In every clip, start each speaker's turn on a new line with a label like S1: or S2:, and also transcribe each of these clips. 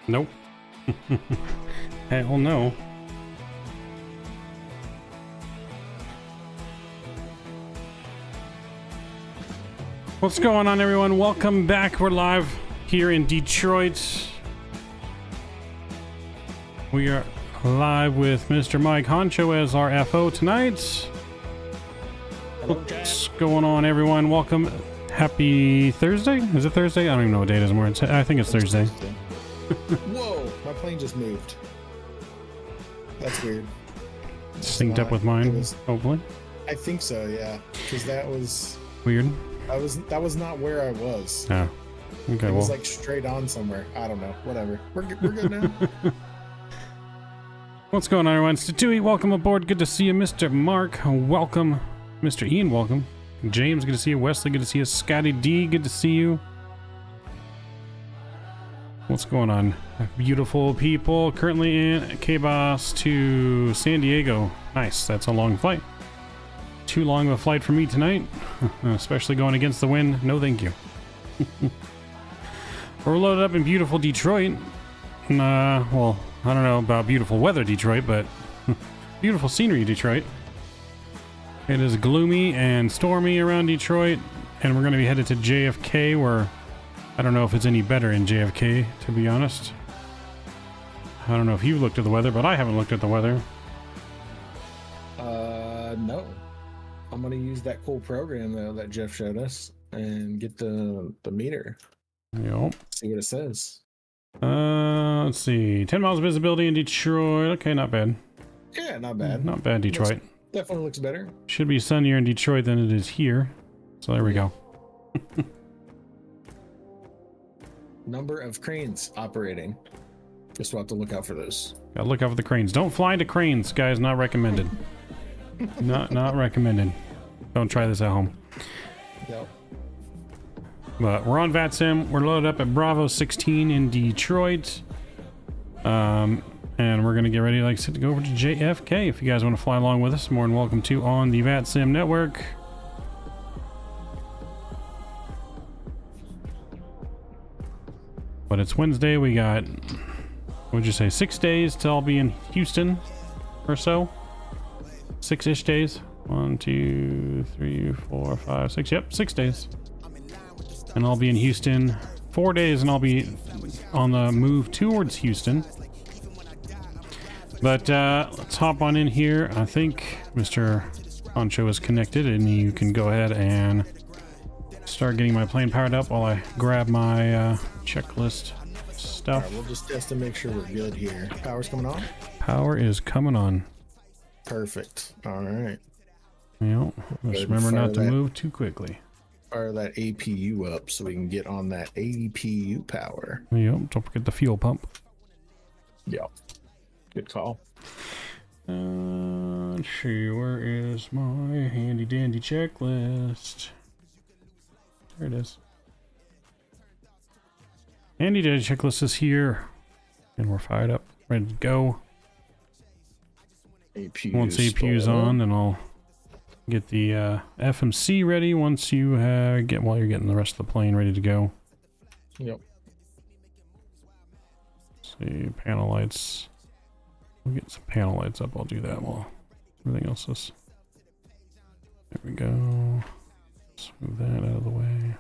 S1: Nope. Hell no. What's going on, everyone? Welcome back. We're live here in Detroit. We are live with Mr. Mike Honcho as our FO tonight. What's going on, everyone? Welcome. Happy Thursday? Is it Thursday? I don't even know what day it is anymore. I think it's Thursday.
S2: Whoa, my plane just moved. That's weird.
S1: Synced up with mine, hopefully.
S2: I think so, yeah. Because that was
S1: weird.
S2: That was not where I was.
S1: Oh. Okay,
S2: it was like straight on somewhere. I don't know. Whatever. We're good now.
S1: What's going on, everyone? Statui, welcome aboard. Good to see you. Mr. Mark, welcome. Mr. Ian, welcome. James, good to see you. Wesley, good to see you. Scotty D, good to see you. What's going on? Beautiful people. Currently in K-Boss to San Diego. Nice. That's a long flight. Too long of a flight for me tonight. Especially going against the wind. No thank you. We're loaded up in beautiful Detroit. Well, I don't know about beautiful weather Detroit, but beautiful scenery Detroit. It is gloomy and stormy around Detroit, and we're going to be headed to JFK, where I don't know if it's any better in JFK, to be honest. I don't know if you've looked at the weather, but I haven't looked at the weather.
S2: No. I'm going to use that cool program, though, that Jeff showed us, and get the meter.
S1: Yep.
S2: See what it says.
S1: Let's see. 10 miles visibility in Detroit. Okay, not bad.
S2: Yeah, not bad.
S1: Not bad, Detroit.
S2: Definitely looks better.
S1: Should be sunnier in Detroit than it is here. So there we go.
S2: Number of cranes operating. Just we'll have to look out for those.
S1: Gotta look out for the cranes. Don't fly into cranes, guys. Not recommended. not recommended. Don't try this at home.
S2: Yep.
S1: But we're on VATSIM. We're loaded up at Bravo 16 in Detroit. And we're gonna get ready, like I said, to go over to JFK. If you guys want to fly along with us, more than welcome to on the VATSIM network. But it's Wednesday. We got, what'd you say, 6 days till I'll be in Houston or so. 6-ish days. 1, 2, 3, 4, 5, 6. Yep, 6 days. And I'll be in Houston 4 days, and I'll be on the move towards Houston. But let's hop on in here. I think Mr. Honcho is connected, and you can go ahead and start getting my plane powered up while I grab my checklist stuff.
S2: All right, we'll just test to make sure we're good here. Power's coming on?
S1: Power is coming on.
S2: Perfect. All right.
S1: Yep. Just remember not to move too quickly.
S2: Fire that APU up so we can get on that APU power.
S1: Yep. Don't forget the fuel pump.
S2: Yep. Good call.
S1: Let's see. Where is my handy dandy checklist? There it is. Handy dandy checklist is here. And we're fired up. Ready to go. Once APU's on, then I'll get the FMC ready once you while you're getting the rest of the plane ready to go.
S2: Yep.
S1: Let's see, panel lights. We'll get some panel lights up. I'll do that while everything else is. There we go. Let's move that out of the way.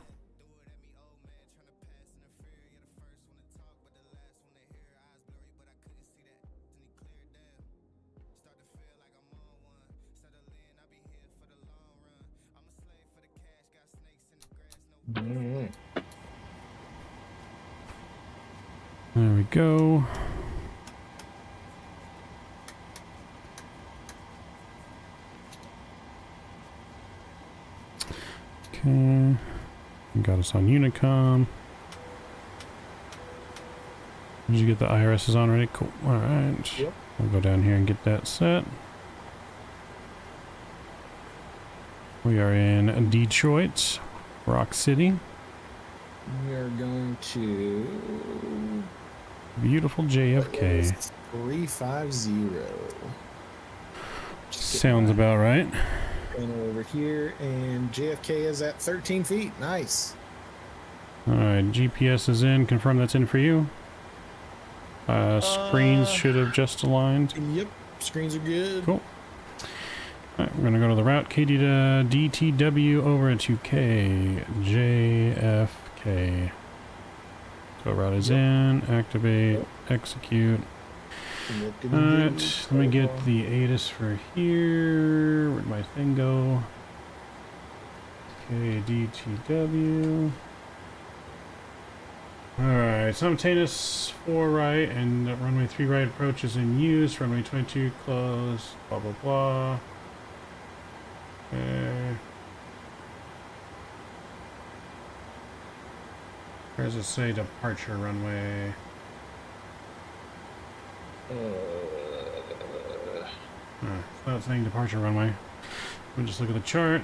S2: Mm-hmm.
S1: There we go. Okay. Got us on Unicom. Did you get the IRSs on already? Cool. Alright.
S2: Yep.
S1: I'll go down here and get that set. We are in Detroit, Rock City.
S2: We are going to
S1: beautiful JFK.
S2: 350.
S1: Sounds about right.
S2: Panel over here, and JFK is at 13 feet. Nice.
S1: All right, GPS is in. Confirm that's in for you. Screens should have just aligned.
S2: Yep, screens are good.
S1: Cool. Alright, we're gonna go to the route KD to DTW over to KJFK. So route is in, activate, execute. Alright, let me get the ATIS for here. Where'd my thing go? KDTW. Alright, simultaneous 4 right and runway 3 right approach is in use. Runway 22 close, blah blah blah. Okay. Where does it say departure runway? It's not saying departure runway. Let me just look at the chart.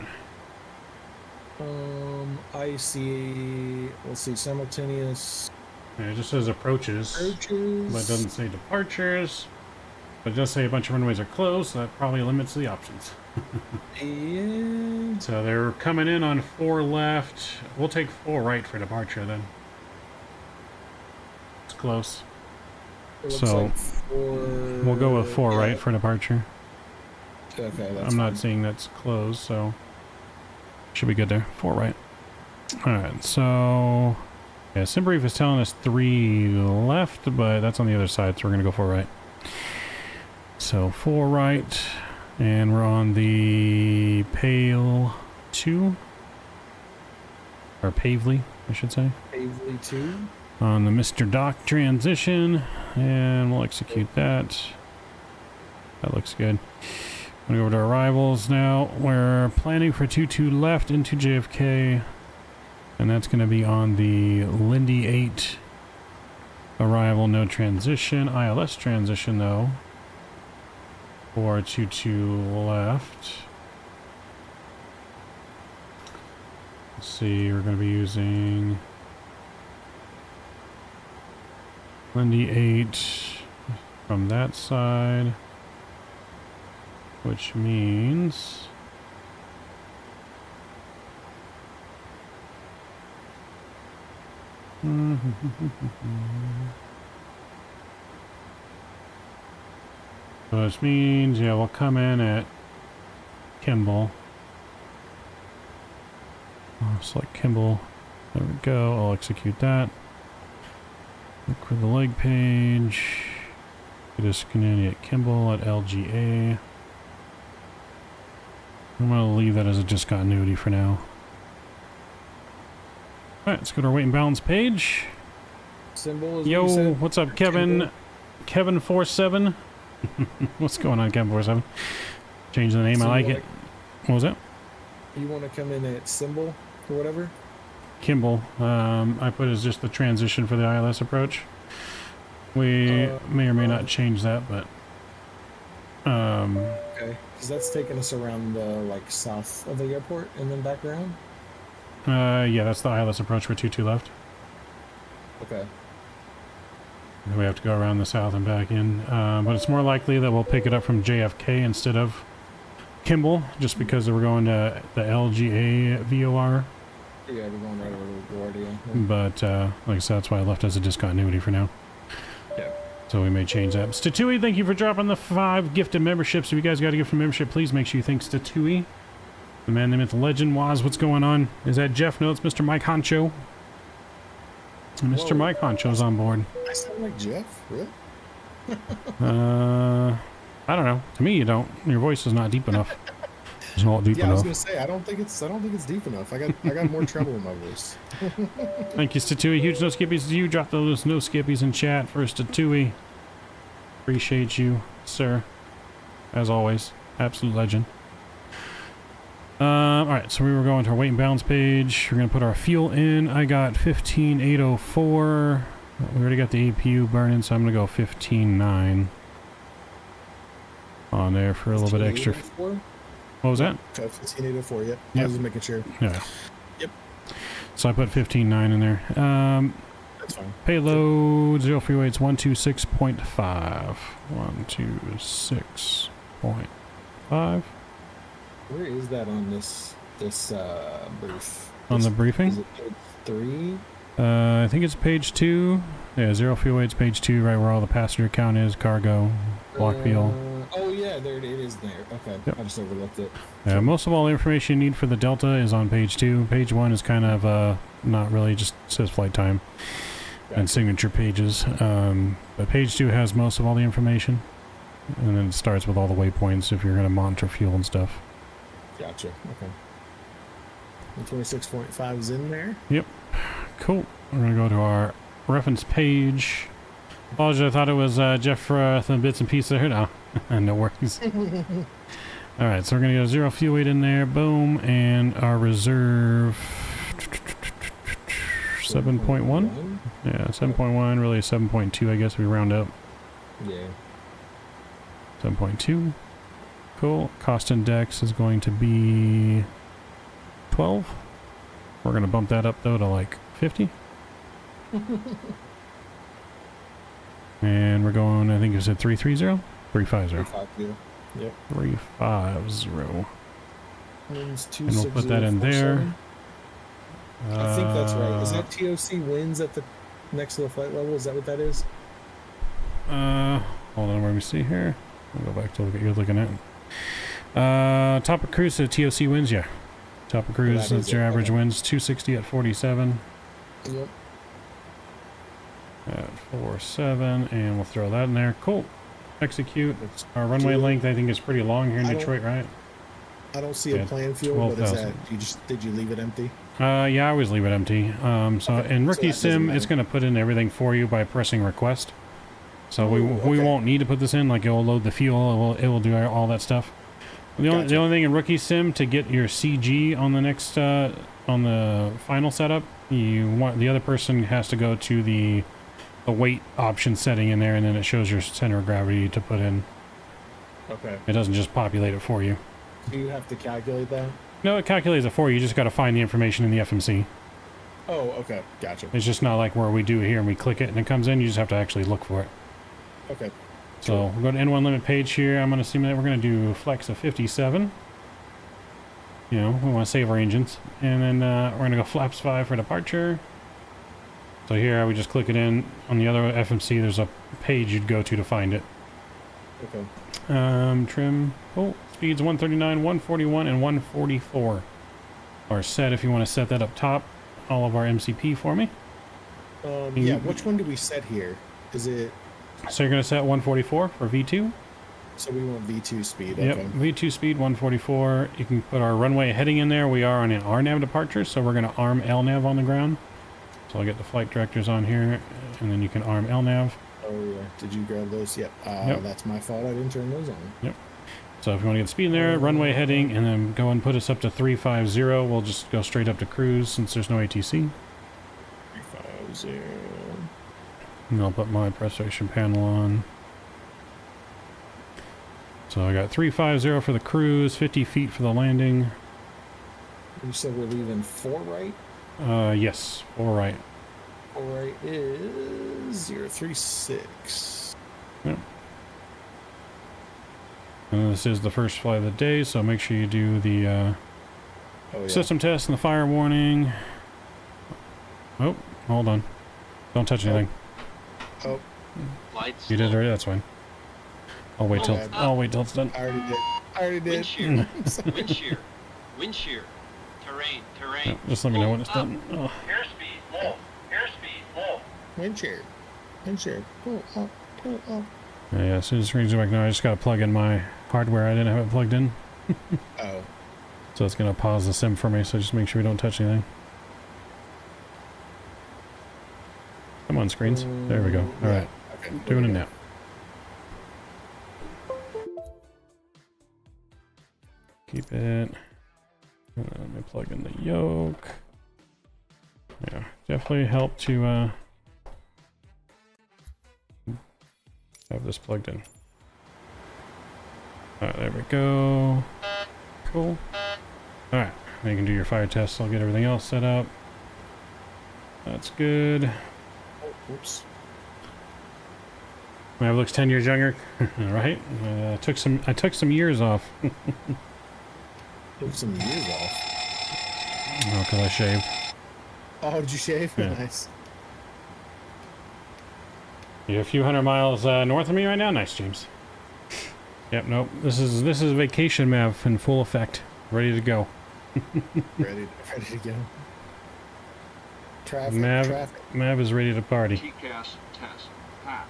S2: I see, let's see, simultaneous.
S1: Yeah, it just says approaches, but it doesn't say departures. But it does say a bunch of runways are closed, so that probably limits the options.
S2: Yeah.
S1: So they're coming in on 4 left. We'll take 4 right for departure then. It's close. So
S2: Like 4...
S1: we'll go with 4 right for departure.
S2: Okay, that's
S1: I'm not seeing that's closed, so should be good there. 4 right. Alright, so yeah, SimBrief is telling us 3 left, but that's on the other side, so we're gonna go 4 right. So 4 right, and we're on the Pale 2, or Pavely, I should say.
S2: Pavely 2.
S1: On the Mr. Doc transition, and we'll execute that. That looks good. I'm gonna go over to arrivals now. We're planning for 22 left into JFK, and that's gonna be on the Lindy 8 arrival, no transition. ILS transition though. For 22 left. Let's see, we're gonna be using Lindy 8 from that side, which means which means, yeah, we'll come in at Kimball. Select Kimball. There we go. I'll execute that. Look for the leg page. Get us at Kimball at LGA. I'm going to leave that as a discontinuity for now. Alright, let's go to our weight and balance page.
S2: Symbol is
S1: Yo, what's up, Kevin? Kevin47? What's going on, Kevin47? Change the name,
S2: So
S1: I like it. What was that?
S2: You want to come in at symbol or whatever?
S1: Kimball. I put as just the transition for the ILS approach. We may or may not change that, but
S2: okay, because that's taking us around the like south of the airport and then back around.
S1: yeah, that's the ILS approach for 22 left.
S2: Okay.
S1: And we have to go around the south and back in, but it's more likely that we'll pick it up from JFK instead of Kimball, just because we're going to the LGA VOR.
S2: Yeah, we're going right over to LaGuardia.
S1: But like I said, that's why I left as a discontinuity for now.
S2: Yeah.
S1: So we may change that. Statui, thank you for dropping the 5 gifted memberships. If you guys got a gift from membership, please make sure you thank Statui. The man, the myth, the legend. Waz, what's going on? Is that Jeff? No, it's Mr. Mike Honcho. Mr.
S2: Whoa.
S1: Mike Honcho's on board.
S2: I sound like Jeff, really?
S1: I don't know. To me, you don't. Your voice is not deep enough. It's not deep
S2: Yeah, I was
S1: enough.
S2: gonna say I don't think it's deep enough. I got more treble in my voice.
S1: Thank you, Statui. Huge no skippies to you. Drop those no skippies in chat for Statui. Appreciate you, sir. As always, absolute legend. Alright, so we were going to our weight and balance page. We're going to put our fuel in. I got 15,804. We already got the APU burning, so I'm going to go 15,9 on there for a little bit extra.
S2: 15,804?
S1: What was that?
S2: Okay, 15,804, yep.
S1: Yep.
S2: I was just making sure.
S1: Yeah.
S2: Yep.
S1: So I put 15,9 in there.
S2: That's fine.
S1: Payload, 0 free weights, 126.5. 126.5.
S2: Where is that on this brief?
S1: On the briefing?
S2: Is it page 3?
S1: I think it's page 2. Yeah, zero fuel weight's page 2, right where all the passenger count is, cargo, block fuel.
S2: Oh yeah, there it is there. Okay,
S1: Yep.
S2: I just overlooked it.
S1: Yeah, most of all the information you need for the Delta is on page 2. Page 1 is kind of not really, just says flight time and signature pages. But page 2 has most of all the information, and then it starts with all the waypoints if you're going to monitor fuel and stuff.
S2: Gotcha. Okay. 26.5 is in there.
S1: Yep. Cool. We're going to go to our reference page. Apologies, I thought it was Jeff for the bits and pieces here. No, no worries. All right, so we're going to get a zero fuel weight in there. Boom. And our reserve 7.1. Yeah, 7.1. Really 7.2, I guess, if we round up.
S2: Yeah.
S1: 7.2. Cool. Cost index is going to be 12. We're going to bump that up, though, to like 50. And we're going, I think you said 330? 350.
S2: 350. Yep.
S1: 350.
S2: Wins
S1: And we'll put that in there.
S2: I think that's right. Is that TOC wins at the next to the flight level? Is that what that is?
S1: Hold on, let me see here. I'll go back to look at you're looking at. Top of cruise, so TOC wins, yeah. Top of cruise, that's your average wins. 260 at 47.
S2: Yep.
S1: At 47, and we'll throw that in there. Cool. Execute. Our runway length, I think, is pretty long here in Detroit, right?
S2: I don't see a plan fuel, but is that did you leave it empty?
S1: Yeah, I always leave it empty. So in Rookie Sim, it's going to put in everything for you by pressing request. So we won't need to put this in. Like, it will load the fuel. It will do all that stuff. The only thing in Rookie Sim, to get your CG on the next on the final setup, the other person has to go to the weight option setting in there, and then it shows your center of gravity to put in.
S2: Okay.
S1: It doesn't just populate it for you.
S2: Do you have to calculate that?
S1: No, it calculates it for you. You just got to find the information in the FMC.
S2: Oh, okay. Gotcha.
S1: It's just not like where we do it here and we click it and it comes in. You just have to actually look for it.
S2: Okay.
S1: So we'll go to N1 limit page here. I'm going to assume that we're going to do flex of 57. You know, we want to save our engines. And then we're going to go flaps 5 for departure. So here I would just click it in. On the other FMC, there's a page you'd go to find it.
S2: Okay.
S1: Trim. Oh, speeds 139, 141, and 144 are set. If you want to set that up top, all of our MCP for me.
S2: Yeah, which one do we set here? Is it...
S1: So you're going to set 144 for V2?
S2: So we want V2 speed.
S1: Yep,
S2: okay.
S1: V2 speed 144. You can put our runway heading in there. We are on an RNAV departure, so we're going to arm LNAV on the ground. So I'll get the flight directors on here, and then you can arm LNAV.
S2: Oh yeah, did you grab those? Yep. That's my fault. I didn't turn those on.
S1: Yep. So if you want to get speed in there, runway heading, and then go and put us up to 350. We'll just go straight up to cruise since there's no ATC.
S2: 350.
S1: And I'll put my preparation panel on. So I got 350 for the cruise, 50 feet for the landing.
S2: You said we're leaving 4 right?
S1: Yes, 4 right.
S2: 4 right is 036.
S1: Yep. And this is the first flight of the day, so make sure you do the system test and the fire warning. Oh, hold on. Don't touch anything.
S2: Oh.
S3: Lights.
S1: You did it already? That's fine. I'll wait till it's done.
S2: I already did.
S3: Wind shear. Wind shear. Wind shear. Terrain.
S1: Yeah, just let me know when it's done. Oh.
S3: Airspeed low. Airspeed low.
S2: Wind shear. Pull up.
S1: Yeah, as soon as it rings back now, I just got to plug in my hardware. I didn't have it plugged in.
S2: Oh.
S1: So it's going to pause the sim for me, so just make sure we don't touch anything. Come on, screens. There we go. All right.
S2: Okay.
S1: Doing it now. Keep it. Let me plug in the yoke. Yeah, definitely help to have this plugged in. Alright, there we go. Cool. Alright, now you can do your fire tests. I'll get everything else set up. That's good.
S2: Oh, oops.
S1: My looks 10 years younger. Right? I took some years off.
S2: Took some years off.
S1: Oh, because I shaved.
S2: Oh, did you shave?
S1: Yeah.
S2: Nice.
S1: You're a few hundred miles north of me right now. Nice, James. Yep. Nope. This is vacation Mav in full effect, ready to go.
S2: ready to go. Traffic.
S1: Mav is ready to party.
S3: TCAS test pass.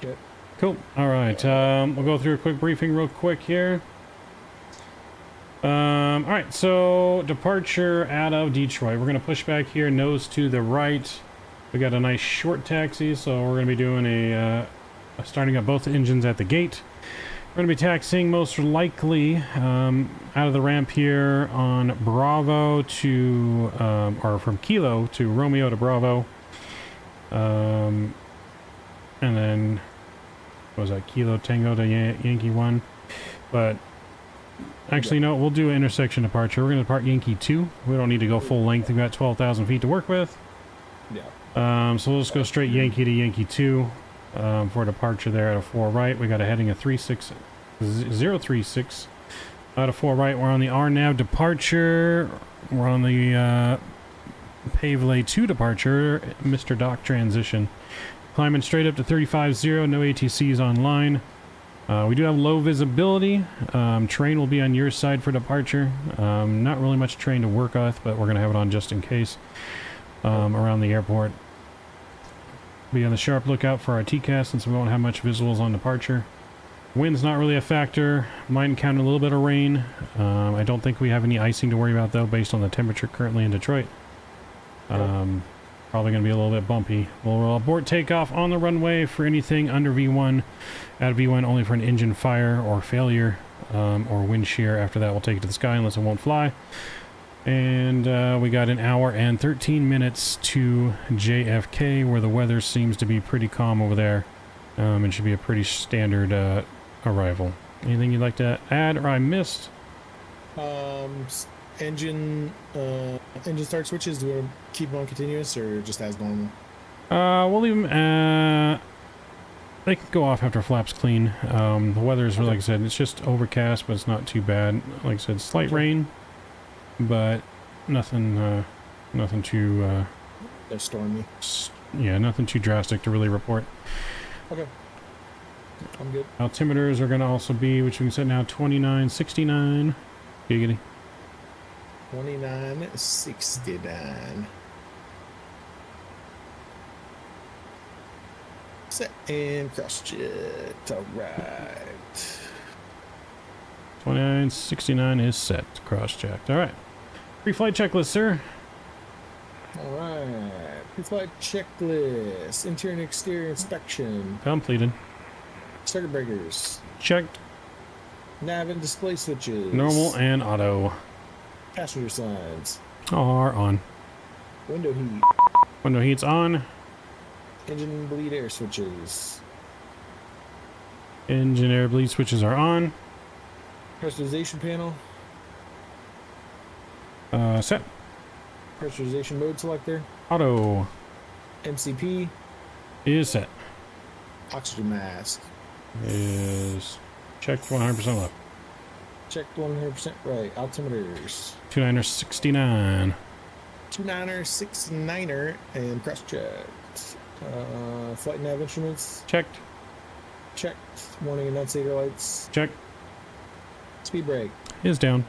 S2: Good.
S1: Cool. All right. We'll go through a quick briefing real quick here. All right. So departure out of Detroit. We're going to push back here, nose to the right. We got a nice short taxi, so we're going to be doing starting up both engines at the gate. We're going to be taxiing most likely out of the ramp here on Bravo to, or from Kilo to Romeo to Bravo. And then, what was that, Kilo Tango to Yankee 1. But, actually, no, we'll do an intersection departure. We're going to depart Yankee 2. We don't need to go full length. We've got 12,000 feet to work with.
S2: Yeah.
S1: So we'll just go straight Yankee to Yankee 2 for departure there at a 4 right. We got a heading of 036 out of 4 right. We're on the RNAV departure. We're on the Pavele 2 departure, Mr. Dock transition. Climbing straight up to 35.0, no ATCs online. We do have low visibility. Train will be on your side for departure. Not really much train to work with, but we're going to have it on just in case around the airport. Be on the sharp lookout for our TCAS since we won't have much visuals on departure. Wind's not really a factor. Might encounter a little bit of rain. I don't think we have any icing to worry about though based on the temperature currently in Detroit. Probably going to be a little bit bumpy. We'll abort takeoff on the runway for anything under V1. At V1 only for an engine fire or failure or wind shear. After that we'll take it to the sky unless it won't fly. And we got an hour and 13 minutes to JFK where the weather seems to be pretty calm over there. It should be a pretty standard arrival. Anything you'd like to add or I missed?
S2: Engine start switches, do we want to keep them on continuous or just as normal?
S1: We'll leave them, they can go off after flaps clean. The weather is, like I said, it's just overcast, but it's not too bad. Like I said, slight rain, but nothing too,
S2: they're stormy.
S1: Yeah, nothing too drastic to really report.
S2: Okay. I'm good.
S1: Altimeters are going to also be, which we can set now, 2969. Giggity.
S2: 2969. Set and cross jet. All right.
S1: 2969 is set. Cross-checked. All right. Pre-flight checklist, sir.
S2: All right. Pre-flight checklist. Interior and exterior inspection.
S1: Completed.
S2: Circuit breakers.
S1: Checked.
S2: Nav and display switches.
S1: Normal and auto.
S2: Passenger signs.
S1: Are on.
S2: Window heat.
S1: Window heat's on.
S2: Engine bleed air switches.
S1: Engine air bleed switches are on.
S2: Pressurization panel.
S1: Set.
S2: Pressurization mode selector.
S1: Auto
S2: MCP.
S1: is set.
S2: Oxygen mask.
S1: Is checked 100% left.
S2: Checked 100% right. Altimeters.
S1: 2969.
S2: 2969er and cross checked. Flight nav instruments.
S1: Checked.
S2: Checked. Warning annunciator lights.
S1: Checked.
S2: Speed brake.
S1: Is down.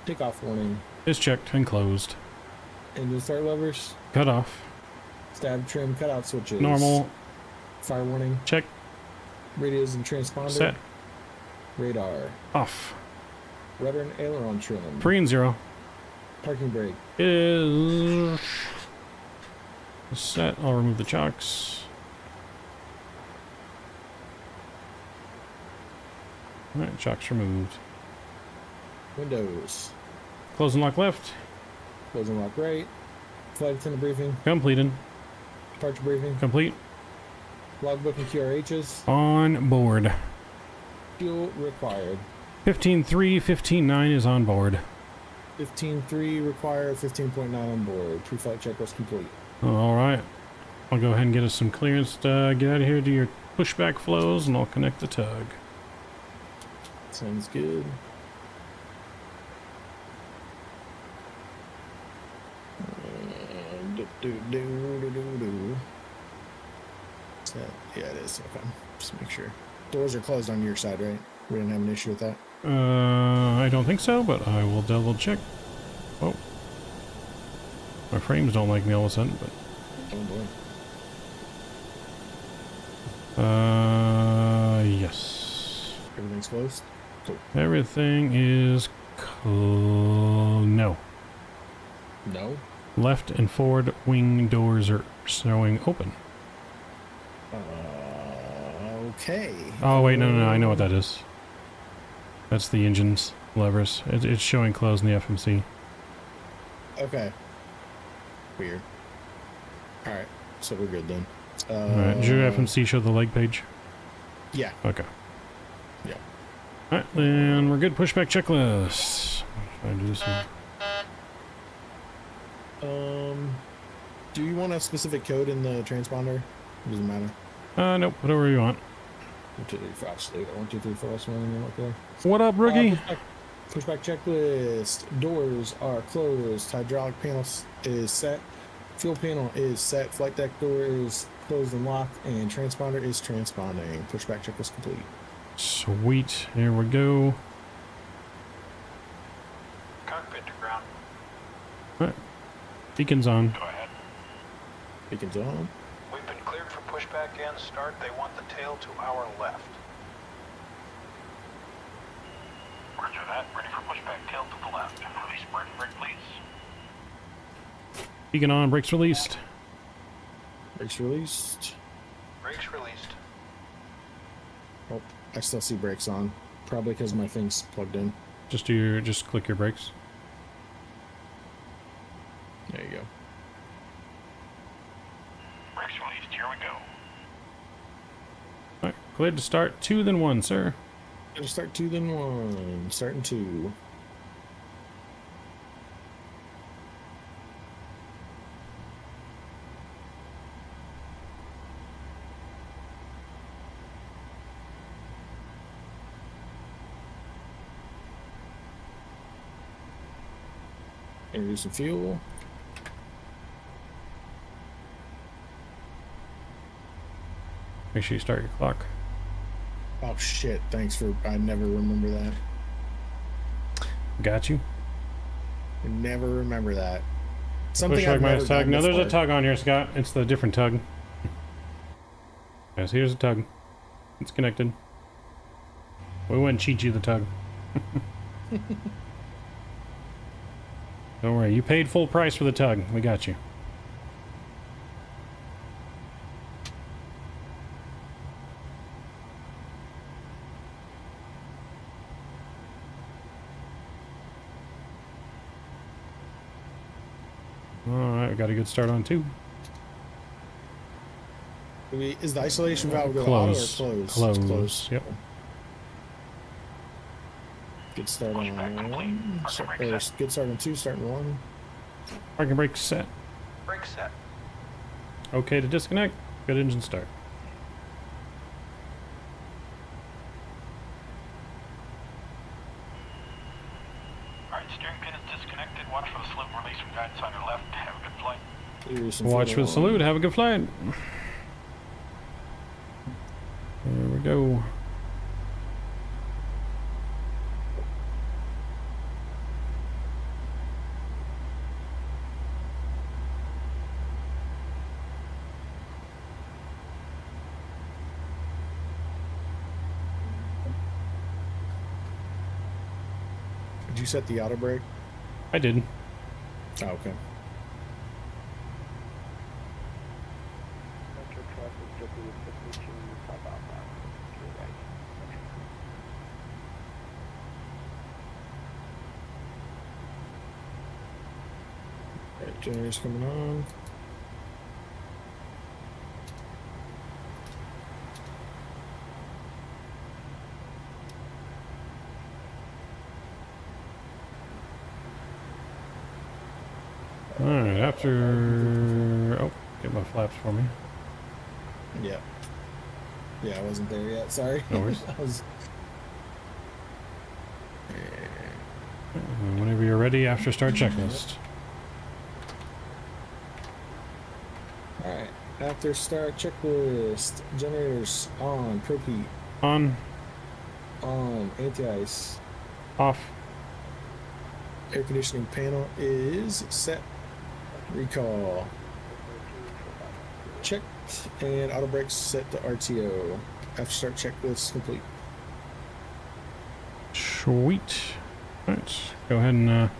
S2: Takeoff warning.
S1: Is checked and closed.
S2: Engine start levers.
S1: Cut off.
S2: Stab trim cutout switches.
S1: Normal.
S2: Fire warning.
S1: Check.
S2: Radios and transponder.
S1: Set.
S2: Radar.
S1: Off.
S2: Rudder and aileron trim.
S1: 3 and 0.
S2: Parking brake.
S1: Is set. I'll remove the chocks. Alright, chocks removed.
S2: Windows.
S1: Close and lock left.
S2: Close and lock right. Flight attendant briefing.
S1: Completed.
S2: Departure briefing.
S1: Complete.
S2: Logbook and QRHs.
S1: On board.
S2: Fuel required.
S1: 15.3, 15.9 is on board.
S2: 15.3 required, 15.9 on board. Pre-flight checklist complete.
S1: Alright. I'll go ahead and get us some clearance to get out of here, do your pushback flows, and I'll connect the tug.
S2: Sounds good. Is that, yeah, it is. Okay. Just make sure. Doors are closed on your side, right? We didn't have an issue with that.
S1: I don't think so, but I will double check. Oh. My frames don't like me all of a sudden, but...
S2: Oh boy.
S1: Yes.
S2: Everything's closed? Cool.
S1: Everything is no.
S2: No?
S1: Left and forward wing doors are showing open.
S2: Okay.
S1: Oh, wait, no, I know what that is. That's the engine's levers. It's showing closed in the FMC.
S2: Okay. Weird. Alright, so we're good then.
S1: Alright, did your FMC show the leg page?
S2: Yeah.
S1: Okay.
S2: Yeah.
S1: Alright, then we're good. Pushback checklist. Try to do this one.
S2: Do you want a specific code in the transponder? It doesn't matter.
S1: Nope, whatever you want.
S2: 1, 2, 3, 4. I'll just leave it. 1, 2, 3, 4. Something like that.
S1: What up, rookie?
S2: Pushback checklist. Doors are closed. Hydraulic panel is set. Fuel panel is set. Flight deck door is closed and locked. And transponder is transponding. Pushback checklist complete.
S1: Sweet. Here we go.
S3: Cockpit to ground.
S1: Alright. Beacon's on.
S3: Go ahead.
S2: Beacon's on.
S3: We've been cleared for pushback and start. They want the tail to our left. Roger that. Ready for pushback. Tail to the left. Release brake, please.
S1: Beacon on, brakes released.
S2: Brakes released.
S3: Brakes released.
S2: Oh, I still see brakes on. Probably because my thing's plugged in.
S1: Just click your brakes.
S2: There you go.
S3: Brakes released. Here we go.
S1: Alright, cleared to start 2 then 1, sir.
S2: Gonna start 2 then 1. Starting 2. Introduce some fuel.
S1: Make sure you start your clock.
S2: Oh shit, thanks for, I never remember that.
S1: Got you.
S2: I never remember that. Something
S1: Pushback
S2: I've never
S1: minus tug.
S2: done
S1: No, there's a
S2: before.
S1: tug on here, Scott. It's the different tug. Yes, here's a tug. It's connected. We wouldn't cheat you the tug. Don't worry, you paid full price for the tug. We got you. Alright, we got a good start on 2.
S2: Is the isolation valve go auto or
S1: Close.
S2: closed?
S1: Close.
S2: It's closed.
S1: Yep.
S2: Good start on 1. Good start on 2, starting 1.
S1: Parking brake set.
S3: Brake set.
S1: Okay to disconnect. Good engine start.
S3: Alright, steering pin is disconnected. Watch for the salute and release from guidance on your left. Have a good flight.
S2: Clear some
S1: Watch for
S2: fuel
S1: the
S2: on.
S1: salute. Have a good flight. There we go.
S2: Did you set the auto brake?
S1: I did.
S2: Oh, okay. Right, generator's coming on.
S1: Alright, after... Oh, get my flaps for me.
S2: Yeah. Yeah, I wasn't there yet. Sorry.
S1: No worries.
S2: I was...
S1: And whenever you're ready, after start checklist.
S2: Alright. After start checklist. Generators on. Propheat
S1: On.
S2: on. Anti-ice.
S1: Off.
S2: Air conditioning panel is set. Recall. Checked. And auto brakes set to RTO. After start checklist complete.
S1: Sweet. Alright. Go ahead and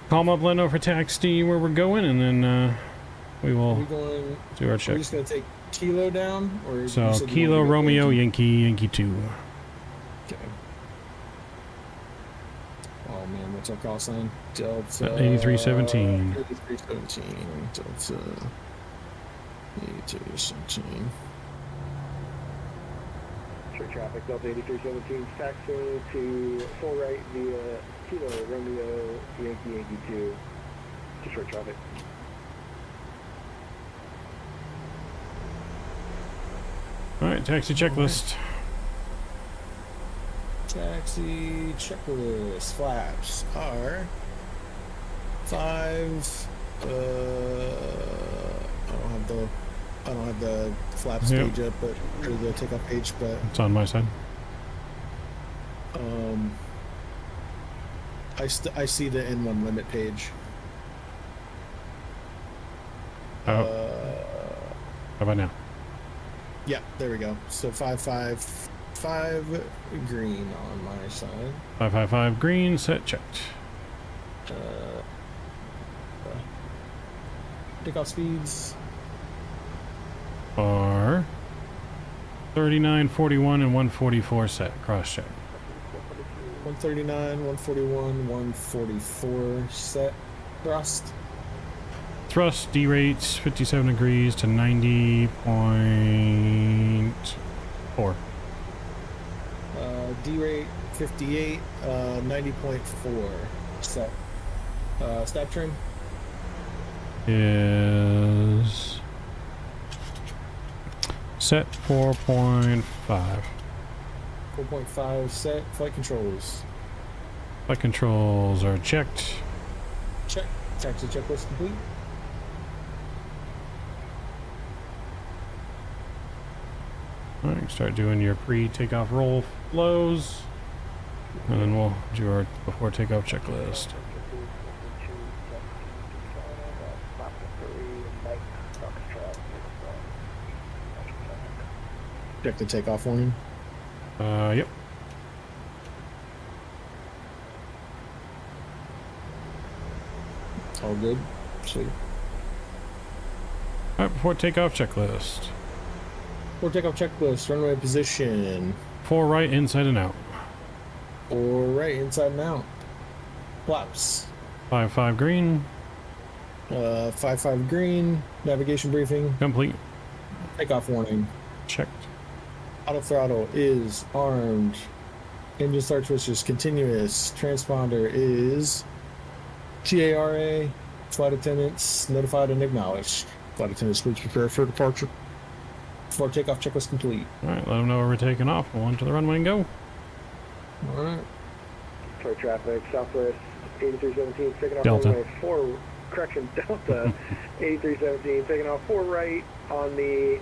S1: call up Leno for taxi where we're going, and then we
S2: Are
S1: will
S2: we going?
S1: do our
S2: We're
S1: check.
S2: just gonna take Kilo down, or you
S1: So
S2: said you
S1: Kilo
S2: wanted to go
S1: Romeo
S2: Yankee?
S1: Yankee 2.
S2: Okay. Oh man, what's our call sign? Delta
S1: 8317.
S2: 8317. Delta 8317.
S4: Sure traffic, Delta 8317, taxiing to full right via Kilo Romeo Yankee 2 to short traffic.
S1: Alright, taxi checklist.
S2: Taxi checklist. Flaps are 5. I don't have the flaps
S1: Yep.
S2: page up, but or the takeoff page, but
S1: It's on my side.
S2: I see the N1 limit page.
S1: Oh, how about now?
S2: Yeah, there we go. So 555 green on my side.
S1: 555 green, set checked.
S2: Takeoff speeds.
S1: Are 39, 41, and 144 set. Cross check.
S2: 139, 141, 144 set. Thrust.
S1: Thrust D rates 57 degrees to 90.4.
S2: D rate 58, 90.4 set. Stab trim.
S1: Is set 4.5.
S2: 4.5 set. Flight controls.
S1: Flight controls are checked.
S2: Check. Taxi checklist complete.
S1: Alright, start doing your pre-takeoff roll flows. And then we'll do our before takeoff checklist.
S2: Check the takeoff warning.
S1: Yep.
S2: All good. Sweet.
S1: Alright, before takeoff checklist.
S2: For takeoff checklist, runway position.
S1: 4 right, inside and out.
S2: Or right, inside and out. Flaps.
S1: 5-5 green,
S2: 5-5 green. Navigation briefing.
S1: complete.
S2: Takeoff warning.
S1: Checked.
S2: Auto throttle is armed. Engine start switch is continuous. Transponder is TARA. Flight attendants notified and acknowledged. Flight attendants, please prepare for departure. Before takeoff checklist complete.
S1: Alright, let them know we're taking off. We'll on to the runway and go.
S2: All right.
S4: Short traffic, Southwest 8317, taking off
S1: Delta.
S4: runway 4, correction, Delta 8317, taking off 4 right on the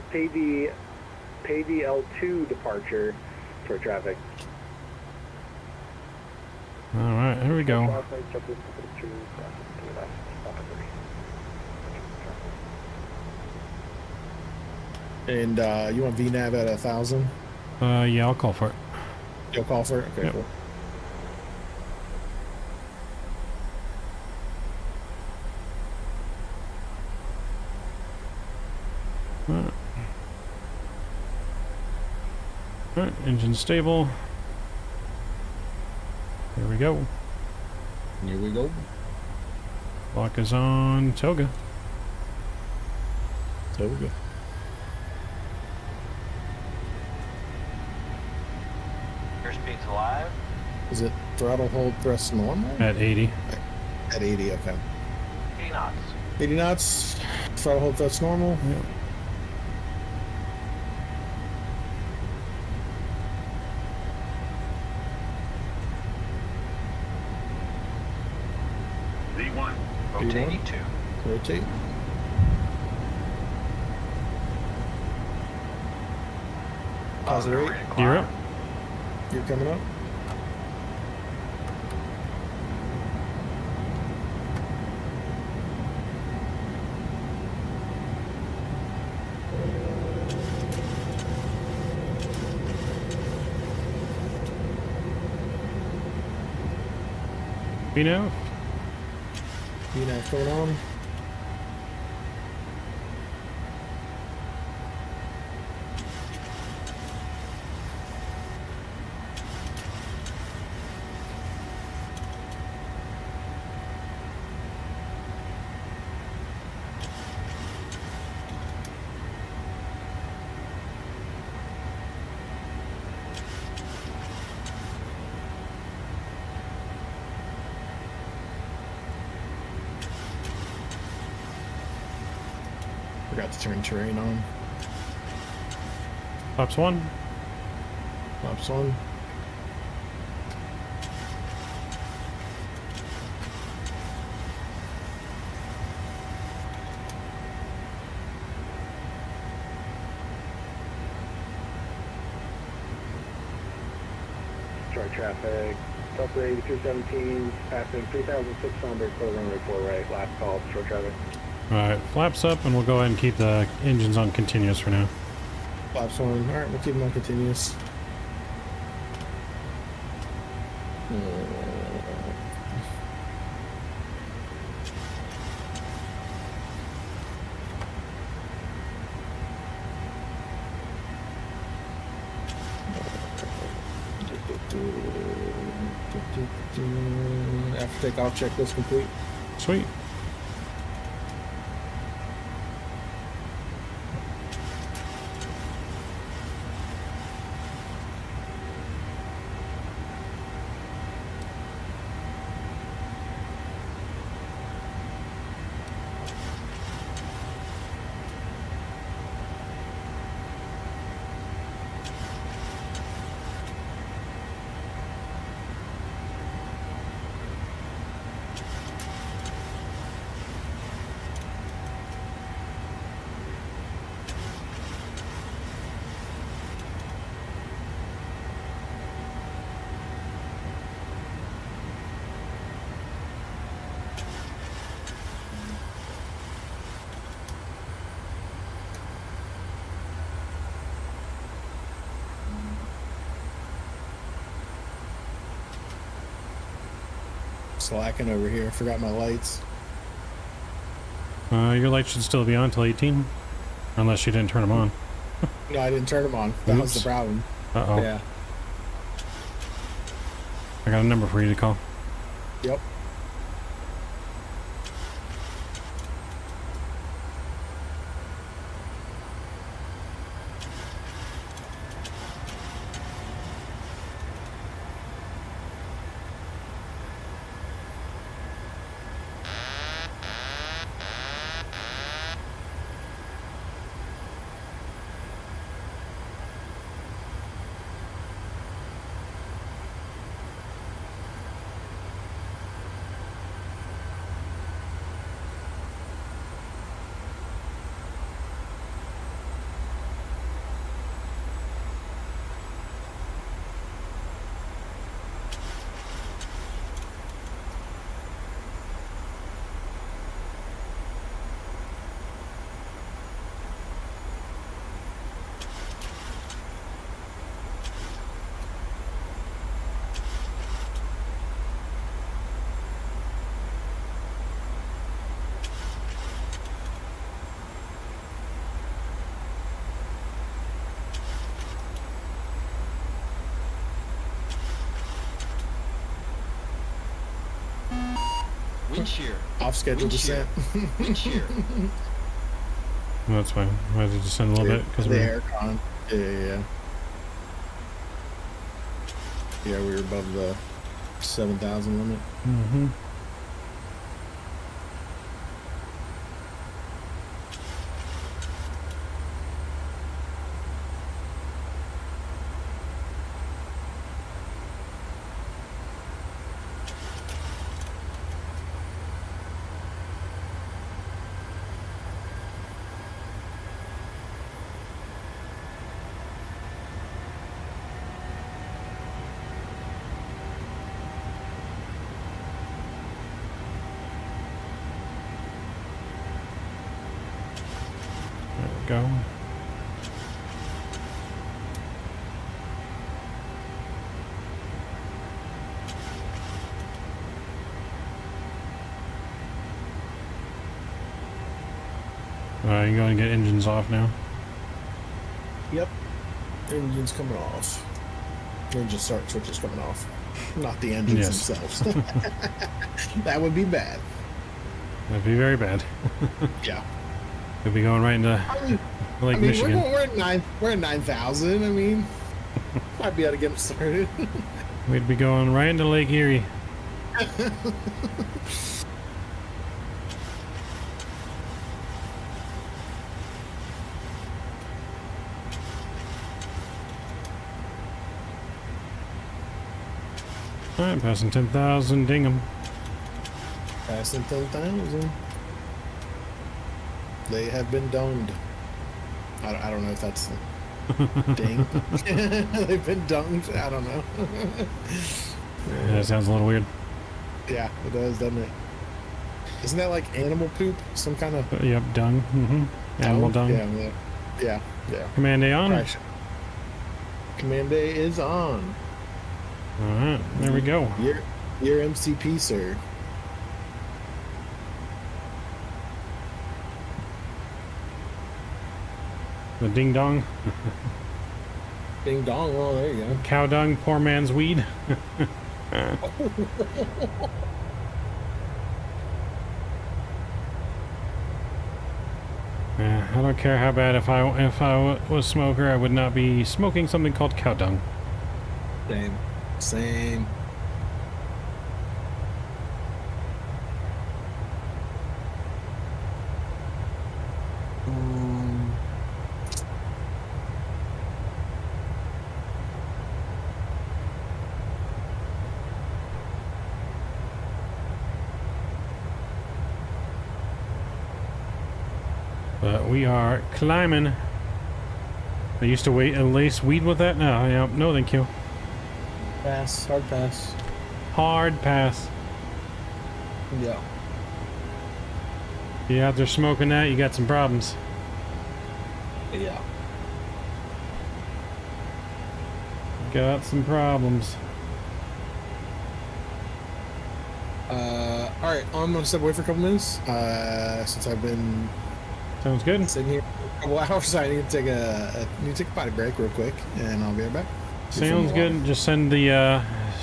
S4: PCle departure for traffic.
S1: Alright, here we go.
S2: And you want VNAV at 1,000?
S1: Yeah, I'll call for it.
S2: You'll call for it? Okay,
S1: Yep.
S2: cool.
S1: Alright, engine stable. Here we go.
S2: Here we go.
S1: Lock is on Toga.
S2: There we go.
S3: Airspeed's alive.
S2: Is it throttle hold thrust normal?
S1: At 80.
S2: At 80, okay.
S3: 80 knots.
S2: 80 knots. Throttle hold thrust normal.
S1: Yep.
S3: V1.
S2: V1.
S3: Rotating 2.
S2: Rotate. Positive 8.
S1: Gear up.
S2: You're coming up.
S1: VNAV.
S2: VNAV going on. Forgot to turn terrain on.
S1: Flaps 1.
S2: Flaps on.
S4: Detroit traffic. Delta 8317, passing 3,600, clear runway 4 right, last call, Detroit traffic.
S1: Alright, flaps up, and we'll go ahead and keep the engines on continuous for now.
S2: Flaps on. Alright, we'll keep them on continuous. After takeoff, checklist complete.
S1: Sweet.
S2: Slacking over here. Forgot my lights.
S1: Your lights should still be on till 18. Unless you didn't turn them on.
S2: No, I didn't turn them on. That was the
S1: Oops.
S2: problem.
S1: Uh-oh.
S2: Yeah.
S1: I got a number for you to call.
S2: Yep.
S5: Wind shear.
S2: Off schedule
S5: Wind shear.
S2: descent.
S5: Wind shear.
S1: That's fine. I had to descend a little bit because
S2: the
S1: we're
S2: aircon. Yeah. Yeah, we were above the 7,000 limit.
S1: Mm-hmm. go. You going to get engines off now?
S2: Yep. Engine's coming off. Engine start switches coming off. Not the engines themselves. That would be bad.
S1: That'd be very bad.
S2: Yeah.
S1: We'll be going right into Lake Michigan.
S2: We're at 9,000. I mean, might be able to get them started.
S1: We'd be going right into Lake Erie. Alright, passing 10,000, ding 'em.
S2: Passing 10,000. They have been dunged. I don't know if that's ding. They've been dunged. I don't know.
S1: Yeah, that sounds a little weird.
S2: Yeah, it does, doesn't it? Isn't that like animal poop? Some kind of...
S1: Yep, dung. Animal dung.
S2: Yeah.
S1: Command A on.
S2: Right. Command A is on.
S1: Alright, there we go.
S2: Your MCP, sir.
S1: The ding dong.
S2: Ding dong. Oh, there you go.
S1: Cow dung, poor man's weed. Yeah, I don't care how bad. If I was a smoker, I would not be smoking something called cow dung.
S2: Same.
S1: But we are climbing. I used to lace weed with that. No, thank you.
S2: Pass. Hard pass.
S1: Hard pass.
S2: Yeah.
S1: You out there smoking that, you got some problems.
S2: Yeah.
S1: Got some problems.
S2: Alright, I'm gonna step away for a couple minutes. Since I've been
S1: Sounds good.
S2: sitting here for a couple hours, I need to take a potty break real quick, and I'll be right back.
S1: Sounds good. Just send the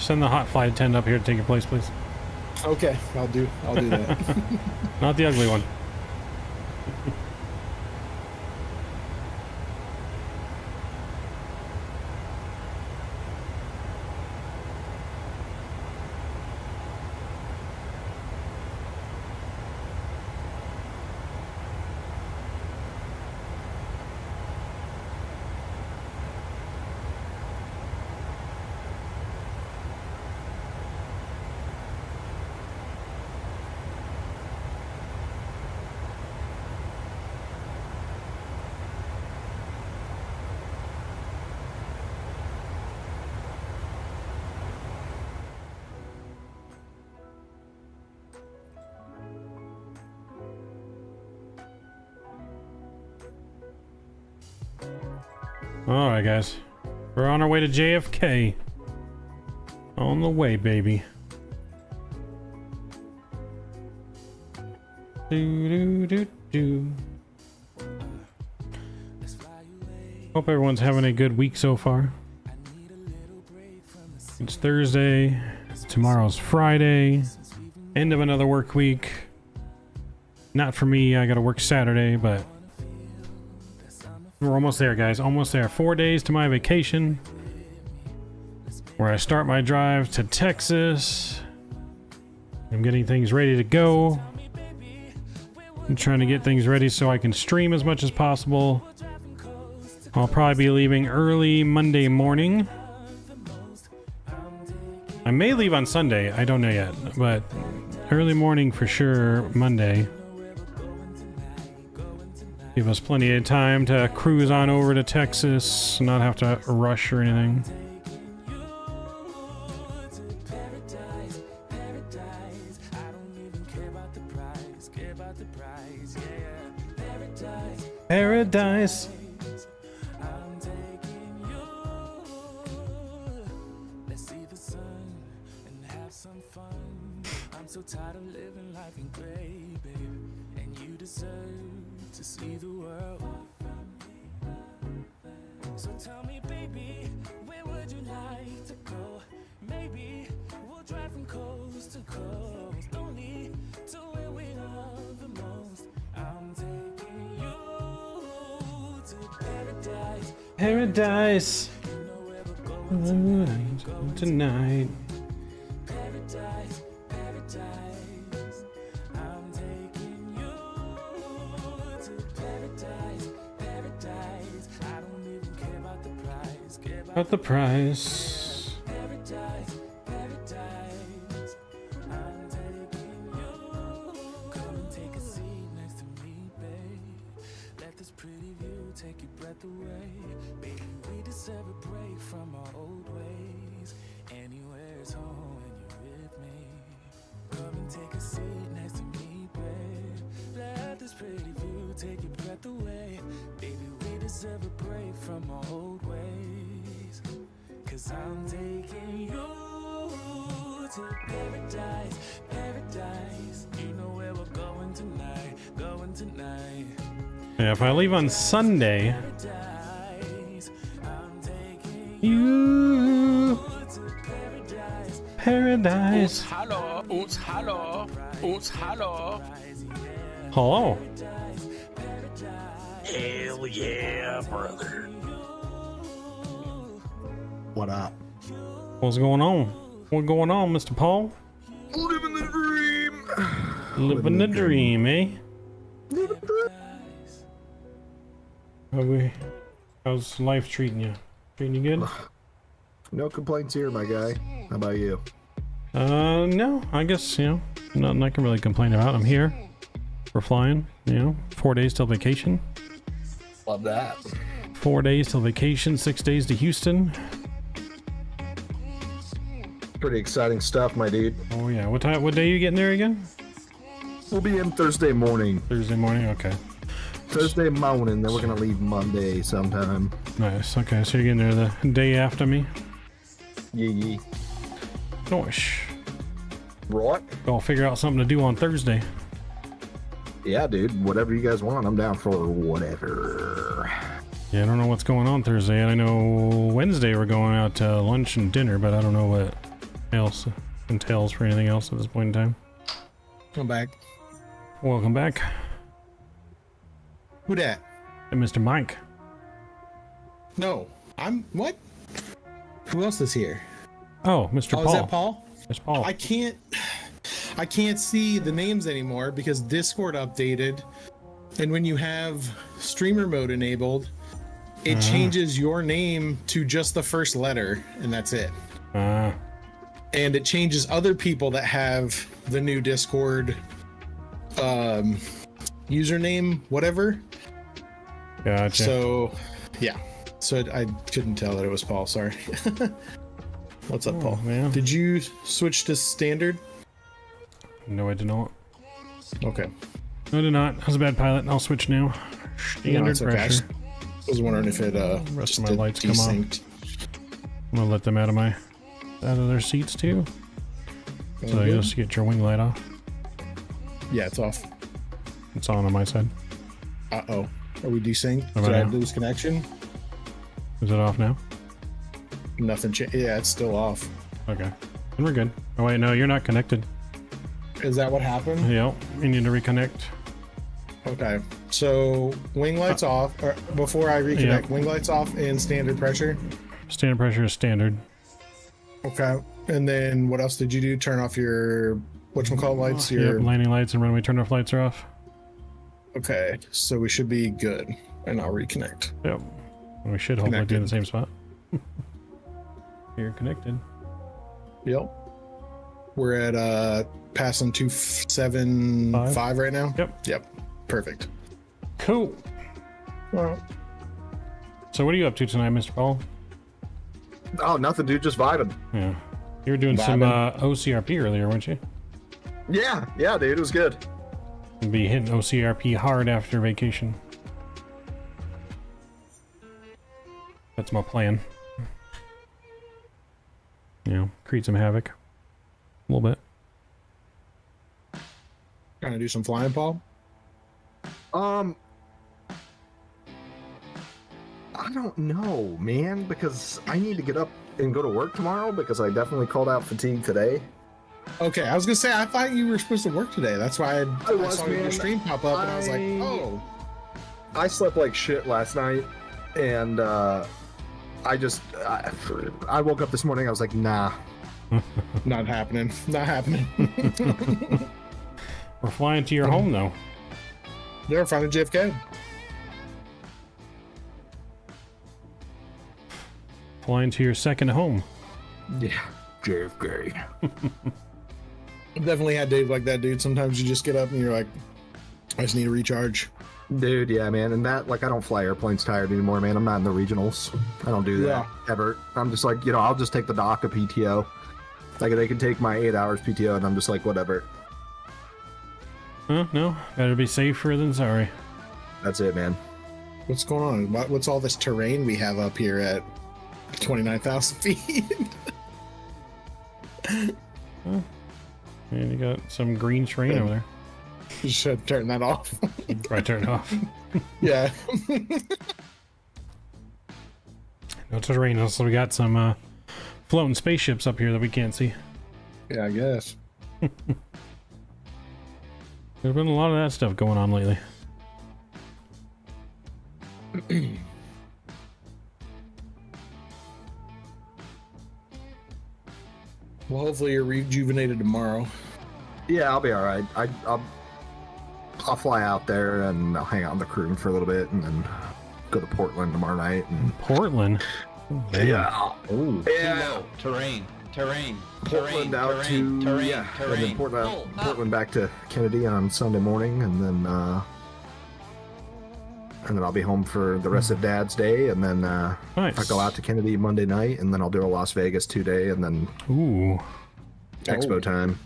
S1: hot flight attendant up here to take your place, please.
S2: Okay, I'll do that.
S1: Not the ugly one. Alright, guys. We're on our way to JFK. On the way, baby. Hope everyone's having a good week so far. It's Thursday. Tomorrow's Friday. End of another work week. Not for me, I gotta work Saturday, but we're almost there, guys. Almost there. 4 days to my vacation, where I start my drive to Texas. I'm getting things ready to go. I'm trying to get things ready so I can stream as much as possible. I'll probably be leaving early Monday morning. I may leave on Sunday. I don't know yet, but early morning for sure Monday. Give us plenty of time to cruise on over to Texas, not have to rush or anything. Paradise.
S5: So tired of living life in gray, baby, and you deserve to see the world. So tell me, baby, where would you like to go? Maybe we'll drive from coast to coast, only to where we love the most. I'm taking you to paradise.
S1: Paradise.
S5: You know where we're going
S1: Tonight.
S5: Paradise. Paradise, I'm taking you to paradise, paradise. I don't even care about the price, care
S1: About the price.
S5: paradise, paradise. I'm taking you. Come and take a seat next to me, babe. Let this pretty view take your breath away. Baby, we deserve a break from our old ways. Anywhere's home when you're with me. Come and take a seat next to me, babe. Let this pretty view take your breath away. Baby, we deserve a break from our old ways. Cause I'm taking you to paradise, paradise. You know where we're going tonight, going tonight.
S1: Yeah, if I leave on Sunday,
S5: Paradise, I'm taking
S1: you
S5: to paradise.
S1: paradise.
S6: Hallo, uns hallo, uns hallo.
S1: Hello.
S6: Hell yeah, brother.
S2: What up?
S1: What's going on? What's going on, Mr. Paul?
S2: Living the dream.
S1: Living the dream, eh? How's life treating you? Treating you good?
S2: No complaints here, my guy. How about you?
S1: No, I guess, nothing I can really complain about. I'm here. We're flying, 4 days till vacation.
S2: Love that.
S1: 4 days till vacation, 6 days to Houston.
S2: Pretty exciting stuff, my dude.
S1: Oh yeah, what day are you getting there again?
S2: We'll be in Thursday morning.
S1: Thursday morning, okay.
S2: Thursday morning, then we're gonna leave Monday sometime.
S1: Nice, okay, so you're getting there the day after me?
S2: Yee.
S1: Nice.
S2: Right?
S1: I'll figure out something to do on Thursday.
S2: Yeah, dude. Whatever you guys want, I'm down for whatever.
S1: Yeah, I don't know what's going on Thursday, and I know Wednesday we're going out to lunch and dinner, but I don't know what else entails for anything else at this point in time.
S2: Come back.
S1: Welcome back.
S2: Who dat?
S1: And Mr. Mike.
S2: No. What? Who else is here?
S1: Oh, Mr. Paul.
S2: Is that Paul?
S1: It's Paul.
S2: I can't see the names anymore because Discord updated, and when you have streamer mode enabled, it changes your name to just the first letter, and that's it. And it changes other people that have the new Discord username, whatever.
S1: Gotcha.
S2: So, yeah. So I couldn't tell that it was Paul. Sorry. What's up, Paul?
S1: Man.
S2: Did you switch to standard?
S1: No, I did not.
S2: Okay.
S1: No, I did not. I was a bad pilot. I'll switch now. Standard
S2: it's okay. I
S1: pressure.
S2: was wondering if it
S1: Rest
S2: just
S1: of my
S2: did
S1: lights come on.
S2: desynced.
S1: I'm gonna let them out of their seats too. So you just get your wing light off.
S2: Yeah, it's off.
S1: It's on my side.
S2: Uh-oh. Are we desynced?
S1: How
S2: Did
S1: about
S2: I
S1: now?
S2: lose connection?
S1: Is it off now?
S2: Nothing changed. Yeah, it's still off.
S1: Okay. Then we're good. Oh wait, no, you're not connected.
S2: Is that what happened?
S1: Yep. You need to reconnect.
S2: Okay. So wing lights off. Or before I reconnect,
S1: Yeah.
S2: wing lights off and standard pressure.
S1: Standard pressure is standard.
S2: Okay. And then what else did you do? Turn off your whatchamacallit lights? Your
S1: Yep, landing lights and runway turn-off lights are off.
S2: Okay. So we should be good. And I'll reconnect.
S1: Yep. We should hopefully be in the
S2: Connected.
S1: same spot. You're connected.
S2: Yep. We're at passing 275 right now.
S1: Yep.
S2: Perfect.
S1: Cool.
S2: Well,
S1: So what are you up to tonight, Mr. Paul?
S2: oh, nothing, dude. Just vibing.
S1: Yeah. You were doing some OCRP earlier, weren't you?
S2: Yeah, dude. It was good.
S1: You'll be hitting OCRP hard after vacation. That's my plan. You know, create some havoc. A little bit.
S2: Trying to do some flying, Paul?
S7: I don't know, man, because I need to get up and go to work tomorrow because I definitely called out fatigue today.
S2: Okay, I was gonna say I thought you were supposed to work today. That's why I
S7: was,
S2: saw your
S7: man.
S2: stream pop up, and I was like, oh.
S7: I slept like shit last night, and I woke up this morning. I was like, nah.
S2: Not happening. Not happening.
S1: We're flying to your home, though.
S2: They're finding JFK.
S1: Flying to your second home.
S7: Yeah, JFK.
S2: Definitely had days like that, dude. Sometimes you just get up and you're like, I just need to recharge.
S7: Dude, yeah, man. And that, like, I don't fly airplanes tired anymore, man. I'm not in the regionals. I don't do that ever. I'm just like, I'll just take the dock of PTO. Like, they can take my 8 hours PTO, and I'm just like, whatever.
S1: No, better be safer than sorry.
S7: That's it, man.
S2: What's going on? What's all this terrain we have up here at 29,000 feet?
S1: And you got some green terrain over there.
S2: You should turn that off.
S1: Right, turn it off.
S2: Yeah.
S1: No terrain. Also, we got some floating spaceships up here that we can't see.
S2: Yeah, I guess.
S1: There's been a lot of that stuff going on lately.
S2: Well, hopefully you're rejuvenated tomorrow.
S7: Yeah, I'll be all right. I'll fly out there and I'll hang out in the crew for a little bit and then go to Portland tomorrow night. And
S1: Portland?
S7: yeah.
S2: Oh.
S7: Yeah.
S6: Terrain.
S7: Portland out to and then Portland back to Kennedy on Sunday morning, and then I'll be home for the rest of Dad's Day, and then
S1: Nice.
S7: I'll go out to Kennedy Monday night, and then I'll do a Las Vegas 2-day, and then
S1: Ooh,
S7: Expo time.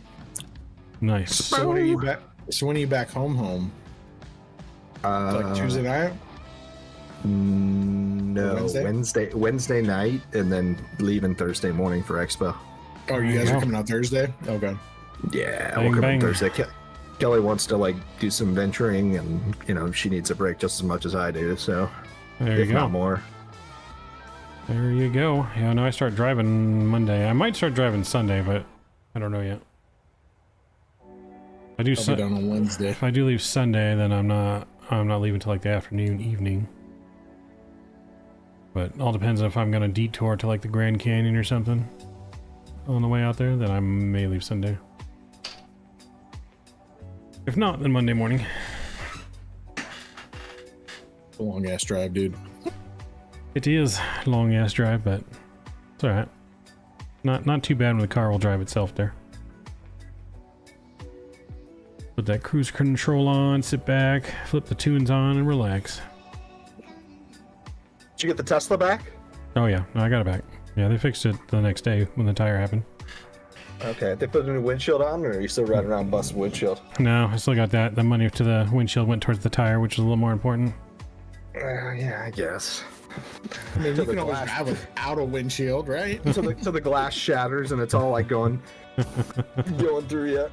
S1: nice.
S2: So when are you back? So when are you back home? Like Tuesday night?
S7: No, Wednesday night, and then leaving Thursday morning for Expo.
S2: Oh, you guys are coming out Thursday? Okay.
S7: Yeah,
S1: Bang,
S7: we'll come
S1: bang.
S7: in Thursday. Kelly wants to like do some venturing, and she needs a break just as much as I do. So
S1: There
S7: if
S1: you go.
S7: not more.
S1: There you go. Yeah, no, I start driving Monday. I might start driving Sunday, but I don't know yet.
S2: I'll be done on Wednesday.
S1: If I do leave Sunday, then I'm not leaving till like the evening. But it all depends on if I'm gonna detour to like the Grand Canyon or something on the way out there, then I may leave Sunday. If not, then Monday morning.
S2: A long ass drive, dude.
S1: It is a long ass drive, but it's alright. Not too bad when the car will drive itself there. Put that cruise control on, sit back, flip the tunes on, and relax.
S7: Did you get the Tesla back?
S1: Oh yeah, no, I got it back. Yeah, they fixed it the next day when the tire happened.
S7: Okay, they put a new windshield on, or are you still riding around busted windshild?
S1: No, I still got that. The money to the windshield went towards the tire, which is a little more important.
S7: Yeah, I guess.
S2: I mean, you can always drive without a windshield, right?
S7: So the glass shatters and it's all like going through you.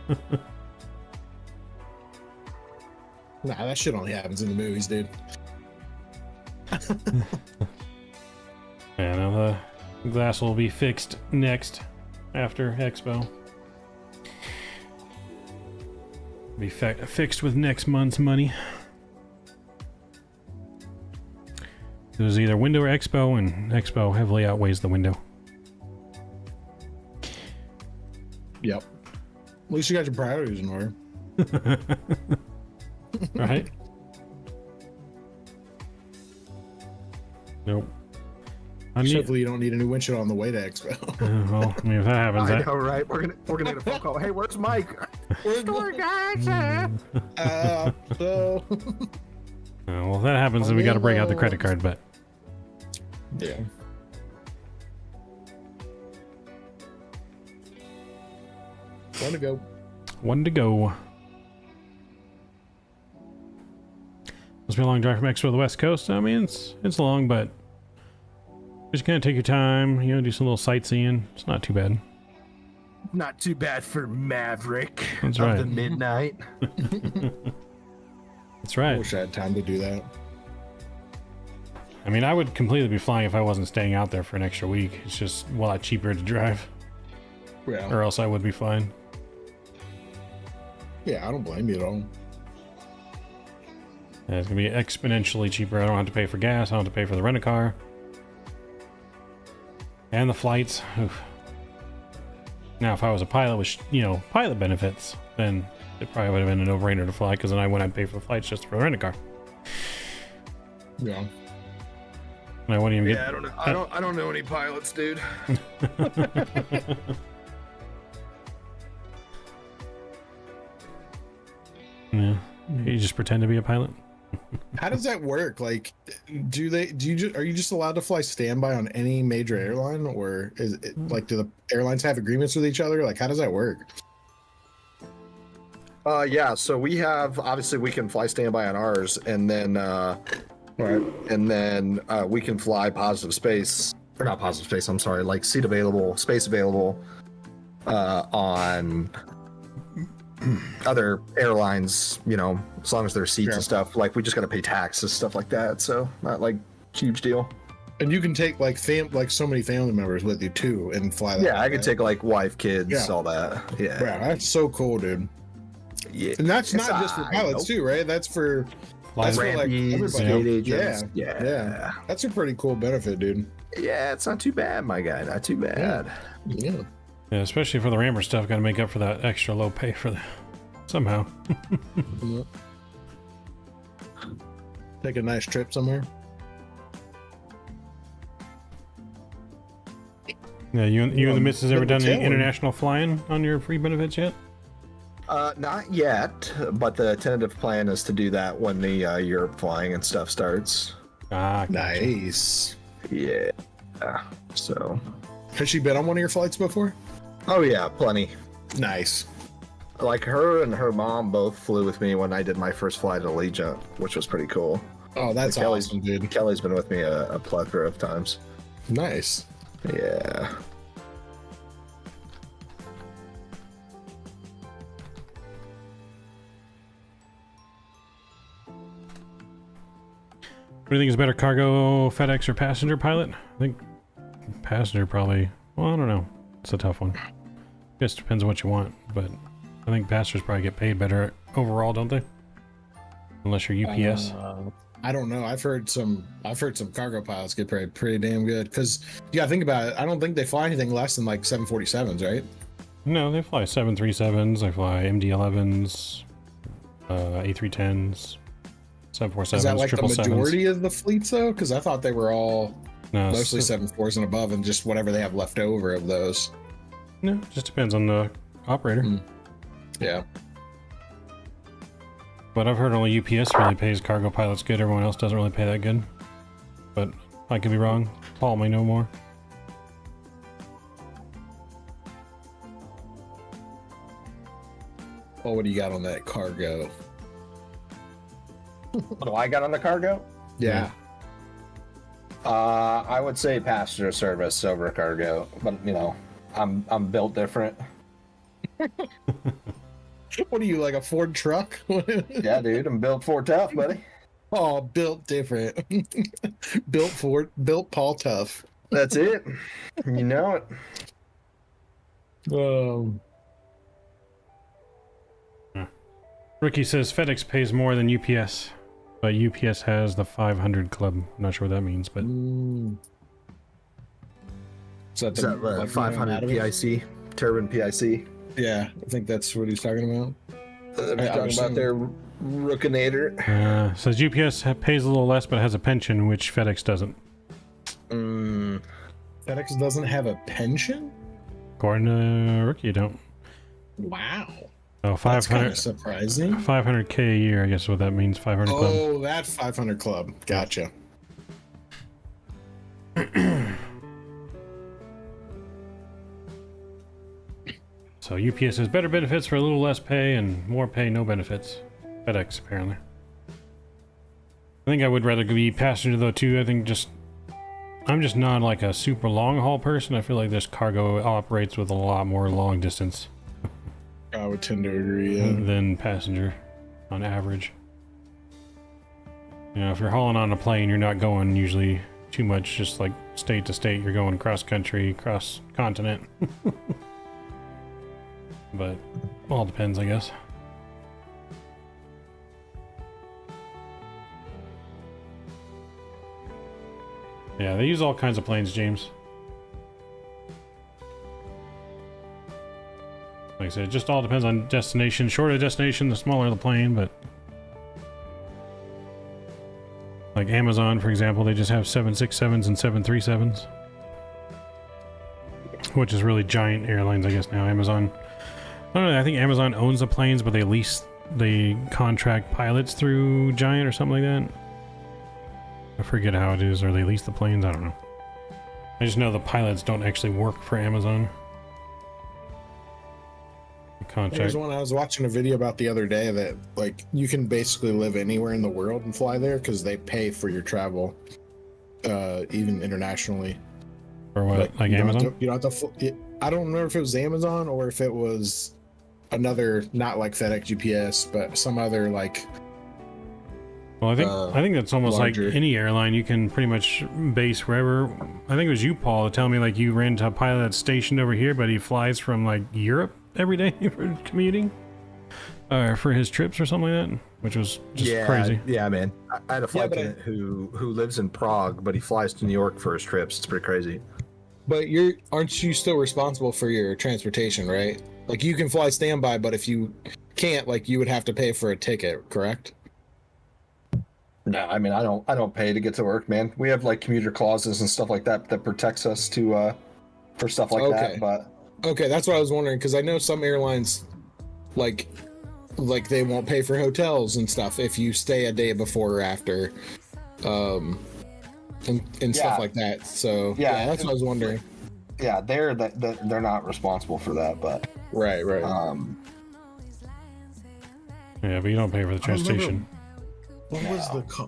S2: Nah, that shit only happens in the movies, dude.
S1: Yeah, now the glass will be fixed next after Expo. Be fixed with next month's money. It was either window or Expo, and Expo heavily outweighs the window.
S2: Yep. At least you got your priorities in order.
S1: Right? Nope.
S2: Hopefully you don't need a new windshield on the way to Expo.
S1: Well, I mean, if that happens,
S7: I know, right? We're gonna get a phone call. Hey, where's Mike? Store guys.
S2: So
S1: well, if that happens, then we got to break out the credit card. But
S2: yeah. One to go.
S1: Must be a long drive from Expo to the West Coast. I mean, it's long, but Just kind of take your time, you know, do some little sightseeing. It's not too bad.
S7: Not too bad for Maverick.
S1: That's
S7: of
S1: right.
S7: the midnight.
S1: That's
S2: I
S1: right.
S2: wish I had time to do that.
S1: I mean, I would completely be flying if I wasn't staying out there for an extra week. It's just a lot cheaper to drive,
S2: Yeah.
S1: or else I would be flying.
S2: Yeah, I don't blame you at all.
S1: Yeah, it's gonna be exponentially cheaper. I don't have to pay for gas. I don't have to pay for the rent-a-car. And the flights. Oof. Now, if I was a pilot with, you know, pilot benefits, then it probably would have been a no-brainer to fly, because then I wouldn't pay for the flights just for the rent-a-car.
S2: Yeah.
S1: And I wouldn't even
S7: Yeah, I don't know any pilots, dude.
S1: Yeah. You just pretend to be a pilot?
S2: How does that work? Like, are you just allowed to fly standby on any major airline, or is it like, do the airlines have agreements with each other? Like, how does that work?
S7: Yeah, so we have, obviously we can fly standby on ours, and then we can fly positive space, or not positive space, I'm sorry, like seat available, space available on other airlines, you know, as long as there's seats and stuff. Like, we just got to pay taxes, stuff like that, so not like huge deal.
S2: And you can take like so many family members with you too and fly that.
S7: Yeah, I could take like wife, kids, all that. Yeah.
S2: That's so cool, dude.
S7: Yeah.
S2: And that's not just for pilots too, right? That's for like
S7: rampies,
S2: everybody.
S7: gate agents. Yeah.
S2: That's a pretty cool benefit, dude.
S7: Yeah, it's not too bad, my guy. Not too bad.
S2: Yeah.
S1: Yeah, especially for the rammer stuff. Got to make up for that extra low pay for the somehow.
S2: Take a nice trip somewhere.
S1: Yeah, you and the missus ever done any
S2: Tailwind.
S1: international flying on your free benefits yet?
S7: Not yet, but the tentative plan is to do that when the Europe flying and stuff starts.
S1: Ah,
S2: Nice.
S7: Yeah. So.
S2: Has she been on one of your flights before?
S7: Oh yeah, plenty.
S2: Nice.
S7: Like, her and her mom both flew with me when I did my first flight at Allegiant, which was pretty cool.
S2: Oh, that's awesome, dude.
S7: Kelly's been with me a plethora of times.
S2: Nice.
S7: Yeah.
S1: What do you think is better, cargo, FedEx, or passenger pilot? I think passenger probably. Well, I don't know. It's a tough one. I guess it depends on what you want, but I think passengers probably get paid better overall, don't they? Unless you're UPS.
S2: I don't know. I've heard some cargo pilots get paid pretty damn good. Because think about it. I don't think they fly anything less than like 747s, right?
S1: No, they fly 737s. They fly MD-11s, A310s, 747s,
S2: Is that like the
S1: 777s.
S2: majority of the fleets though? Because I thought they were all
S1: No,
S2: mostly 747s and above, and just whatever they have left over of those.
S1: No, just depends on the operator.
S2: Yeah.
S1: But I've heard only UPS really pays cargo pilots good. Everyone else doesn't really pay that good. But I could be wrong. Paul may know more.
S2: Well, what do you got on that cargo?
S7: What do I got on the cargo?
S2: Yeah.
S7: I would say passenger service over cargo, but you know, I'm built different.
S2: What are you, like a Ford truck?
S7: Yeah, dude, I'm built for tough, buddy.
S2: Oh, built different. Built Paul Tough.
S7: That's it. You know it.
S1: Ricky says FedEx pays more than UPS, but UPS has the 500 club. I'm not sure what that means, but
S2: Is that
S7: Is that
S2: like
S7: 500 PIC? Turbine PIC?
S2: Yeah, I think that's what he's talking about.
S7: We're talking about their Rookinator.
S1: says UPS pays a little less, but has a pension, which FedEx doesn't.
S2: FedEx doesn't have a pension?
S1: According to Ricky, you don't.
S2: Wow.
S1: Oh,
S2: That's kind
S1: 500,
S2: of surprising.
S1: 500K a year, I guess is what that means. 500 club.
S2: Oh, that 500 club. Gotcha.
S1: So UPS has better benefits for a little less pay and more pay, no benefits. FedEx, apparently. I think I would rather be passenger though too. I think just I'm just not like a super long haul person. I feel like this cargo operates with a lot more long distance
S2: I would tend to agree. Yeah.
S1: than passenger on average. You know, if you're hauling on a plane, you're not going usually too much, just like state to state. You're going cross country, cross continent. But all depends, I guess. Yeah, they use all kinds of planes, James. Like I said, it just all depends on destination. Shorter destination, the smaller the plane, but like Amazon, for example, they just have 767s and 737s, which is really giant airlines, I guess now. Amazon, I don't know, I think Amazon owns the planes, but they contract pilots through Giant or something like that. I forget how it is, or they lease the planes, I don't know. I just know the pilots don't actually work for Amazon. Contract.
S2: There's one I was watching a video about the other day that like you can basically live anywhere in the world and fly there because they pay for your travel, even internationally.
S1: Or what, like
S2: you don't
S1: Amazon?
S2: have to, you don't have to. I don't remember if it was Amazon or if it was another, not like FedEx, UPS, but some other like.
S1: Well, I think that's almost
S2: larger.
S1: like any airline. You can pretty much base wherever. I think it was you, Paul, to tell me like you ran into a pilot that's stationed over here, but he flies from like Europe every day for commuting, for his trips or something like that, which was just crazy.
S7: Yeah, man. I had a flight attendant who lives in Prague, but he flies to New York for his trips. It's pretty crazy.
S2: But aren't you still responsible for your transportation, right? Like you can fly standby, but if you can't, like you would have to pay for a ticket, correct?
S7: No, I mean I don't pay to get to work, man. We have like commuter clauses and stuff like that that protects us to for stuff like that. But
S2: okay, that's what I was wondering because I know some airlines like they won't pay for hotels and stuff if you stay a day before or after, and stuff like that. So yeah, that's what I was wondering.
S7: Yeah, they're not responsible for that, but
S2: right.
S1: Yeah, but you don't pay for the transportation.
S2: What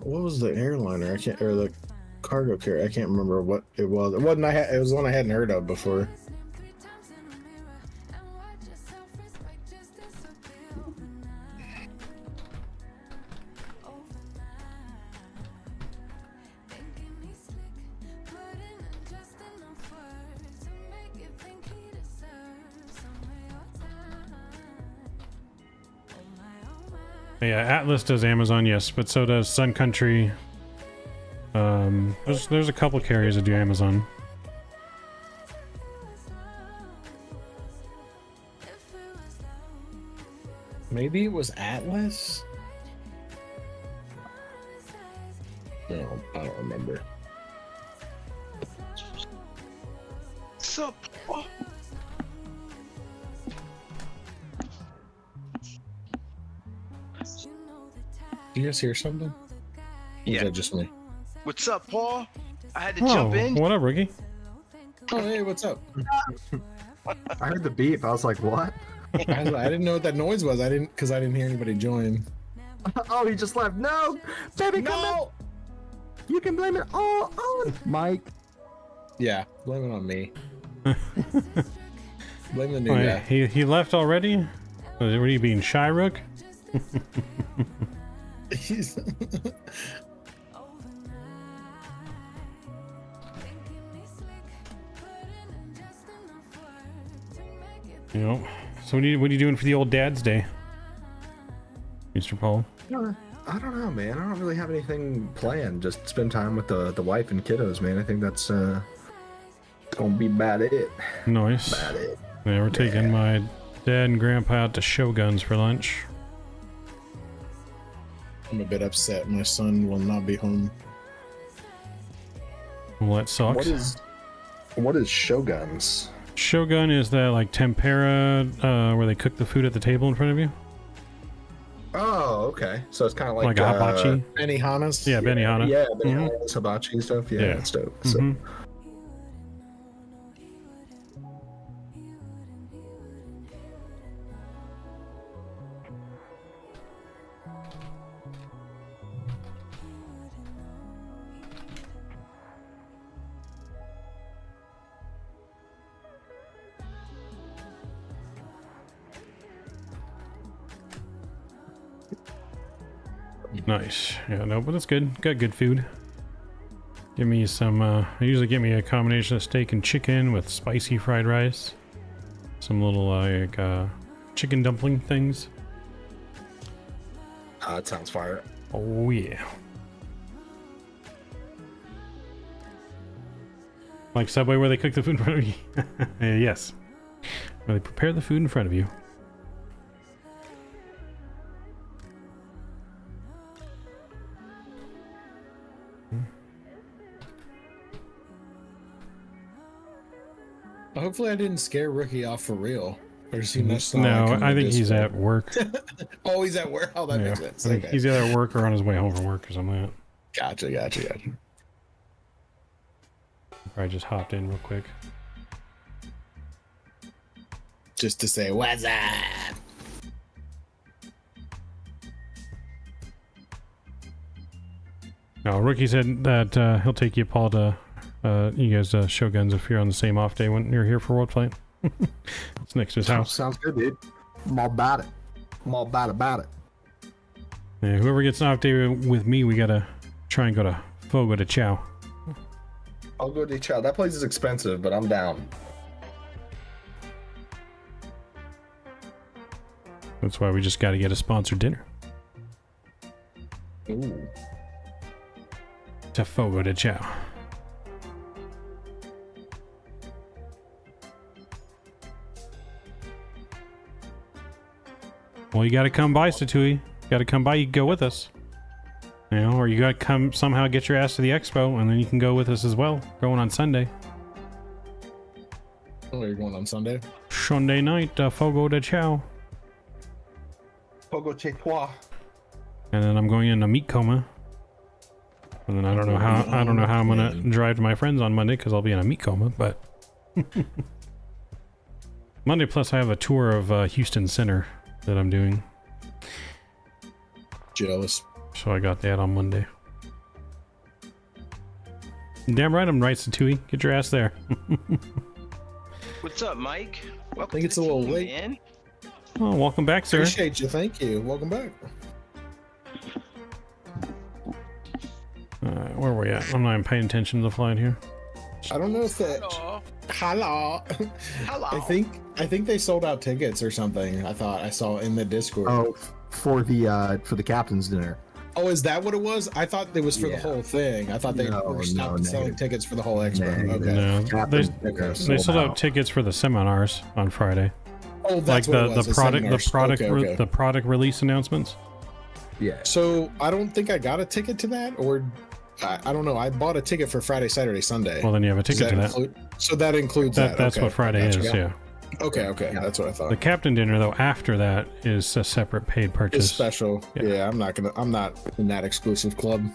S2: was the airliner? Or the cargo carrier. I can't remember what it was. It wasn't. It was one I hadn't heard of before.
S1: Yeah, Atlas does Amazon, yes, but so does Sun Country. There's a couple carriers that do Amazon.
S2: Maybe it was Atlas? No, I don't remember.
S6: Sup? Oh.
S2: Do you guys hear something?
S6: Yeah.
S2: Is that just me?
S6: What's up, Paul? I had to jump in.
S1: What up, Ricky?
S2: Oh, hey, what's up?
S7: I heard the beep. I was like, what?
S2: I didn't know what that noise was. I didn't hear anybody join.
S7: Oh, he just left. No, baby, come in. You can blame it all on Mike.
S2: Yeah, blame it on me. Blame the new guy.
S1: He left already? What are you being shy, Rook? You know, so what are you doing for the old Dad's Day, Mr. Paul?
S7: I don't know, man. I don't really have anything planned. Just spend time with the wife and kiddos, man. I think that's gonna be about it.
S1: Nice.
S7: About it.
S1: Yeah, we're taking my dad and grandpa out to Shoguns for lunch.
S2: I'm a bit upset. My son will not be home.
S1: Well, that sucks.
S7: What is Shoguns?
S1: Shogun is that like tempura where they cook the food at the table in front of you?
S7: Oh, okay. So it's kind of
S1: Like a hibachi?
S2: Benihana's?
S1: Yeah, Benihana.
S7: Yeah, Benihana's, hibachi and stuff. Yeah, that's dope. So,
S1: Nice. Yeah, no, but it's good. Got good food. Give me some, I usually get me a combination of steak and chicken with spicy fried rice. Some little, like, chicken dumpling things.
S7: That sounds fire.
S1: Oh, yeah. Like Subway where they cook the food in front of you? Yes. Where they prepare the food in front of you.
S2: Hopefully I didn't scare Rookie off for real. Or is he messed up?
S1: No, I think he's at work.
S2: Oh, he's at work? Oh, that makes sense.
S1: I think he's either at work or on his way home from work or something like that.
S2: Gotcha.
S1: Probably just hopped in real quick.
S2: Just to say, what's up?
S1: No, Rookie said that he'll take you, Paul, to you guys Shoguns if you're on the same off day when you're here for World Flight. It's next to his house.
S7: Sounds good, dude. I'm all about it. I'm all about it.
S1: Yeah, whoever gets an off day with me, we gotta try and go to Fogo de Chao.
S7: I'll go to Chow. That place is expensive, but I'm down.
S1: That's why we just gotta get a sponsored dinner.
S7: Ooh.
S1: To Fogo de Chao. Well, you gotta come by, Satui. You gotta come by, you can go with us. You know, or you gotta come somehow get your ass to the expo, and then you can go with us as well. Going on Sunday.
S2: Oh, you're going on Sunday?
S1: Sunday night, Fogo de Chao.
S7: Fogo chez toi.
S1: And then I'm going in a meat coma. And then I don't know how I'm gonna drive to my friends on Monday because I'll be in a meat coma, but Monday plus I have a tour of Houston Center that I'm doing.
S2: Jealous.
S1: So I got that on Monday. Damn right I'm right, Satui. Get your ass there.
S6: What's up, Mike? Welcome
S2: I think it's
S6: to
S2: a
S6: the
S2: little
S6: team,
S2: late.
S6: man.
S1: Oh, welcome back, sir.
S2: Appreciate you. Thank you. Welcome back.
S1: Where are we at? I'm not even paying attention to the flight here.
S2: I don't know if that.
S6: Hello.
S2: Hello.
S6: Hello.
S2: I think they sold out tickets or something. I thought I saw in the Discord.
S7: Oh, for the captain's dinner.
S2: Oh, is that what it was? I thought it was for the whole thing. I thought they were stopped selling tickets for the whole expo. Okay.
S1: No, they sold out tickets for the seminars on Friday.
S2: Oh, that's what it was,
S1: the product release announcements.
S7: Yeah.
S2: So I don't think I got a ticket to that, or I don't know. I bought a ticket for Friday, Saturday, Sunday.
S1: Well, then you have a ticket to that.
S2: So that includes that.
S1: That's what Friday is. Yeah.
S2: Okay. That's what I thought.
S1: The captain dinner, though, after that is a separate paid purchase.
S2: It's special. Yeah, I'm not in that exclusive club.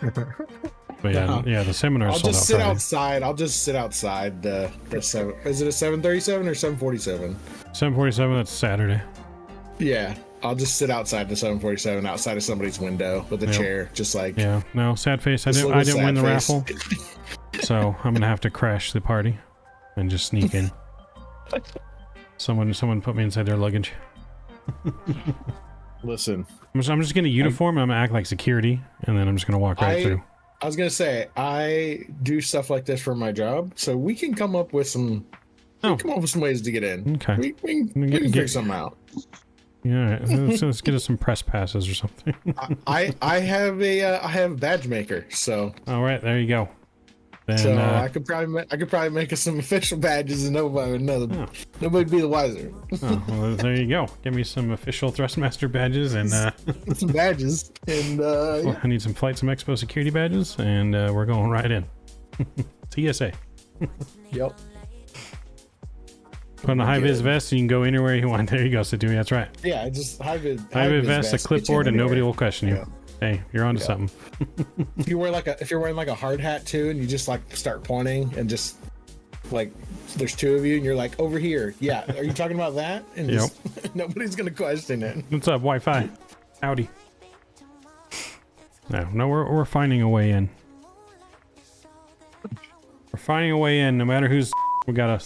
S1: But yeah, the seminar.
S2: I'll just sit outside. I'll just sit outside the 7. Is it a 737 or 747?
S1: 747. That's Saturday.
S2: Yeah, I'll just sit outside the 747, outside of somebody's window with a chair, just like.
S1: Yeah. No, sad face. I didn't win the raffle, so I'm gonna have to crash the party and just sneak in. Someone put me inside their luggage.
S2: Listen,
S1: I'm just gonna uniform. I'm gonna act like security, and then I'm just gonna walk right through.
S2: I was gonna say I do stuff like this for my job, so we can come up with some. Come up with some ways to get in.
S1: Okay,
S2: we can figure something out.
S1: Yeah, let's get us some press passes or something.
S2: I have a badge maker, so.
S1: All right, there you go. Then,
S2: so I could probably make us some official badges, and nobody'd be the wiser.
S1: Oh, well, there you go. Give me some official Thrustmaster badges and
S2: some badges, and
S1: well, I need some Flight Sim Expo security badges, and we're going right in. TSA.
S2: Yep.
S1: Put on a high-vis vest, and you can go anywhere you want. There you go, Satumi. That's right.
S2: Yeah, just high-vis
S1: vest, a clipboard, and nobody will question you. Yeah. Hey, you're onto something.
S2: If you're wearing like a hard hat too, and you just like start pointing and just like there's two of you, and you're like over here. Yeah, are you talking about that? And just, nobody's gonna question it.
S1: What's up, Wi-Fi? Howdy. No, we're finding a way in. We're finding a way in, no matter who's. We gotta,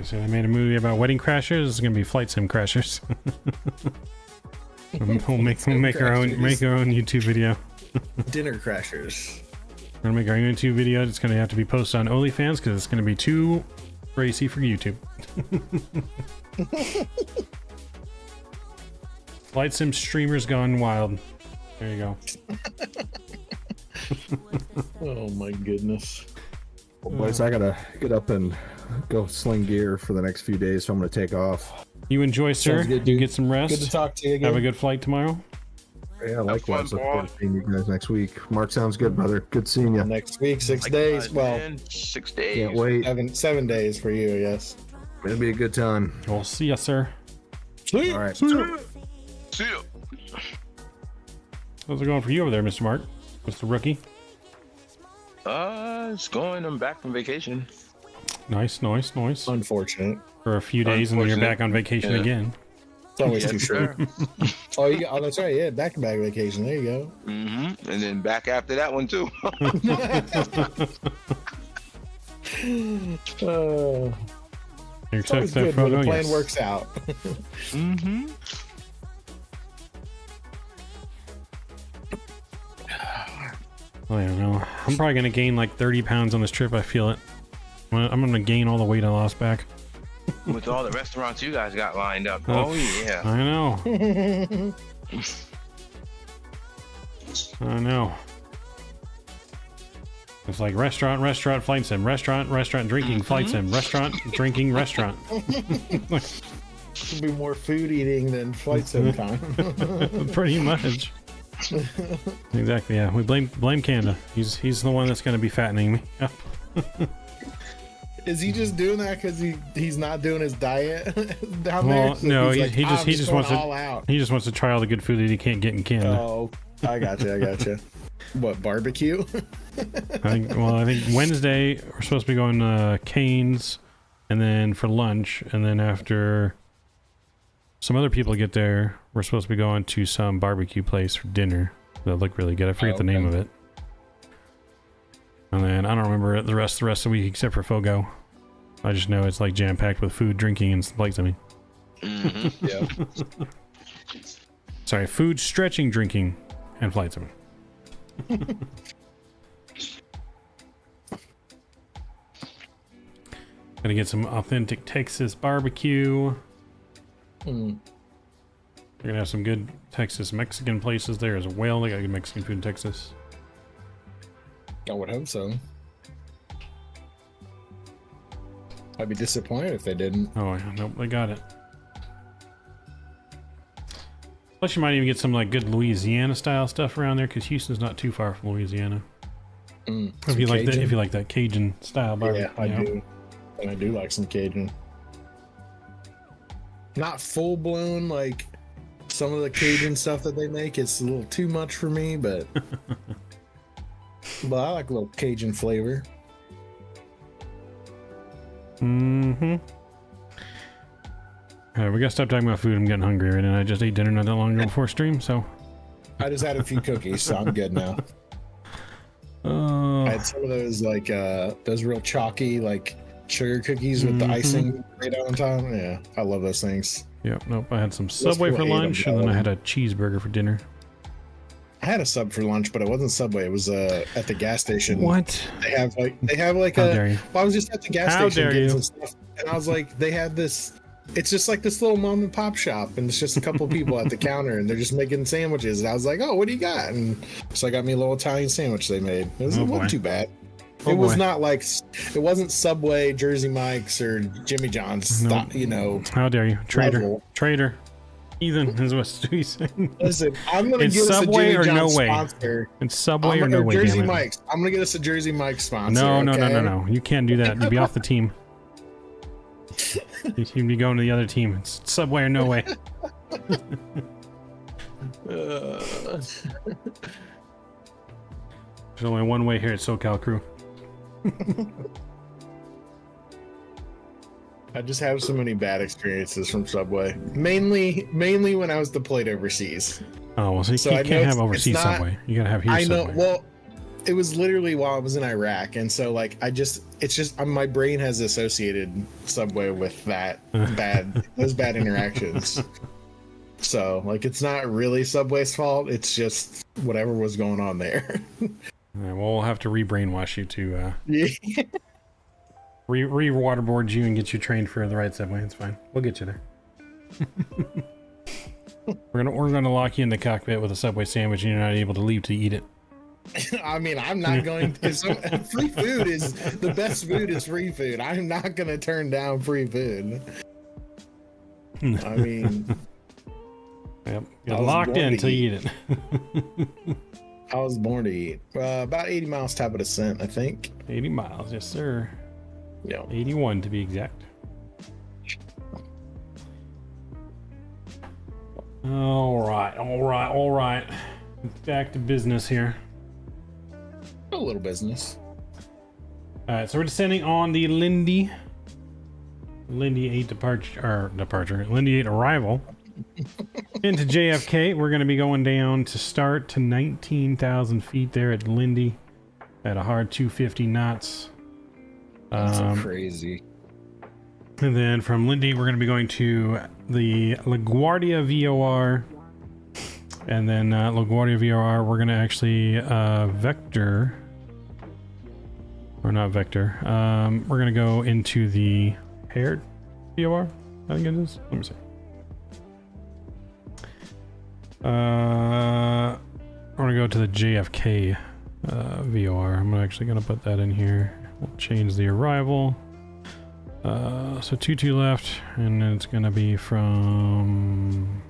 S1: So they made a movie about wedding crashers. It's gonna be flight sim crashers. we'll make our own YouTube video.
S2: Dinner crashers.
S1: We're gonna make our own YouTube video. It's gonna have to be posted on OnlyFans because it's gonna be too racy for YouTube. Flight sim streamers gone wild. There you go.
S2: Oh my goodness.
S7: Well, boys, I gotta get up and go sling gear for the next few days, so I'm gonna take off.
S1: You enjoy, sir.
S2: Sounds good,
S1: You
S2: dude.
S1: get some rest.
S2: Good to talk to you again.
S1: Have a good flight tomorrow.
S7: Yeah, likewise.
S6: fun,
S7: Look forward to seeing you guys next week. Mark, sounds good, brother. Good seeing you.
S2: Next week, 6
S6: Like,
S2: days. Well,
S6: man, 6 days.
S7: Can't wait.
S2: 7 days for you, yes.
S7: It'll be a good time.
S1: We'll see ya, sir.
S7: All right.
S6: See ya.
S1: How's it going for you over there, Mr. Mark? Mr. Rookie?
S6: It's going. I'm back from vacation.
S1: Nice.
S2: Unfortunate.
S1: For a few days, and then you're back on vacation
S6: Yeah.
S1: again.
S2: It's always too
S6: Yes,
S2: short.
S6: sir.
S2: Oh, that's right. Yeah, back-to-back vacation. There you go.
S6: Mm-hmm. And then back after that one too.
S1: You're
S2: It's always
S1: excited
S2: good when the
S1: photo?
S2: plan
S1: Yes.
S2: works out.
S6: Mm-hmm.
S1: Oh, yeah, no. I'm probably gonna gain like 30 pounds on this trip. I feel it. I'm gonna gain all the weight I lost back.
S6: With all the restaurants you guys got lined up.
S1: Oh,
S6: Oh yeah.
S1: I know. It's like restaurant, flight sim, restaurant, drinking, flight sim, restaurant, drinking, restaurant.
S2: It'll be more food eating than flight sim time.
S1: Pretty much. Exactly. Yeah. We blame Canada. He's the one that's going to be fattening me up.
S2: Is he just doing that because he's not doing his diet down
S1: Well,
S2: there? So
S1: no,
S2: he's
S1: he
S2: like,
S1: just
S2: going
S1: wants to
S2: all out.
S1: he just wants to try all the good food that he can't get in Canada.
S2: Oh, I gotcha. What, barbecue?
S1: I think Wednesday we're supposed to be going to Cane's, and then for lunch, and then after some other people get there, we're supposed to be going to some barbecue place for dinner that look really good. I forget the name of it. And then I don't remember the rest of the week except for Fogo. I just know it's like jam packed with food, drinking, and flight simming.
S6: Mm-hmm.
S2: Yeah.
S1: Sorry, food, stretching, drinking, and flight simming. Gonna get some authentic Texas barbecue.
S2: Mm.
S1: We're gonna have some good Texas Mexican places there as well. They got good Mexican food in Texas.
S2: I would hope so. I'd be disappointed if they didn't.
S1: Oh, yeah, nope, they got it. Plus, you might even get some like good Louisiana style stuff around there because Houston's not too far from Louisiana. If you like that, if you like that Cajun style barbecue.
S2: Yeah, I do. And I do like some Cajun. Not full blown like some of the Cajun stuff that they make. It's a little too much for me, but I like a little Cajun flavor.
S1: Mm-hmm. All right, we gotta stop talking about food. I'm getting hungry right now. I just ate dinner not that long ago before stream, so.
S2: I just had a few cookies, so I'm good now. I had some of those like those real chalky like sugar cookies with the icing right on top. Yeah, I love those things.
S1: Yep, nope. I had some Subway for lunch, and then I had a cheeseburger for dinner.
S2: I had a sub for lunch, but it wasn't Subway. It was at the gas station.
S1: What?
S2: They have like
S1: How
S2: a.
S1: dare you.
S2: Well, I was just at the gas
S1: How
S2: station
S1: dare
S2: getting
S1: you.
S2: some stuff, and I was like, they had this. It's just like this little mom and pop shop, and it's just a couple people at the counter, and they're just making sandwiches. And I was like, "Oh, what do you got?" And so I got me a little Italian sandwich they made. It wasn't
S1: boy.
S2: too bad.
S1: Oh,
S2: it was
S1: boy.
S2: not like it wasn't Subway, Jersey Mike's, or Jimmy John's.
S1: No.
S2: You know,
S1: How dare you, traitor,
S2: level.
S1: traitor, heathen is what Stewie's saying.
S2: Listen, I'm gonna
S1: It's
S2: get us a
S1: Subway
S2: Jimmy
S1: or no
S2: John's
S1: way?
S2: sponsor.
S1: It's Subway or no way,
S2: Jersey
S1: damn it.
S2: Mike's. I'm gonna get us a Jersey Mike's sponsor.
S1: No.
S2: okay?
S1: You can't do that. You'd be off the team. You'd be going to the other team. It's Subway or no way. There's only one way here at Socal Crew.
S2: I just have so many bad experiences from Subway. Mainly when I was deployed overseas.
S1: Oh, well, so you
S2: So I
S1: can't
S2: know
S1: have
S2: it's
S1: overseas
S2: not-
S1: Subway. You gotta have here
S2: I know.
S1: Subway.
S2: Well, it was literally while I was in Iraq, and so like my brain has associated Subway with that those bad interactions. So like it's not really Subway's fault. It's just whatever was going on there.
S1: All right, well, we'll have to re-brainwash you to
S2: Yeah.
S1: re-waterboard you and get you trained for the right Subway. It's fine. We'll get you there. we're gonna lock you in the cockpit with a Subway sandwich, and you're not able to leave to eat it.
S2: I mean, I'm not going to. Free food is the best food. Is free food. I'm not going to turn down free food. I mean,
S1: yep, you're locked in to eat it.
S2: I was born to eat. About 80 miles top of the cent, I think.
S1: 80 miles, yes, sir.
S2: Yeah,
S1: 81 to be exact. All right. Back to business here.
S2: a little business.
S1: All right, so we're descending on the Lindy 8 departure, Lindy 8 arrival into JFK. We're going to be going down to start to 19,000 feet there at Lindy at a hard 250 knots.
S2: That's crazy.
S1: And then from Lindy, we're going to be going to the LaGuardia VOR. And then LaGuardia VOR, we're going to actually vector. Or not vector. We're going to go into the paired VOR, I think it is. Let me see. We're going to go to the JFK VOR. I'm actually going to put that in here. We'll change the arrival. So 22 left, and it's going to be from...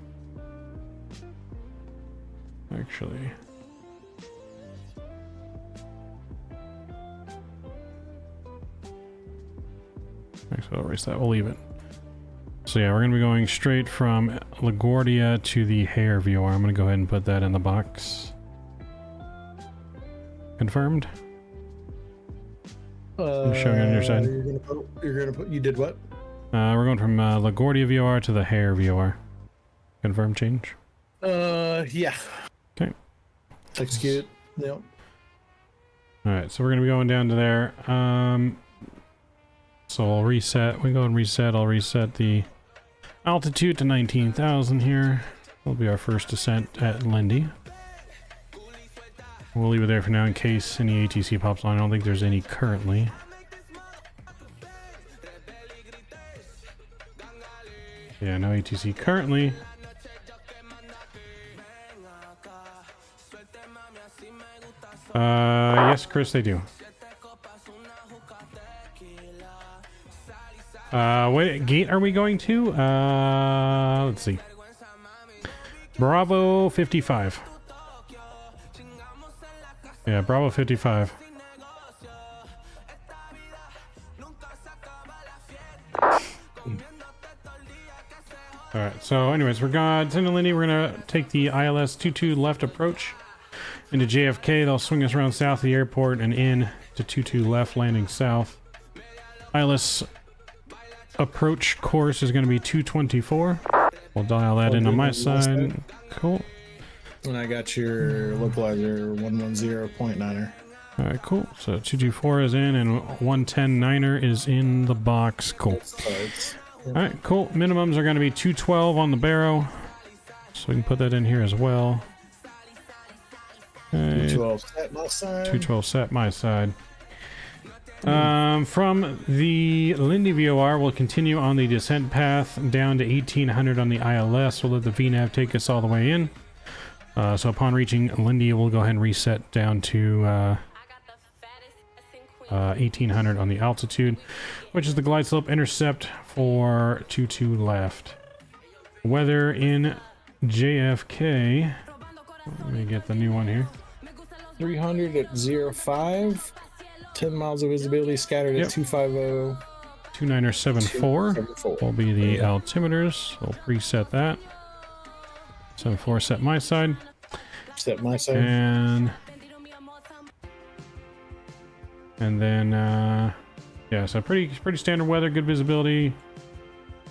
S1: Actually... Actually, I'll erase that. We'll leave it. So yeah, we're going to be going straight from LaGuardia to the Hare VOR. I'm going to go ahead and put that in the box. Confirmed? I'm showing it on your side.
S2: You're gonna put. You did what?
S1: We're going from LaGuardia VOR to the Hare VOR. Confirm change.
S2: Yeah.
S1: Okay.
S2: Execute. Yep.
S1: All right, so we're gonna be going down to there. So I'll reset. We go and reset. I'll reset the altitude to 19,000 here. That'll be our first descent at Lindy. We'll leave it there for now in case any ATC pops on. I don't think there's any currently. Yeah, no ATC currently. Yes, Chris, they do. What gate are we going to? Let's see. Bravo 55. Yeah, Bravo 55. Alright, so anyways, we're going to Lindy. We're going to take the ILS 22 left approach into JFK. They'll swing us around south of the airport and in to 22 left, landing south. ILS approach course is going to be 224. We'll dial that in on my side. Cool.
S2: And I got your localizer 110.9er.
S1: All right, cool. So 224 is in and 110.9er is in the box. Cool. All right, cool. Minimums are going to be 212 on the barrow. So we can put that in here as well. Okay.
S2: 212 set my side.
S1: 212 set my side. From the Lindy VOR, we'll continue on the descent path down to 1800 on the ILS. We'll let the VNAV take us all the way in. So upon reaching Lindy, we'll go ahead and reset down to 1800 on the altitude, which is the glide slope intercept for 22 left. Weather in JFK. Let me get the new one here.
S2: 300 at 05. 10 miles of visibility scattered at 250.
S1: 2974 will be the altimeters. We'll preset that. 74 set my side.
S2: Set my side.
S1: And then yeah, so pretty standard weather, good visibility.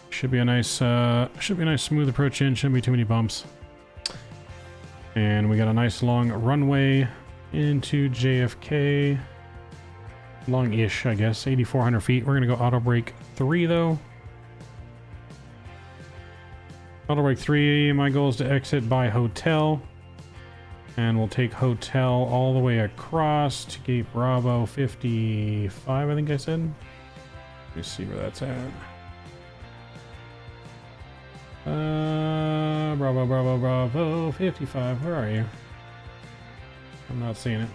S1: Should be a nice smooth approach in, shouldn't be too many bumps. And we got a nice long runway into JFK. Long-ish, I guess. 8,400 feet. We're going to go auto brake 3, though. Auto brake 3, my goal is to exit by hotel. And we'll take hotel all the way across to Gate Bravo 55, I think I said. Let me see where that's at. Bravo 55. Where are you? I'm not seeing it.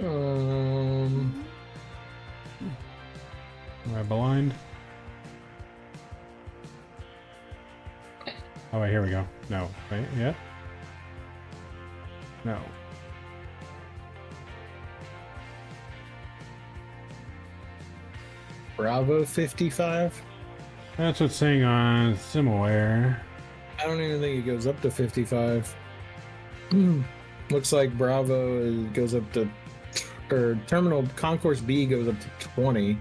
S1: Am I blind? Oh, wait, here we go. No. Wait, yeah? No.
S2: Bravo 55?
S1: That's what's saying on SimAware.
S2: I don't even think it goes up to 55. Looks like Bravo goes up to, or Terminal Concourse B goes up to 20.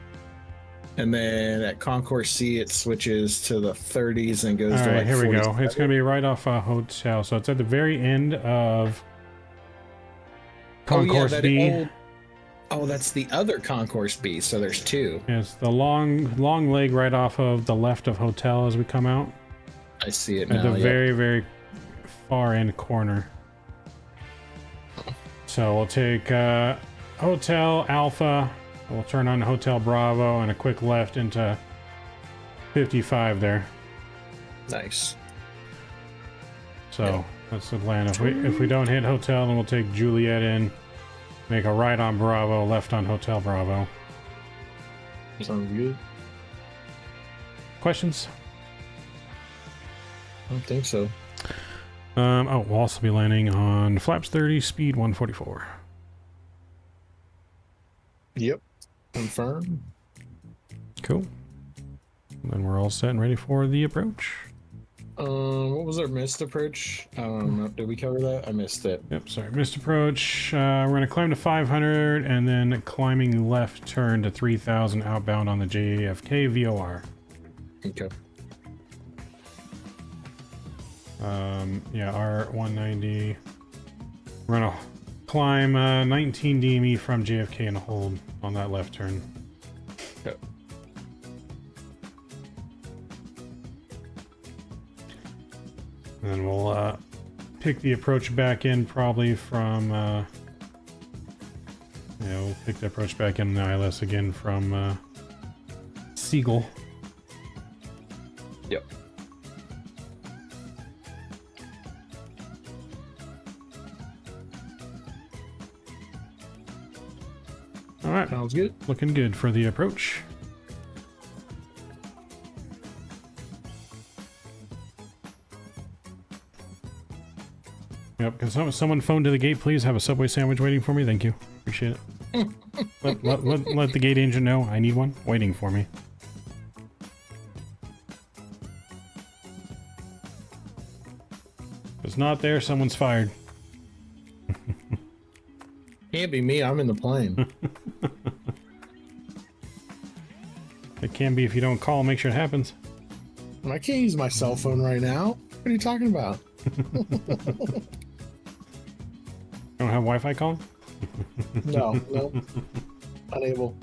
S2: And then at Concourse C, it switches to the 30s and goes to like
S1: here we go.
S2: 47.
S1: It's going to be right off a hotel. So it's at the very end of Concourse B.
S2: Oh, that's the other Concourse B. So there's two.
S1: It's the long leg right off of the left of hotel as we come out.
S2: I see it now.
S1: At the very, very far end corner. So we'll take Hotel Alpha. We'll turn on Hotel Bravo and a quick left into 55 there.
S2: Nice.
S1: So that's the plan. If we don't hit Hotel, then we'll take Juliet in, make a right on Bravo, left on Hotel Bravo.
S2: Sounds good.
S1: Questions?
S2: I don't think so.
S1: We'll also be landing on Flaps 30, speed 144.
S2: Yep. Confirm.
S1: Cool. Then we're all set and ready for the approach.
S2: What was our missed approach? Did we cover that? I missed it.
S1: Yep, sorry. Missed approach. We're going to climb to 500 and then climbing left turn to 3000 outbound on the JFK VOR.
S2: Okay.
S1: Yeah, R190. We're going to climb 19 DME from JFK and hold on that left turn.
S2: Yep.
S1: And then we'll pick the approach back in probably from, we'll pick the approach back in the ILS again from Seagull.
S2: Yep.
S1: All right.
S2: Sounds good.
S1: Looking good for the approach. Yep, can someone phone to the gate, please? Have a Subway sandwich waiting for me? Thank you. Appreciate it. let the gate agent know I need one waiting for me. If it's not there, someone's fired.
S2: Can't be me. I'm in the plane.
S1: It can be if you don't call, make sure it happens.
S2: I can't use my cell phone right now. What are you talking about?
S1: Don't have Wi-Fi calling?
S2: No. Unable.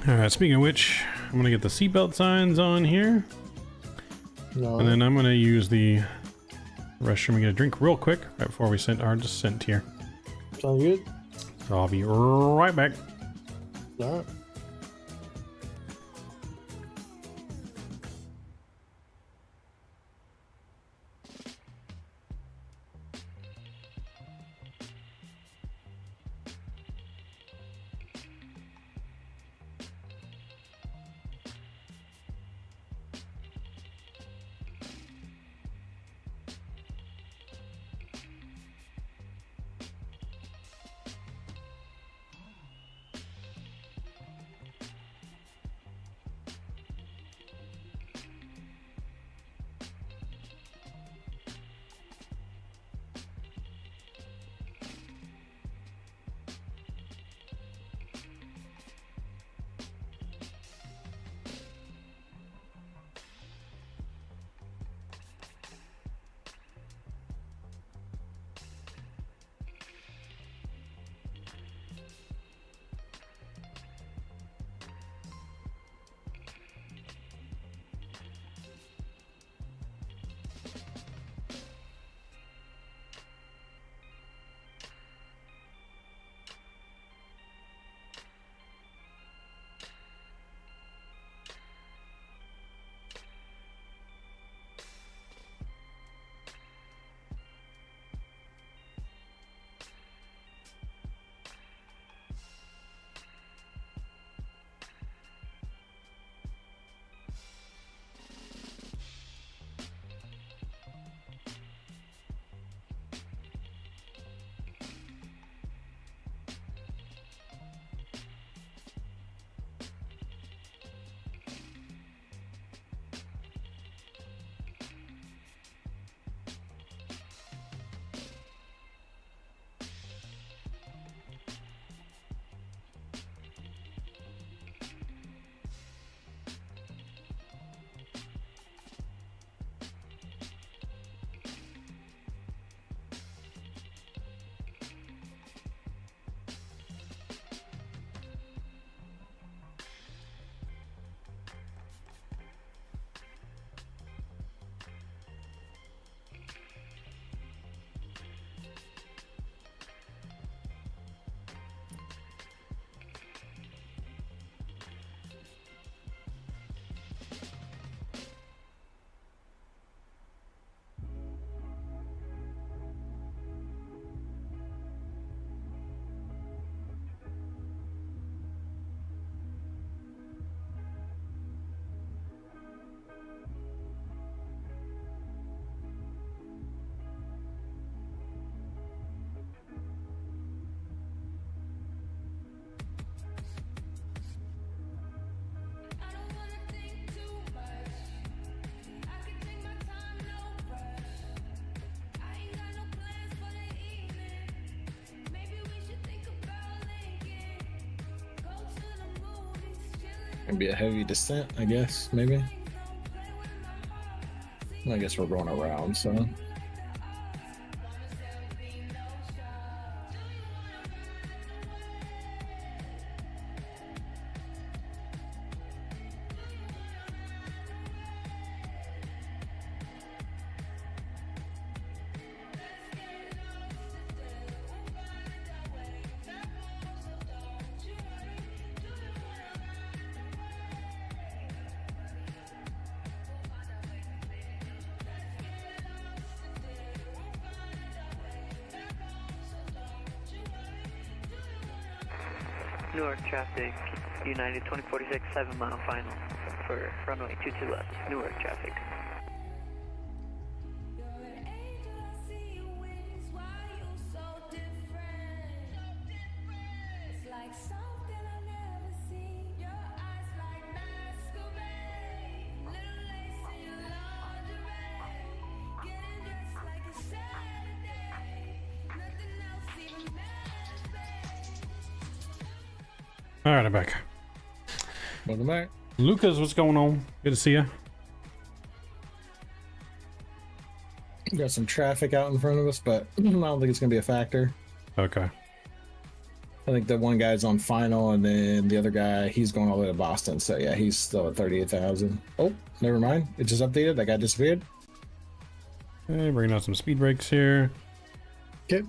S1: Alright, speaking of which, I'm going to get the seatbelt signs on here.
S2: No.
S1: And then I'm going to use the restroom and get a drink real quick right before we send our descent here.
S2: Sounds good.
S1: So I'll be right back.
S2: All right. Gonna be a heavy descent, I guess, maybe. I guess we're going around, so.
S8: Newark traffic, United 2046, 7 mile final for runway 22 left, Newark traffic.
S1: All right, I'm back.
S2: Welcome back.
S1: Lucas, what's going on? Good to see you.
S2: Got some traffic out in front of us, but I don't think it's gonna be a factor.
S1: Okay.
S2: I think the one guy's on final, and then the other guy, he's going all the way to Boston. So yeah, he's still at 38,000. Oh, never mind. It just updated. That guy disappeared.
S1: Okay, bringing out some speed brakes here.
S2: Okay.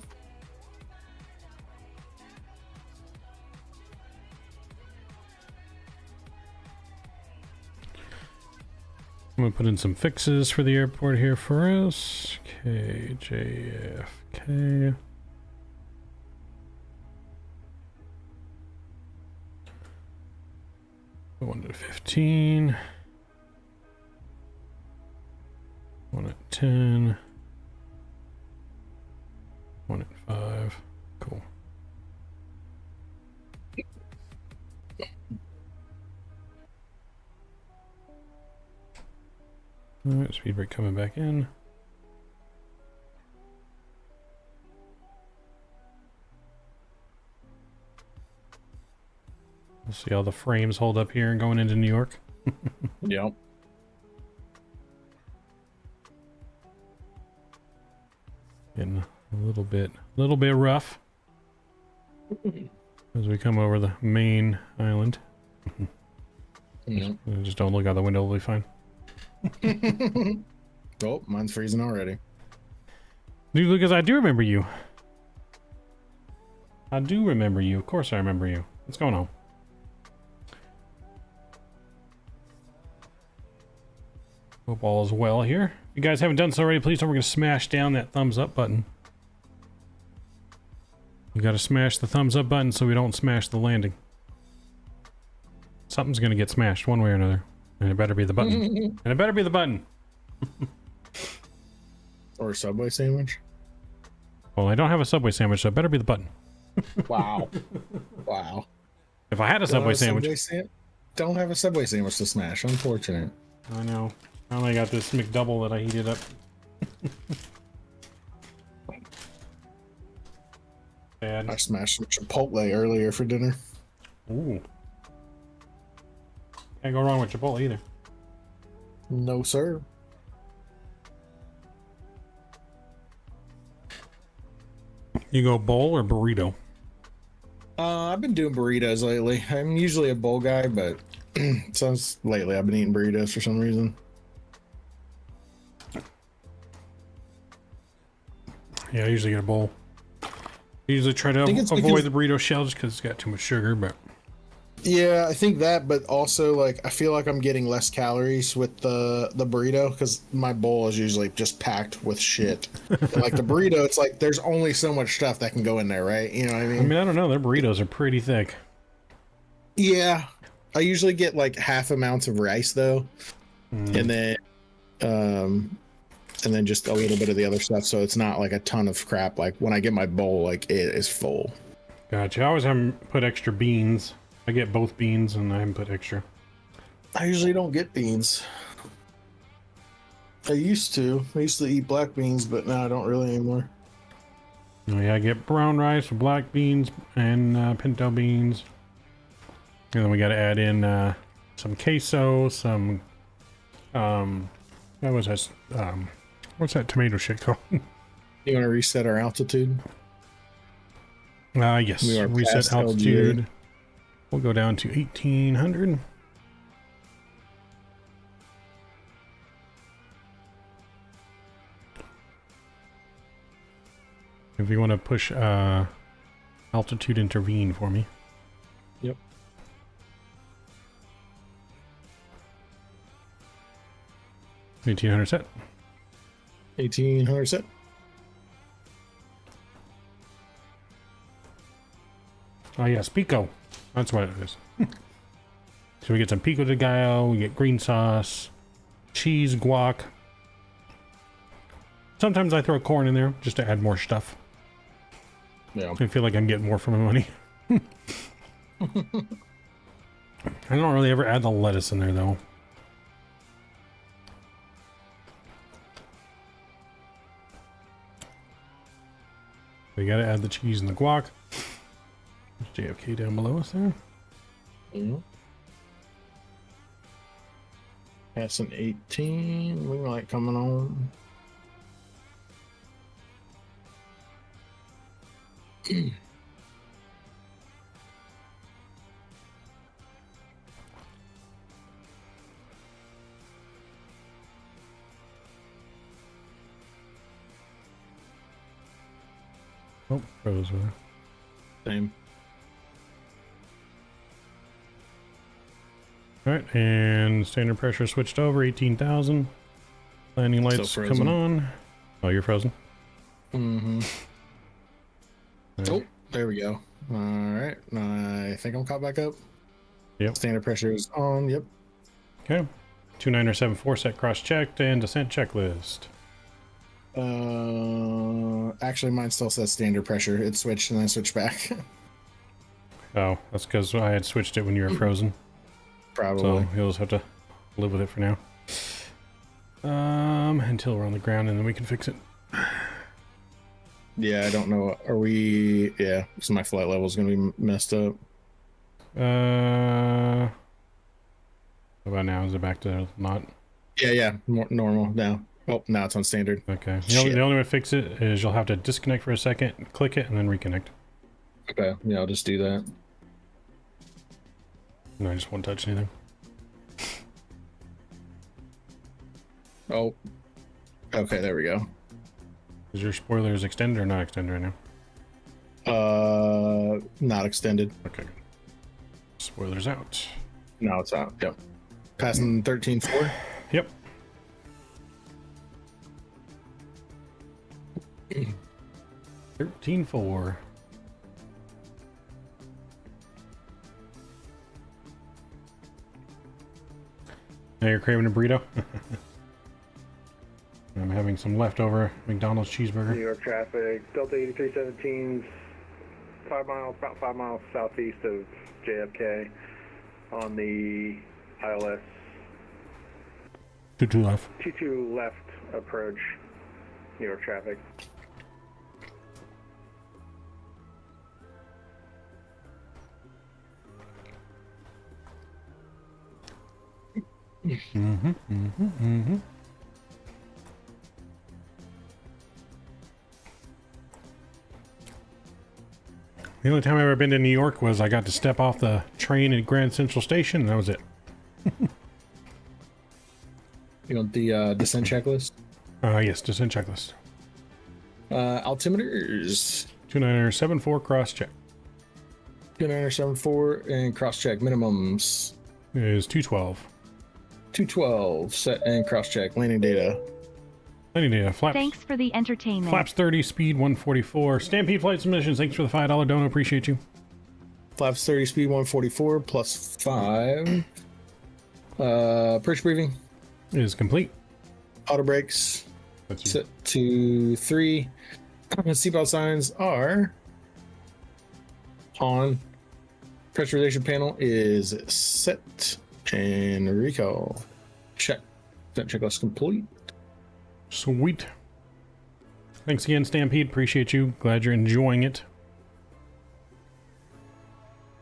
S1: I'm gonna put in some fixes for the airport here for us. Okay, JFK. One to 15. 1 at 10. 1 at 5. Cool. Alright, speed brake coming back in. We'll see how the frames hold up here and going into New York.
S2: Yep.
S1: Getting a little bit rough as we come over the main island.
S2: Yep.
S1: Just don't look out the window, we'll be fine.
S2: Oh, mine's freezing already.
S1: Dude, Lucas, I do remember you. I do remember you. Of course I remember you. What's going on? Hope all is well here. If you guys haven't done so already, please don't forget to smash down that thumbs up button. You gotta smash the thumbs up button so we don't smash the landing. Something's gonna get smashed one way or another. And it better be the button. And it better be the button.
S2: Or a Subway sandwich.
S1: Well, I don't have a Subway sandwich, so it better be the button.
S2: Wow. Wow.
S1: If I had a Subway sandwich...
S2: Don't have a Subway sandwich to smash. Unfortunate.
S1: I know. I only got this McDouble that I heated up. Bad.
S2: I smashed some Chipotle earlier for dinner.
S1: Ooh. Can't go wrong with Chipotle either.
S2: No, sir.
S1: You go bowl or burrito?
S2: I've been doing burritos lately. I'm usually a bowl guy, but since lately I've been eating burritos for some reason.
S1: Yeah, I usually get a bowl. I usually try to avoid the burrito shell just because it's got too much sugar, but...
S2: Yeah, I think that, but also, like, I feel like I'm getting less calories with the burrito because my bowl is usually just packed with shit. Like, the burrito, it's like there's only so much stuff that can go in there, right? You know what I mean?
S1: I mean, I don't know. Their burritos are pretty thick.
S2: Yeah. I usually get, like, half amounts of rice, though. And then just a little bit of the other stuff, so it's not, like, a ton of crap. Like, when I get my bowl, like, it is full.
S1: Gotcha. I always haven't put extra beans. I get both beans and I haven't put extra.
S2: I usually don't get beans. I used to. I used to eat black beans, but now I don't really anymore.
S1: Oh yeah, I get brown rice with black beans and pinto beans. And then we got to add in some queso, some what was that? What's that tomato shit called?
S2: You want to reset our altitude?
S1: Yes.
S2: We are
S1: Reset
S2: past
S1: altitude.
S2: LGA.
S1: We'll go down to 1800. If you want to push altitude intervene for me.
S2: Yep.
S1: $1,800 set.
S2: 1800 set.
S1: Oh yes, pico. That's what it is. So we get some pico de gallo, we get green sauce, cheese, guac. Sometimes I throw corn in there just to add more stuff.
S2: Yeah.
S1: I feel like I'm getting more for my money. I don't really ever add the lettuce in there though. We gotta add the cheese and the guac. There's JFK down below us there.
S2: Mm-hmm. Passing 18. We like coming on.
S1: Oh, froze there.
S2: Same.
S1: Alright, and standard pressure switched over, 18,000. Landing lights
S2: Still
S1: coming
S2: frozen.
S1: on. Oh, you're frozen?
S2: Mm-hmm.
S1: Alright.
S2: Oh, there we go. All right. I think I'm caught back up.
S1: Yep.
S2: Standard pressure is on. Yep.
S1: Okay. 2974 set cross-checked and descent checklist.
S2: Actually, mine still says standard pressure. It switched and then switched back.
S1: Oh, that's because I had switched it when you were frozen.
S2: Probably.
S1: So you'll just have to live with it for now. Until we're on the ground and then we can fix it.
S2: Yeah, I don't know. Are we? Yeah, so my flight level is going to be messed up.
S1: What about now? Is it back to not?
S2: Yeah, more normal now. Oh, now it's on standard.
S1: Okay.
S2: Shit.
S1: The only way to fix it is you'll have to disconnect for a second, click it, and then reconnect.
S2: Okay, yeah, I'll just do that.
S1: No, I just won't touch anything.
S2: Oh, okay, there we go.
S1: Is your spoilers extended or not extended right now?
S2: Not extended.
S1: Okay, good. Spoilers out.
S2: No, it's out. Yep. Passing 13.4.
S1: Yep. $13.4. Now you're craving a burrito? I'm having some leftover McDonald's cheeseburger.
S4: New York traffic, Delta 8317's about 5 miles southeast of JFK on the ILS
S1: 22 left.
S4: 22 left approach, New York traffic.
S1: The only time I've ever been to New York was I got to step off the train at Grand Central Station, and that was it.
S2: You want the descent checklist?
S1: Yes, descent checklist.
S2: Altimeters.
S1: 2974 cross check
S2: 2974 and cross check minimums.
S1: is 212.
S2: 212 set and cross check landing data.
S1: Landing data. Flaps.
S9: Thanks for the entertainment.
S1: Flaps 30, speed 144. Stampede Flight Submissions. Thanks for the $5 donor. Appreciate you.
S2: Flaps 30 speed 144 plus 5. Approach briefing.
S1: Is complete.
S2: Auto brakes
S1: That's you.
S2: set to 3. Seatbelt signs are on. Pressurization panel is set and recall. Check. That checklist complete.
S1: Sweet. Thanks again, Stampede. Appreciate you. Glad you're enjoying it.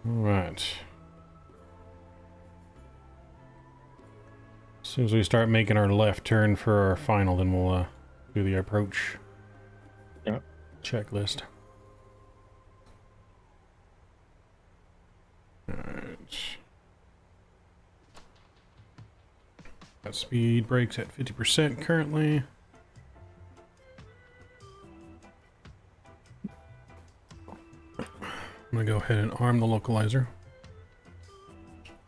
S1: All right. soon as we start making our left turn for our final, then we'll do the approach checklist. Alright. Got speed brakes at 50% currently. I'm gonna go ahead and arm the localizer.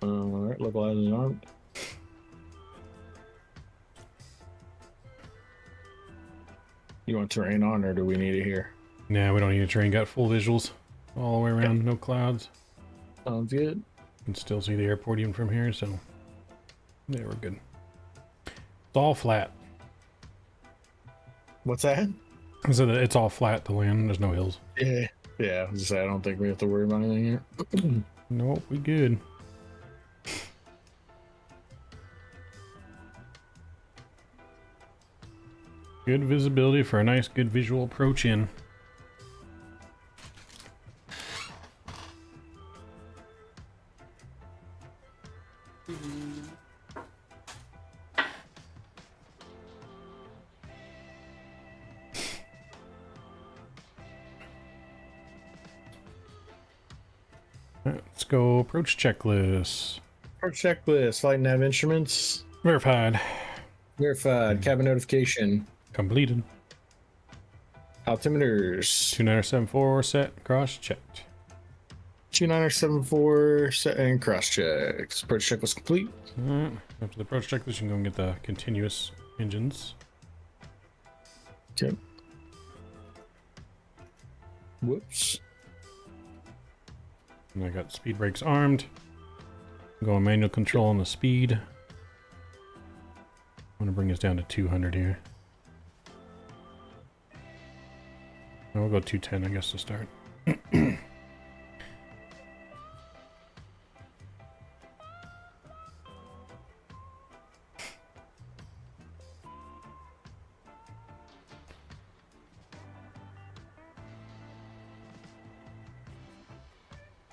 S2: Alright, localizer's armed. You want terrain on, or do we need it here?
S1: Nah, we don't need a train. Got full visuals all the way around, no clouds.
S2: Sounds good.
S1: You can still see the airport even from here, so yeah, we're good. It's all flat.
S2: What's that?
S1: So it's all flat to land. There's no hills.
S2: Yeah. Yeah, I was just saying, I don't think we have to worry about anything here.
S1: Nope, we good. Good visibility for a nice, good visual approach in. Let's go approach checklist.
S2: Approach checklist, flight nav instruments.
S1: Verified.
S2: Verified. Cabin notification.
S1: Completed.
S2: Altimeters.
S1: 2974 set, cross checked.
S2: 2974 set and cross checks. Approach checklist complete.
S1: Alright, after the approach checklist, you can go and get the continuous engines.
S2: Okay. Whoops.
S1: And I got speed brakes armed. Going manual control on the speed. I'm gonna bring us down to 200 here. We'll go 210, I guess, to start.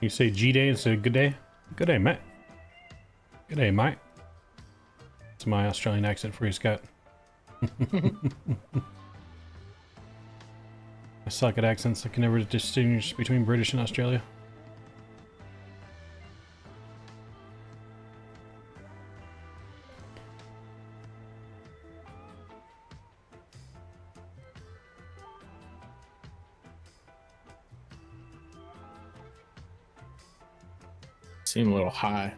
S1: You say G-Day instead of good day? Good day, mate. Good day, mate. It's my Australian accent for you, Scott. I suck at accents. I can never distinguish between British and Australia.
S2: Seem a little high.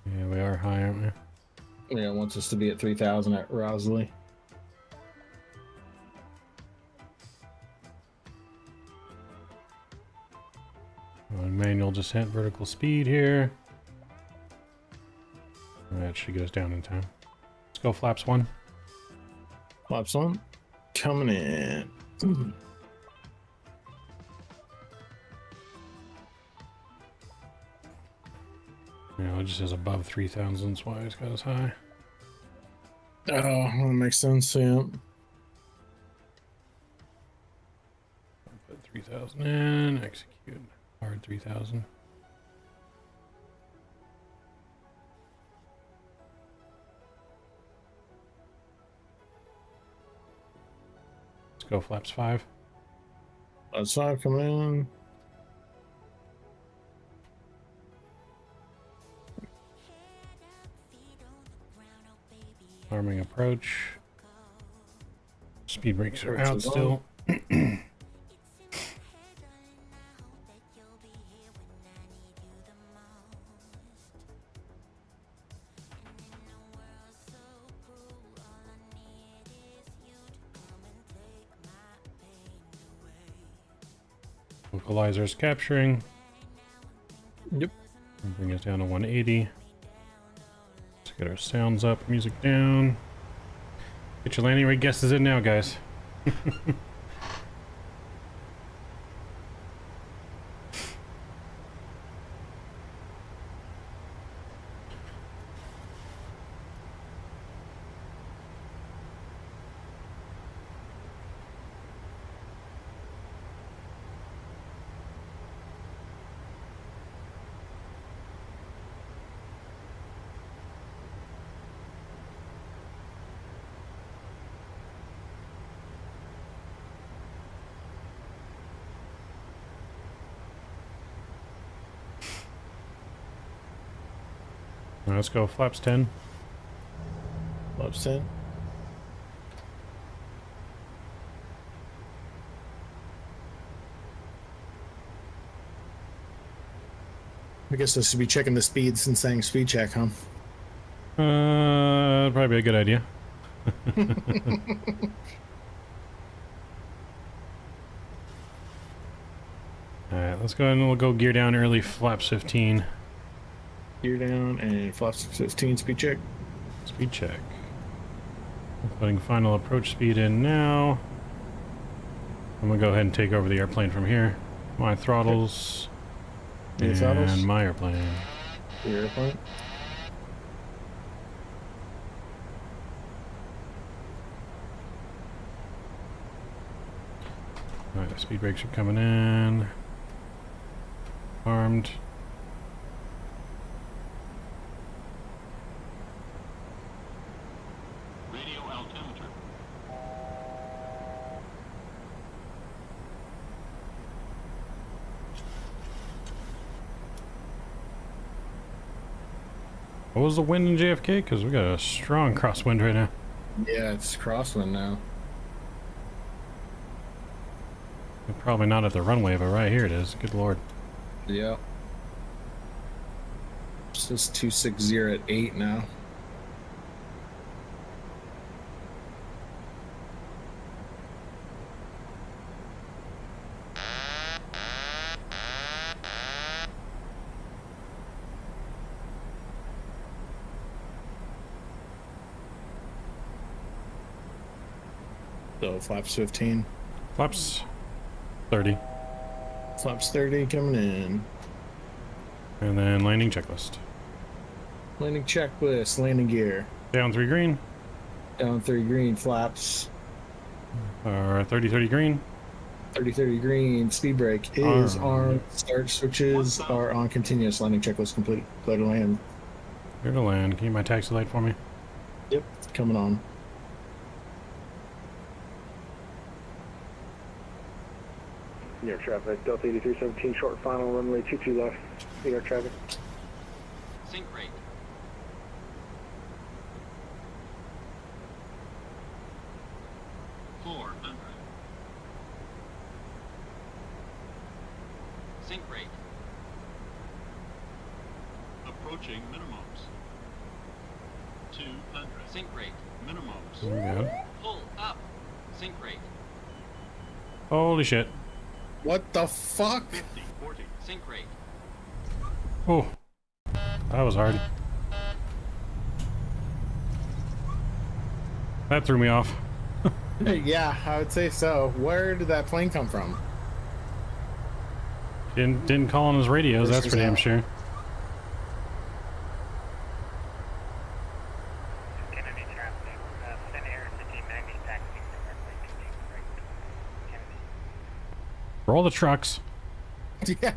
S1: Yeah, we are high, aren't we?
S2: Yeah, it wants us to be at 3,000 at Rosley.
S1: Manual descent, vertical speed here. That should get us down in time. Let's go flaps 1.
S2: Flaps on. Coming in.
S1: Yeah, it just says above 3,000, that's why it's got us high.
S2: Oh, that makes sense, yeah.
S1: Put 3,000 in, execute. Hard 3,000. Let's go flaps 5.
S2: Flaps 5 coming in.
S1: Arming approach. Speed brakes are
S2: Approach
S1: out
S2: is
S1: still. Localizer's capturing.
S2: Yep.
S1: And bring us down to 180. Let's get our sounds up, music down. Get your landing rate guesses in now, guys. All right, let's go flaps 10.
S2: Flaps 10. I guess I should be checking the speeds and saying speed check, huh?
S1: Probably a good idea. Alright, let's go ahead and we'll go gear down early, flaps 15.
S2: Gear down and flaps 15 speed check.
S1: Speed check. Putting final approach speed in now. I'm gonna go ahead and take over the airplane from here. My throttles.
S2: Your
S1: And
S2: throttles?
S1: my airplane.
S2: Your airplane.
S1: Alright, the speed brakes are coming in. Armed.
S3: Radio altimeter.
S1: What was the wind in JFK? Because we got a strong crosswind right now.
S2: Yeah, it's crosswind now.
S1: Probably not at the runway, but right here it is. Good lord.
S2: Yeah. It says 260 at 8 now. So flaps 15.
S1: Flaps 30.
S2: Flaps 30 coming in.
S1: And then landing checklist.
S2: Landing checklist, landing gear.
S1: Down 3 green.
S2: Down 3 green, flaps.
S1: Or 30-30 green.
S2: 30-30 green, speed brake is on. Start switches are on continuous. Landing checklist complete. Clear to land.
S1: Clear to land. Can you my taxi light for me?
S2: Yep, coming on.
S4: New York traffic, Delta 8317, short final, runway 22 left, New York traffic.
S3: Sync rate. Sync rate. Approaching minimums. 200. Sync rate. Minimums.
S1: Good.
S3: Pull up. Sync rate.
S1: Holy shit.
S2: What the fuck?
S3: 50, 40. Sync rate.
S1: Oh. That was hard. That threw me off.
S2: Yeah, I would say so. Where did that plane come from?
S1: Didn't call on his radios, that's for damn sure.
S8: Kennedy traffic, send air to G90 taxi to runway 22 right. Kennedy.
S1: Roll the trucks.
S2: Yeah.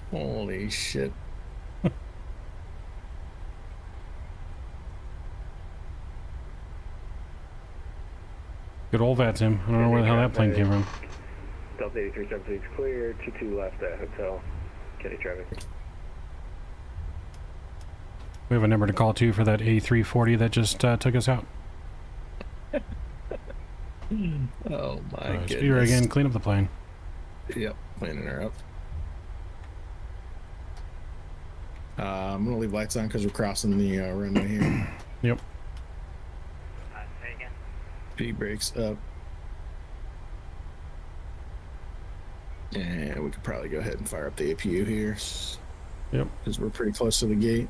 S2: Holy shit.
S1: Good old Vatim. I don't know where the hell that plane came from.
S4: Delta 8317 is clear, 22 left at hotel, Kennedy traffic.
S1: We have a number to call to for that A340 that just took us out.
S2: Oh my goodness.
S1: Speeder again, clean up the plane.
S2: Yep, cleaning her up. I'm gonna leave lights on because we're crossing the runway here.
S1: Yep.
S8: Say again.
S2: Speed brakes up. And we could probably go ahead and fire up the APU here.
S1: Yep.
S2: Because we're pretty close to the gate.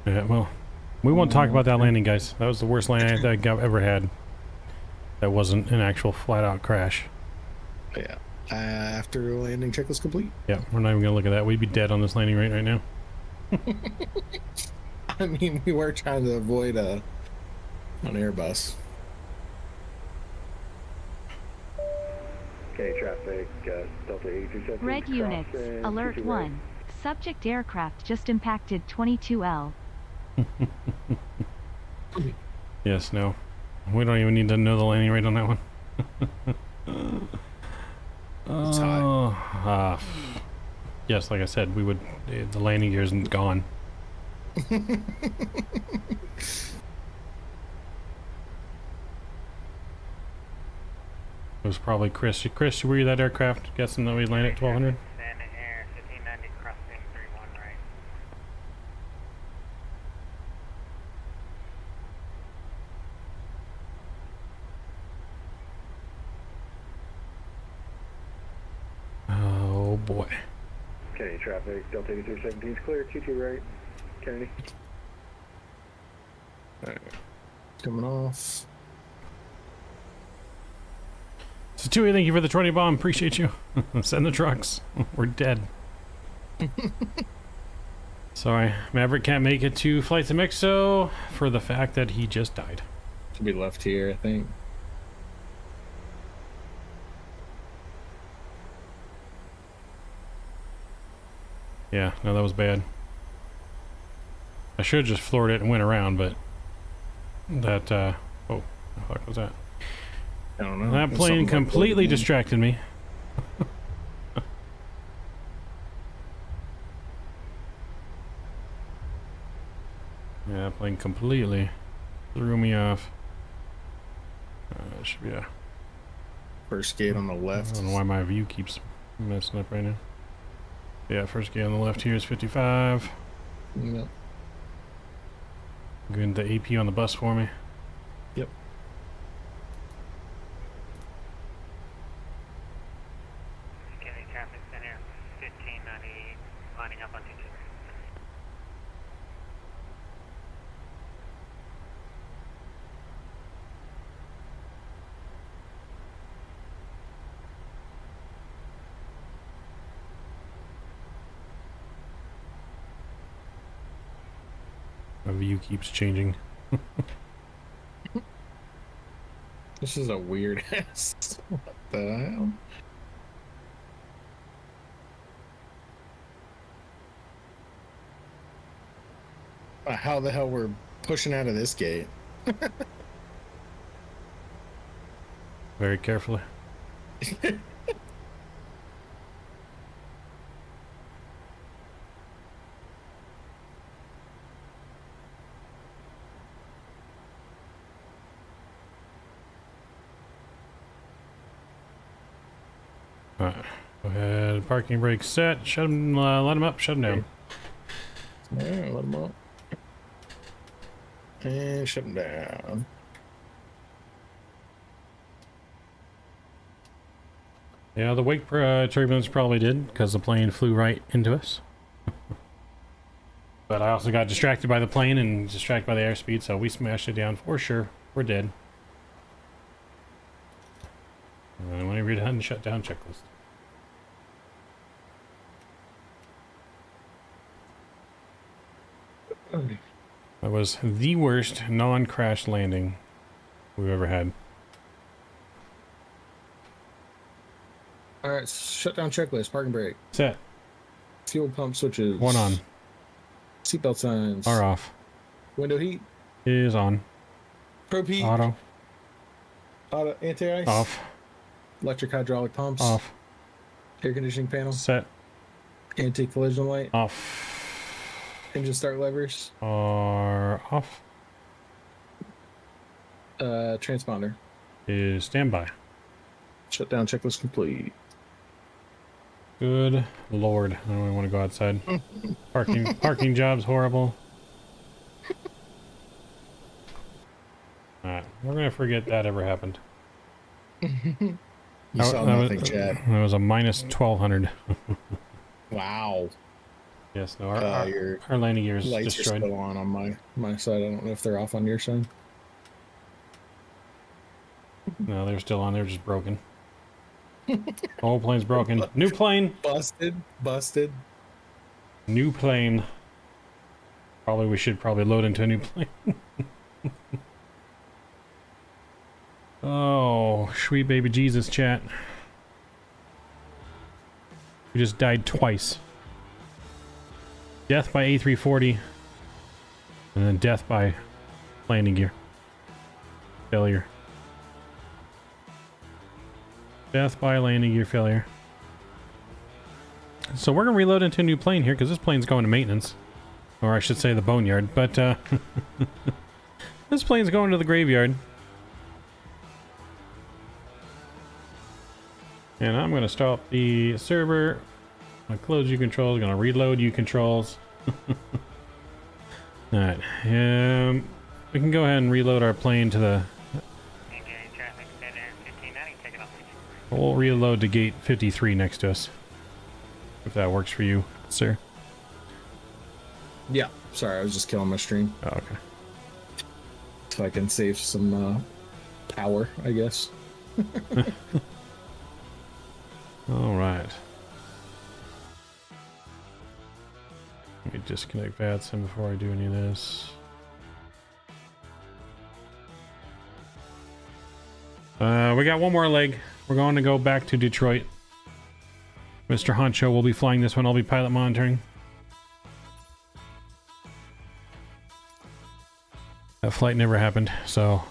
S1: Yeah, well, we won't talk about that landing, guys. That was the worst landing I think I've ever had. That wasn't an actual flat-out crash.
S2: Yeah. After landing checklist complete.
S1: Yeah, we're not even gonna look at that. We'd be dead on this landing right now.
S2: I mean, we were trying to avoid an Airbus.
S4: Okay, traffic, Delta 8317.
S9: Red units, alert 1. Subject aircraft just impacted 22L.
S1: Yes, no. We don't even need to know the landing rate on that one.
S2: It's high.
S1: Yes, like I said, we would. The landing gear isn't gone. It was probably Chris. Chris, were you that aircraft? Guessing that we landed at 1200?
S9: Standing here, 1590 crossing 31 right.
S1: Oh boy.
S4: Kennedy traffic, Delta 8317 is clear, 22 right. Kennedy.
S2: Coming off.
S1: So Tui, thank you for the 20 bomb. Appreciate you. Send the trucks. We're dead. Sorry, Maverick can't make it to Flight to Mixo for the fact that he just died.
S2: Should be left here, I think.
S1: Yeah, no, that was bad. I should have just floored it and went around, but that, oh, what the fuck was that?
S2: I don't know.
S1: That
S2: It's
S1: plane
S2: something like
S1: completely
S2: floating in.
S1: distracted me. Yeah, that plane completely threw me off. That should be a...
S2: First gate on the
S1: I
S2: left.
S1: don't know why my view keeps messing up right now. Yeah, first gate on the left here is 55.
S2: Yep.
S1: Getting the AP on the bus for me.
S2: Yep.
S9: Kennedy traffic center, 1590 lining up on 22.
S1: My view keeps changing.
S2: This is a weird ass. What the hell? How the hell we're pushing out of this gate?
S1: Very carefully. Alright, go ahead. Parking brake set. Shut him. Let him up. Shut him down.
S2: Alright, let him up. And shut him down.
S1: Yeah, the wake turbulence probably did because the plane flew right into us. But I also got distracted by the plane and distracted by the airspeed, so we smashed it down for sure. We're dead. I want to read ahead and shut down checklist. That was the worst non-crash landing we've ever had.
S2: Alright, shutdown checklist, parking brake,
S1: Set.
S2: fuel pump switches.
S1: One on.
S2: Seatbelt signs.
S1: Are off.
S2: Window heat.
S1: Is on.
S2: Probe heat.
S1: Auto.
S2: Auto anti-ice.
S1: Off.
S2: Electric hydraulic pumps.
S1: Off.
S2: Air conditioning panel.
S1: Set.
S2: Anti-collision light.
S1: Off.
S2: Engine start levers.
S1: Are off.
S2: Transponder.
S1: Is standby.
S2: Shutdown checklist complete.
S1: Good lord. I don't even want to go outside. Parking job's horrible. Alright, we're gonna forget that ever happened.
S2: You saw nothing, Chad.
S1: That was a minus 1200.
S2: Wow.
S1: Yes, no,
S2: Your
S1: our landing gear is
S2: lights
S1: destroyed.
S2: are still on my side. I don't know if they're off on your side.
S1: No, they're still on. They're just broken. The whole plane's broken. New plane.
S2: Busted.
S1: New plane. We should probably load into a new plane. Oh, sweet baby Jesus, chat. We just died twice. Death by A340. And then death by landing gear failure. Death by landing gear failure. So we're going to reload into a new plane here because this plane's going to maintenance. Or I should say the boneyard. But this plane's going to the graveyard. And I'm going to stop the server. I'm going to close U controls. Going to reload U controls. Alright. We can go ahead and reload our plane to the...
S9: Traffic center 1590, take it off.
S1: We'll reload to gate 53 next to us. If that works for you, sir.
S2: Yeah. Sorry, I was just killing my stream.
S1: Oh, okay.
S2: So I can save some power, I guess.
S1: Alright. Let me disconnect VATSIM before I do any of this. We got one more leg. We're going to go back to Detroit. Mr. Honcho will be flying this one. I'll be pilot monitoring. That flight never happened, so...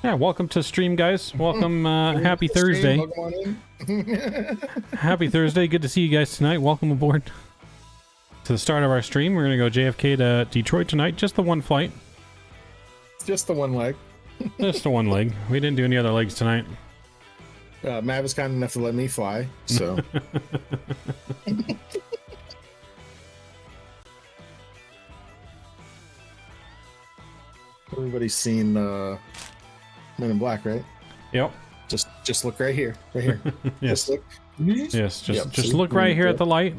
S1: Yeah, welcome to stream, guys. Welcome, happy Thursday. Happy Thursday. Good to see you guys tonight. Welcome aboard to the start of our stream. We're going to go JFK to Detroit tonight. Just the one flight.
S2: Just the one leg.
S1: Just the one leg. We didn't do any other legs tonight.
S2: Matt was kind enough to let me fly, so... Everybody's seen Men in Black, right?
S1: Yep.
S2: Just look right here. Right here.
S1: Yes.
S2: Just look.
S1: Yes, just
S2: see?
S1: look right here at the light.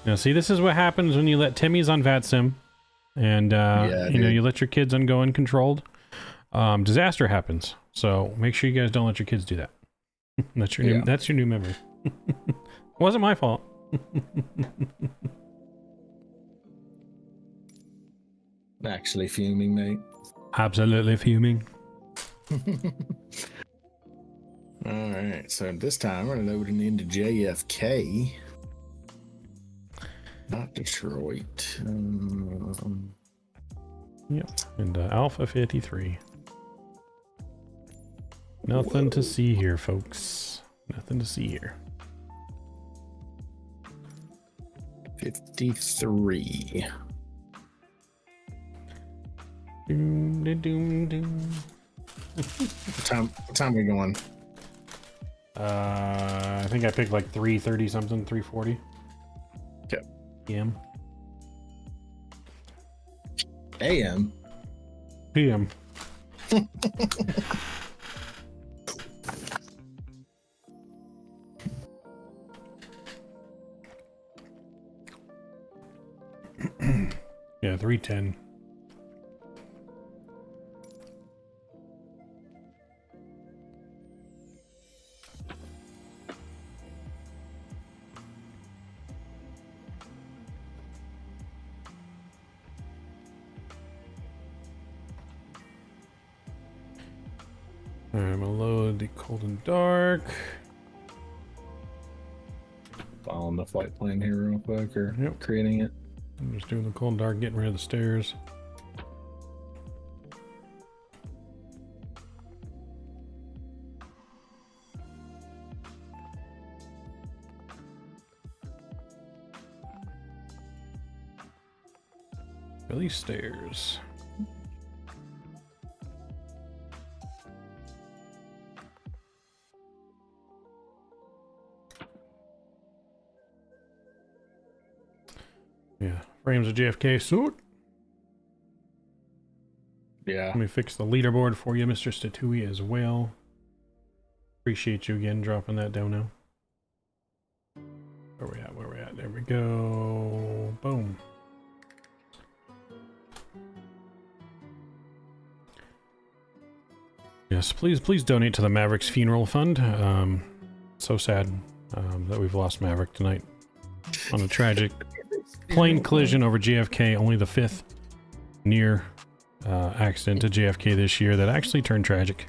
S1: Now, see, this is what happens when you let Timmy's on VATSIM, and you know, you let your kids on go uncontrolled. Disaster happens. So make sure you guys don't let your kids do that. That's your new. That's your new memory. It wasn't my fault.
S2: Actually fuming, mate.
S1: Absolutely fuming.
S2: Alright, so this time we're loading into JFK. Not Detroit.
S1: Yep, and Alpha 53. Nothing to see here, folks. Nothing to see here.
S2: 53.
S1: Doom, doom, doom.
S2: What time are we going?
S1: I think I picked like 3:30 something, 3:40.
S2: Okay.
S1: PM.
S2: AM.
S1: PM. Yeah, 3:10. Alright, I'm gonna load the cold and dark.
S2: Following the flight plan here real quick, or creating it.
S1: I'm just doing the cold and dark, getting rid of the stairs. Release stairs. Yeah, frames of JFK suit.
S2: Yeah.
S1: Let me fix the leaderboard for you, Mr. Statui, as well. Appreciate you again dropping that down now. Where we at? Where we at? There we go. Boom. Yes, please donate to the Mavericks Funeral Fund. So sad that we've lost Maverick tonight on a tragic plane collision over JFK, only the 5th near accident to JFK this year that actually turned tragic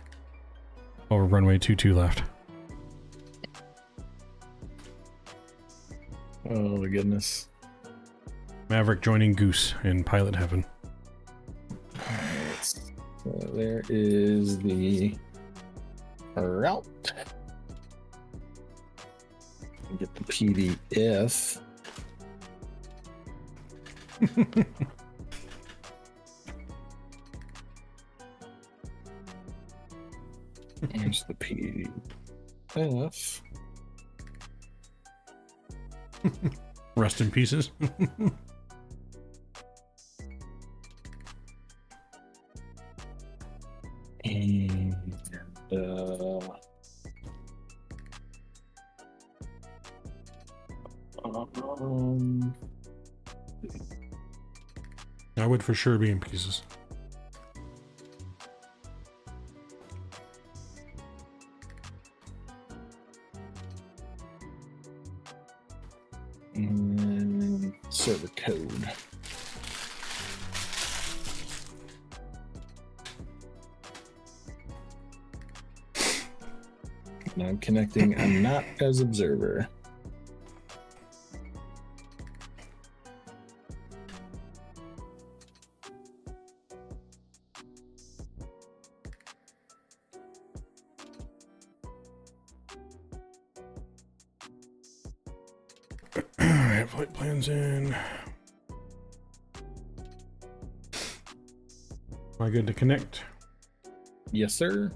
S1: over runway 22 left.
S2: Oh my goodness.
S1: Maverick joining Goose in pilot heaven.
S2: Alright, so there is the route. Get the PDF. There's the PDF.
S1: Rest in pieces.
S2: And
S1: I would for sure be in pieces.
S2: server code. Now I'm connecting. I'm not as observer.
S1: Alright, flight plans in. Am I good to connect?
S2: Yes, sir.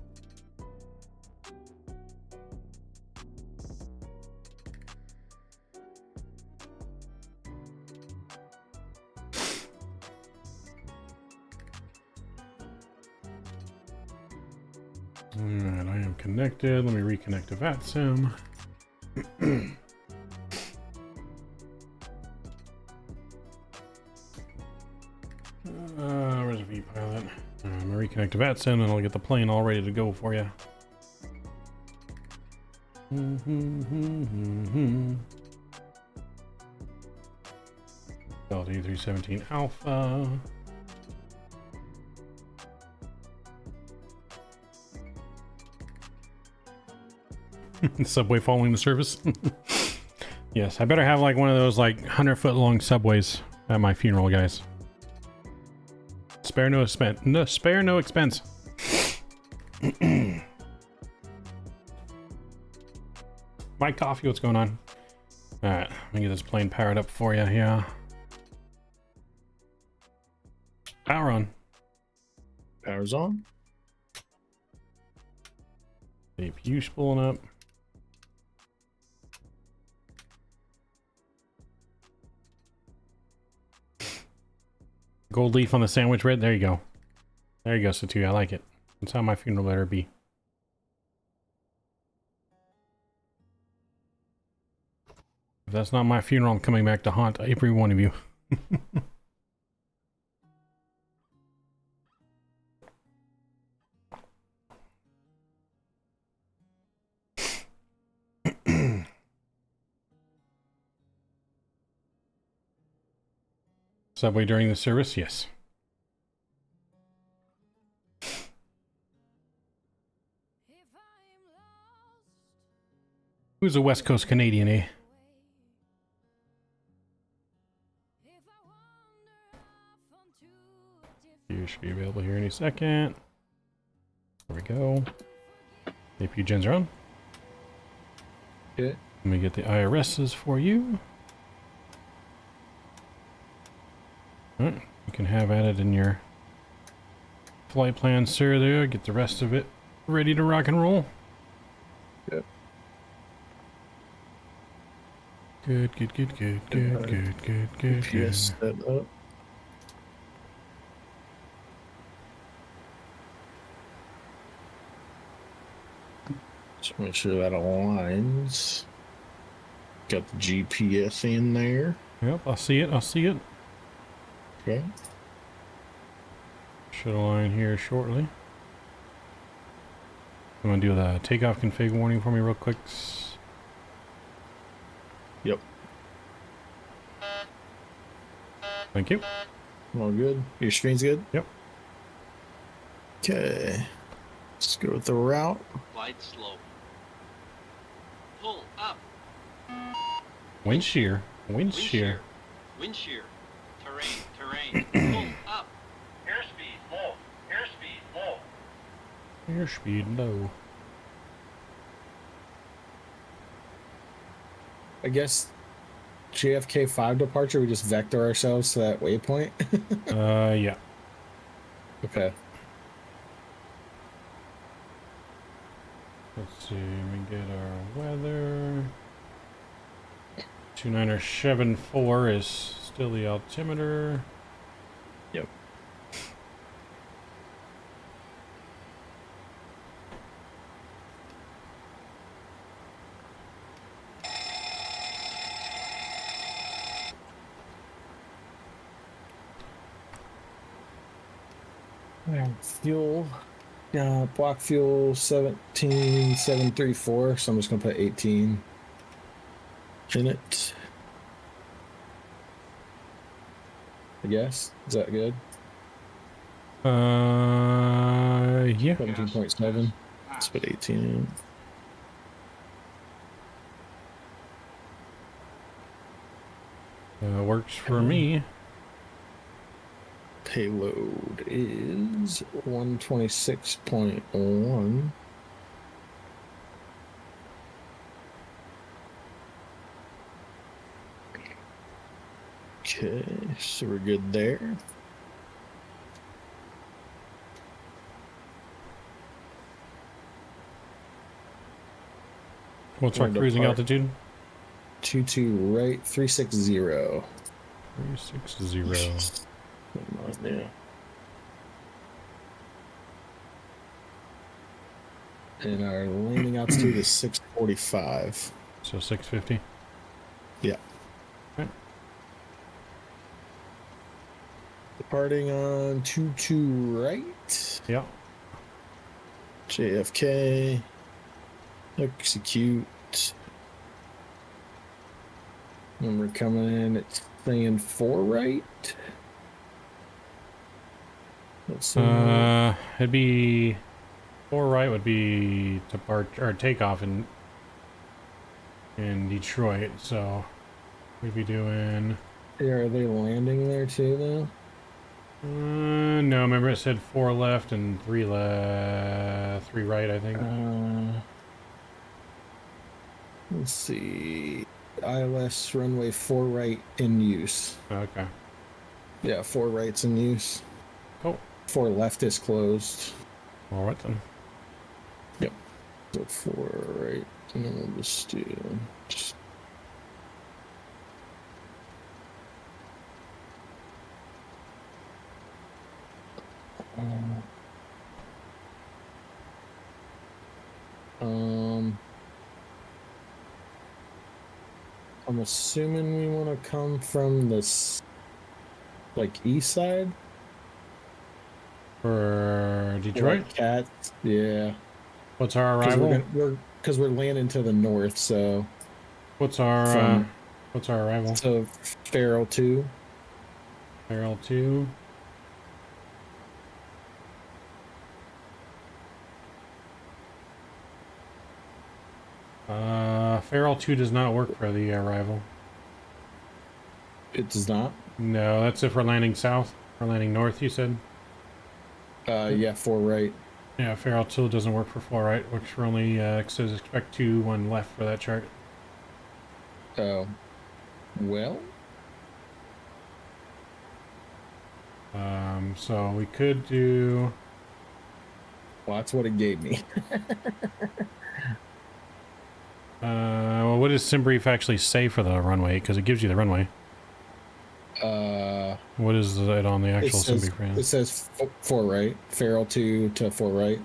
S1: Alright, I am connected. Let me reconnect to VATSIM. Where's vPilot? I'm gonna reconnect to VATSIM and I'll get the plane all ready to go for you. Delta 317 Alpha. Subway following the service. Yes, I better have like one of those like 100-foot long subways at my funeral, guys. Spare no expense. No, spare no expense. My coffee, what's going on? Alright, let me get this plane powered up for you here. Power on.
S2: Power's on.
S1: CPU spooling up. Gold leaf on the sandwich bread. There you go. There you go, Satu. I like it. That's how my funeral better be. If that's not my funeral, I'm coming back to haunt every one of you. Subway during the service? Yes. Who's a West Coast Canadian, eh? You should be available here any second. There we go. AP gens are on.
S2: Okay.
S1: Let me get the IRSs for you. Alright, you can have added in your flight plan, sir, there. Get the rest of it ready to rock and roll.
S2: Yep.
S1: Good.
S2: Yes, that up. Just make sure that aligns. Got the GPS in there.
S1: Yep, I'll see it.
S2: Okay.
S1: Should align here shortly. I'm gonna do the takeoff config warning for me real quick.
S2: Yep.
S1: Thank you.
S2: All good. Your screen's good?
S1: Yep.
S2: Okay. Let's go with the route.
S6: Glide slow. Pull up.
S1: Wind shear. Wind shear.
S6: Wind shear. Terrain. Pull up.
S3: Airspeed low. Airspeed low.
S1: Airspeed low.
S2: I guess JFK 5 departure, we just vector ourselves to that waypoint.
S1: Yeah.
S2: Okay.
S1: Let's see, let me get our weather. 2974 is still the altimeter.
S2: Yep. Fuel, block fuel 17734, so I'm just gonna put 18 in it. I guess. Is that good?
S1: Yeah.
S2: 17.7. Let's put 18 in.
S1: Works for me.
S2: Payload is 126.1. Okay, so we're good there.
S1: What's our cruising altitude?
S2: 22 right, 360.
S1: 360.
S2: Yeah. And our landing altitude is 645.
S1: So 650.
S2: Yeah.
S1: Okay.
S2: Departing on 22 right.
S1: Yeah.
S2: JFK. Execute. And we're coming in, it's saying 4 right. Let's see.
S1: It'd be 4 right would be takeoff in Detroit, so we'd be doing.
S2: Yeah, are they landing there too, though?
S1: No, remember it said 4 left and 3 right, I think.
S2: Let's see. ILS runway 4 right in use.
S1: Okay.
S2: Yeah, 4 right's in use.
S1: Cool.
S2: 4 left is closed.
S1: All right then.
S2: Yep. So 4 right, and then we'll just do. I'm assuming we want to come from this, like, east side
S1: For Detroit?
S2: Like Cats. Yeah.
S1: What's our arrival?
S2: Because we're landing to the north, so.
S1: What's our arrival?
S2: So Farrell 2.
S1: Farrell 2. Farrell 2 does not work for the arrival.
S2: It does not?
S1: No, that's if we're landing south. We're landing north, you said?
S2: Yeah, 4 right.
S1: Yeah, Farrell 2 doesn't work for 4 right. Works for only, says expect 2, 1 left for that chart.
S2: Oh. Well.
S1: So we could do.
S2: Well, that's what it gave me.
S1: Well, what does SimBrief actually say for the runway? Because it gives you the runway. What is it on the actual SimBrief?
S2: It says 4 right. Farrell 2 to 4 right.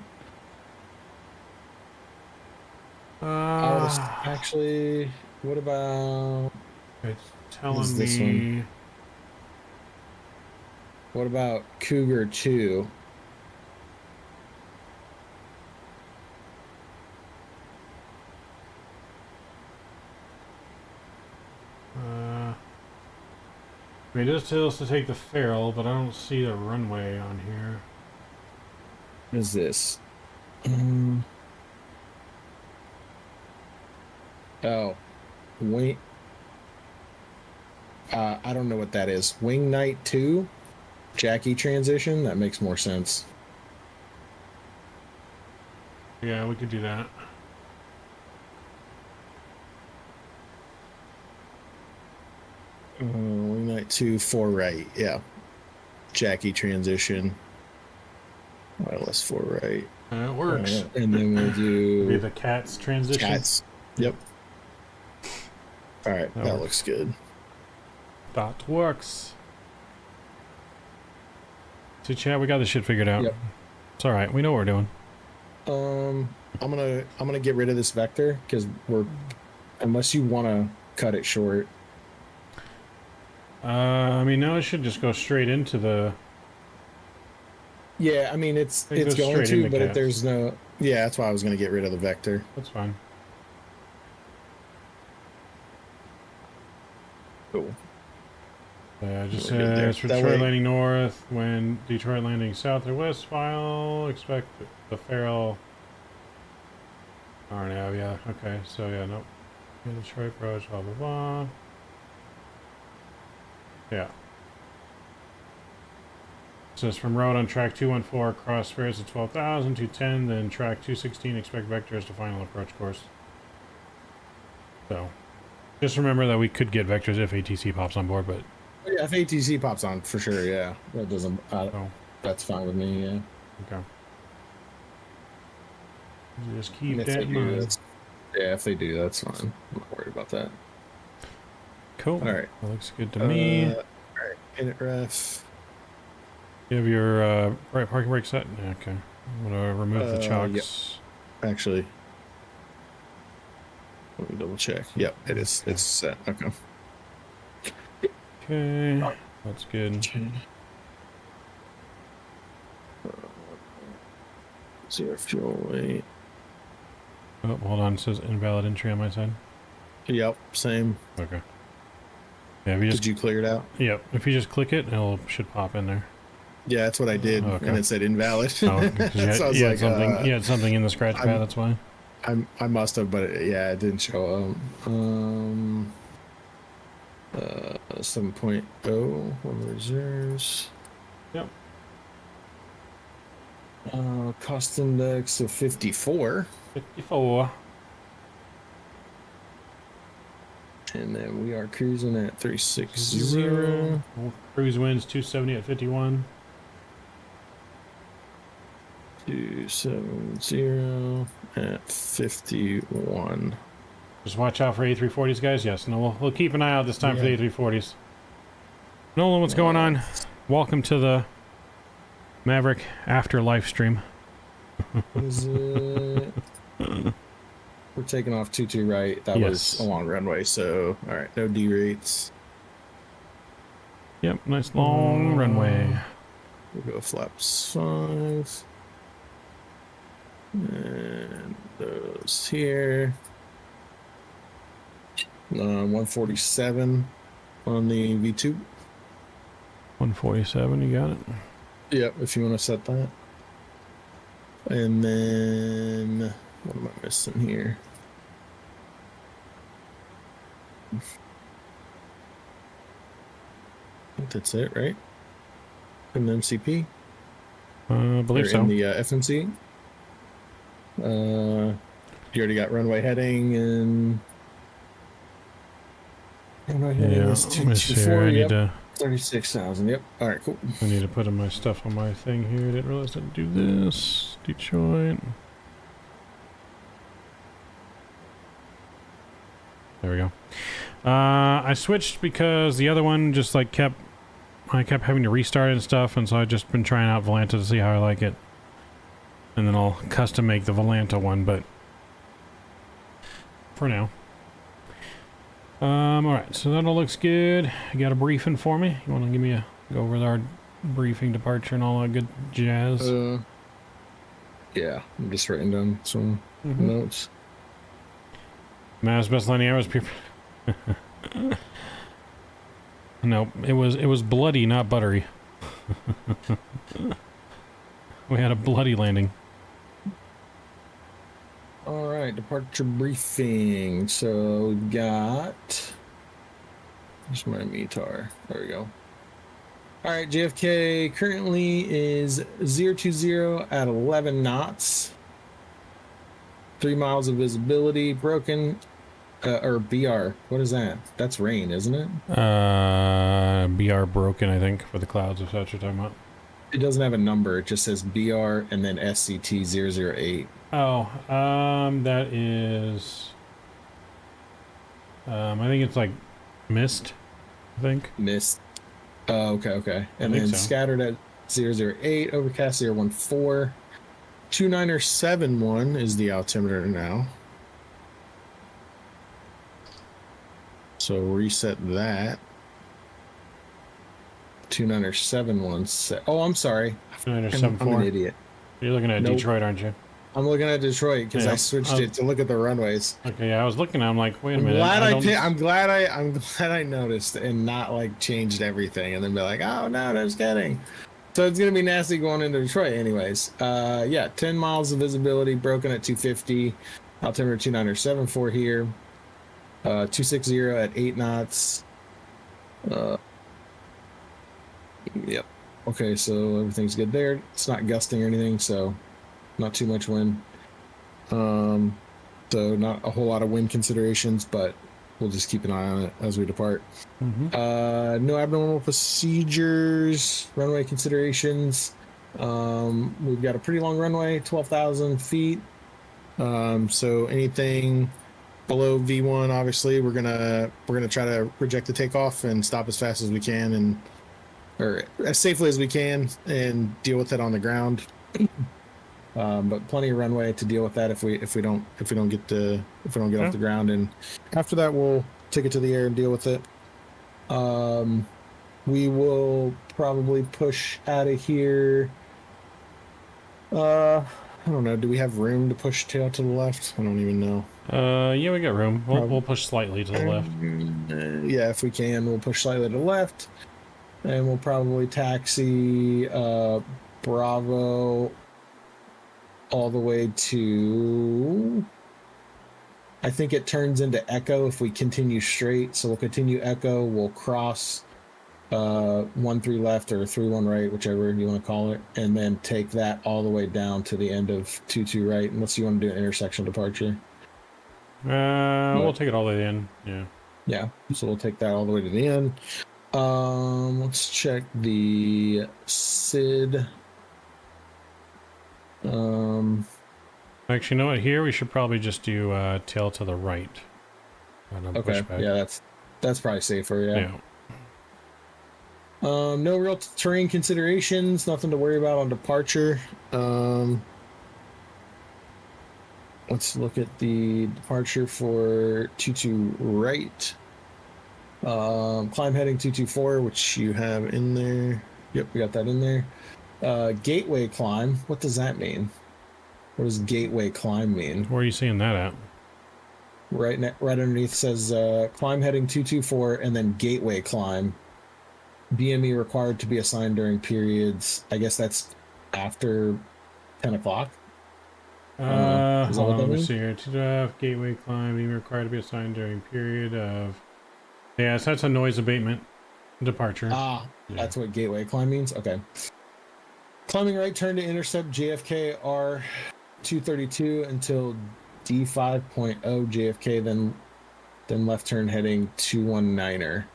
S2: Actually, what about?
S1: It's telling me.
S2: What about Cougar 2?
S1: I mean, it does tell us to take the Farrell, but I don't see the runway on here.
S2: What is this? Oh, wait. I don't know what that is. Wing Knight 2, Jackie transition. That makes more sense.
S1: Yeah, we could do that.
S2: Wing Knight 2, 4 right. Yeah. Jackie transition. Wireless 4 right.
S1: It works.
S2: And then we'll do
S1: Be the cat's transition.
S2: cats. Yep. All right, that looks good.
S1: That works. So, chat, we got this shit figured out.
S2: Yep.
S1: It's all right. We know what we're doing.
S2: I'm gonna get rid of this vector because unless you want to cut it short.
S1: I mean, now it should just go straight into the.
S2: Yeah, I mean it's
S1: goes
S2: going
S1: straight
S2: to,
S1: into
S2: but if
S1: cats.
S2: there's no. Yeah, that's why I was gonna get rid of the vector.
S1: That's fine.
S2: Cool.
S1: Just
S2: We're good there.
S1: says for
S2: That
S1: Detroit
S2: way-
S1: landing north, when Detroit landing south or west, file expect the Farrell. RNAV, yeah, okay, so yeah, nope. Yeah, Detroit approach, blah blah blah. Yeah. Says from road on track 214 cross fares at 12,000, 210, then track 216 expect vectors to final approach course. So, just remember that we could get vectors if ATC pops on board, but
S2: Yeah, if ATC pops on for sure, yeah, that doesn't.
S1: oh,
S2: That's fine with me. Yeah.
S1: okay. Just
S2: And
S1: keep
S2: if
S1: that
S2: they
S1: in
S2: do,
S1: mind.
S2: if they do, that's fine. I'm not worried about that.
S1: Cool.
S2: All right.
S1: That looks good to me.
S2: All right. Init ref.
S1: You have your right parking brake set? Yeah, okay. I'm gonna remove the chocks.
S2: Yep. Actually, let me double check. Yep, it is. It's set. Okay.
S1: Okay, that's good.
S2: Zero fuel weight.
S1: Oh, hold on. It says invalid entry on my side.
S2: Yep, same.
S1: Okay. Yeah, if you just
S2: Did you clear it out?
S1: Yep. If you just click it, it should pop in there.
S2: Yeah, that's what I did,
S1: Okay.
S2: and it said invalid.
S1: Oh, 'cause you had,
S2: So I was
S1: you had
S2: like,
S1: something. You had something in the scratch pad. That's why.
S2: I must have, but it didn't show up. 7.0 on the reserves.
S1: Yep.
S2: Cost index of 54.
S1: 54.
S2: And then we are cruising at 360.
S1: Cruise winds 270 at 51.
S2: 270 at 51.
S1: Just watch out for A340s, guys. Yes, no, we'll keep an eye out this time for the
S2: Yeah.
S1: A340s. Nolan, what's going on? Welcome to the Maverick After live stream.
S2: Is it? We're taking off 22 right. That was a long runway, so all right, no D rates.
S1: Yep, nice long runway.
S2: We'll go flaps 5. And those here. 147 on the V2.
S1: 147, you got it?
S2: Yep, if you want to set that. And then, what am I missing here? I think that's it, right? In the MCP?
S1: I believe
S2: Or
S1: so.
S2: in the FNC? You already got runway heading and... Runway heading
S1: Yeah,
S2: is
S1: let me see
S2: 224,
S1: here. I need
S2: yep.
S1: to
S2: 36,000, yep. All right, cool.
S1: I need to put in my stuff on my thing here. Didn't realize I didn't do this. Detroit. There we go. I switched because the other one just like I kept having to restart and stuff, and so I've just been trying out Volanta to see how I like it. And then I'll custom make the Volanta one, but for now. Alright, so that all looks good. You got a briefing for me? You want to give me go over our briefing departure and all that good jazz?
S2: Yeah, I'm just writing down some notes.
S1: Mav's best landing hours. No, it was bloody, not buttery. We had a bloody landing.
S2: All right, departure briefing. So we got Here's my METAR. There we go. All right, JFK currently is 020 at 11 knots. 3 miles of visibility, broken, or BR. What is that? That's rain, isn't it?
S1: BR broken, I think, for the clouds, if that's what you're talking about.
S2: It doesn't have a number. It just says BR and then SCT 008.
S1: Oh, that is... I think it's like mist, I think.
S2: Mist. Oh, okay. And then
S1: so.
S2: Scattered at 008, overcast 014. 2971 is the altimeter now. So reset that. 2971 set. Oh, I'm sorry. I'm an idiot.
S1: You're looking at Detroit, aren't you?
S2: I'm looking at Detroit because I switched it to look at the runways.
S1: Okay, yeah, I was looking. I'm like, wait a minute.
S2: I'm glad I noticed and not like changed everything and then be like, oh no, no, just kidding. So it's gonna be nasty going into Detroit, anyways. Yeah, 10 miles of visibility, broken at 250, altimeter 2974 here, 260 at 8 knots. Yep. Okay, so everything's good there. It's not gusting or anything, so not too much wind. So not a whole lot of wind considerations, but we'll just keep an eye on it as we depart. No abnormal procedures, runway considerations. We've got a pretty long runway, 12,000 feet. So anything below V1, obviously, we're gonna try to reject the takeoff and stop as fast as we can or as safely as we can and deal with it on the ground. But plenty of runway to deal with that if we don't get off the ground, and after that we'll take it to the air and deal with it. We will probably push out of here. I don't know. Do we have room to push tail to the left? I don't even know.
S1: Yeah, we got room. We'll push slightly to the left.
S2: Yeah, if we can, we'll push slightly to the left, and we'll probably taxi Bravo all the way to, I think it turns into Echo if we continue straight. So we'll continue Echo, we'll cross 1-3 left or 3-1 right, whichever you want to call it, and then take that all the way down to the end of 2-2 right, unless you want to do an intersection departure.
S1: We'll take it all the way in.
S2: Yeah, so we'll take that all the way to the end. Let's check the SID.
S1: Actually, you know what? Here we should probably just do tail to the right.
S2: Okay.
S1: Pushback.
S2: Yeah, that's probably safer. Yeah. No real terrain considerations. Nothing to worry about on departure. Let's look at the departure for 22 right. Climb heading 224, which you have in there. Yep, we got that in there. Gateway climb. What does that mean? What does gateway climb mean?
S1: Where are you seeing that at?
S2: Right underneath says climb heading 224 and then gateway climb. BME required to be assigned during periods. I guess that's after 10 o'clock.
S1: Hold on, let me see here. Gateway climb being required to be assigned during period of. Yeah, so that's a noise abatement departure.
S2: That's what gateway climb means. Okay. Climbing right turn to intercept JFK R232 until D5.0 JFK, then left turn heading 219er.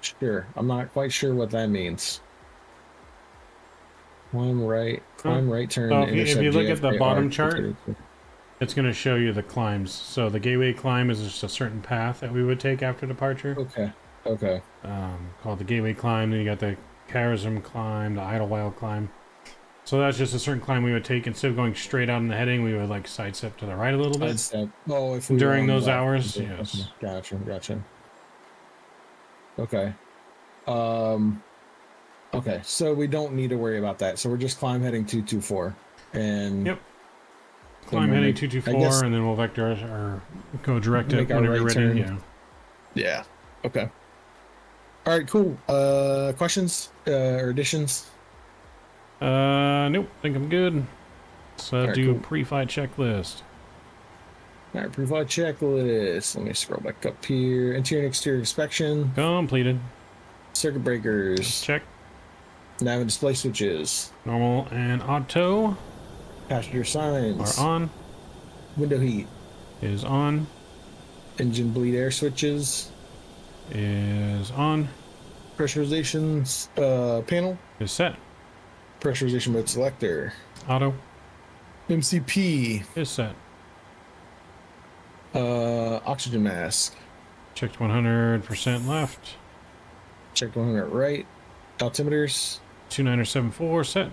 S2: Sure, I'm not quite sure what that means. Climb right turn.
S1: So if you look at the bottom chart, it's going to show you the climbs. So the gateway climb is just a certain path that we would take after departure.
S2: Okay.
S1: Called the gateway climb. Then you got the Charism climb, the Idlewild climb. So that's just a certain climb we would take. Instead of going straight out in the heading, we would like sidestep to the right a little bit.
S2: Oh, if we
S1: during those hours, yes.
S2: Gotcha. Okay. Okay, so we don't need to worry about that. So we're just climb heading 224, and
S1: yep. Climb heading 224, and then we'll vector or go direct it whenever you're ready.
S2: Yeah. Okay. All right. Cool. Questions or additions?
S1: Nope. Think I'm good. Let's do
S2: cool.
S1: pre-flight checklist.
S2: All right, pre-flight checklist. Let me scroll back up here. Interior and exterior inspection.
S1: Completed.
S2: Circuit breakers.
S1: Check.
S2: Nav and display switches.
S1: Normal and auto
S2: Passenger signs.
S1: are on.
S2: Window heat.
S1: Is on.
S2: Engine bleed air switches.
S1: Is on.
S2: Pressurization panel.
S1: Is set.
S2: Pressurization mode selector.
S1: Auto.
S2: MCP.
S1: Is set.
S2: Oxygen mask.
S1: Checked 100% left.
S2: Check 100 right. Altimeters.
S1: 2974 set.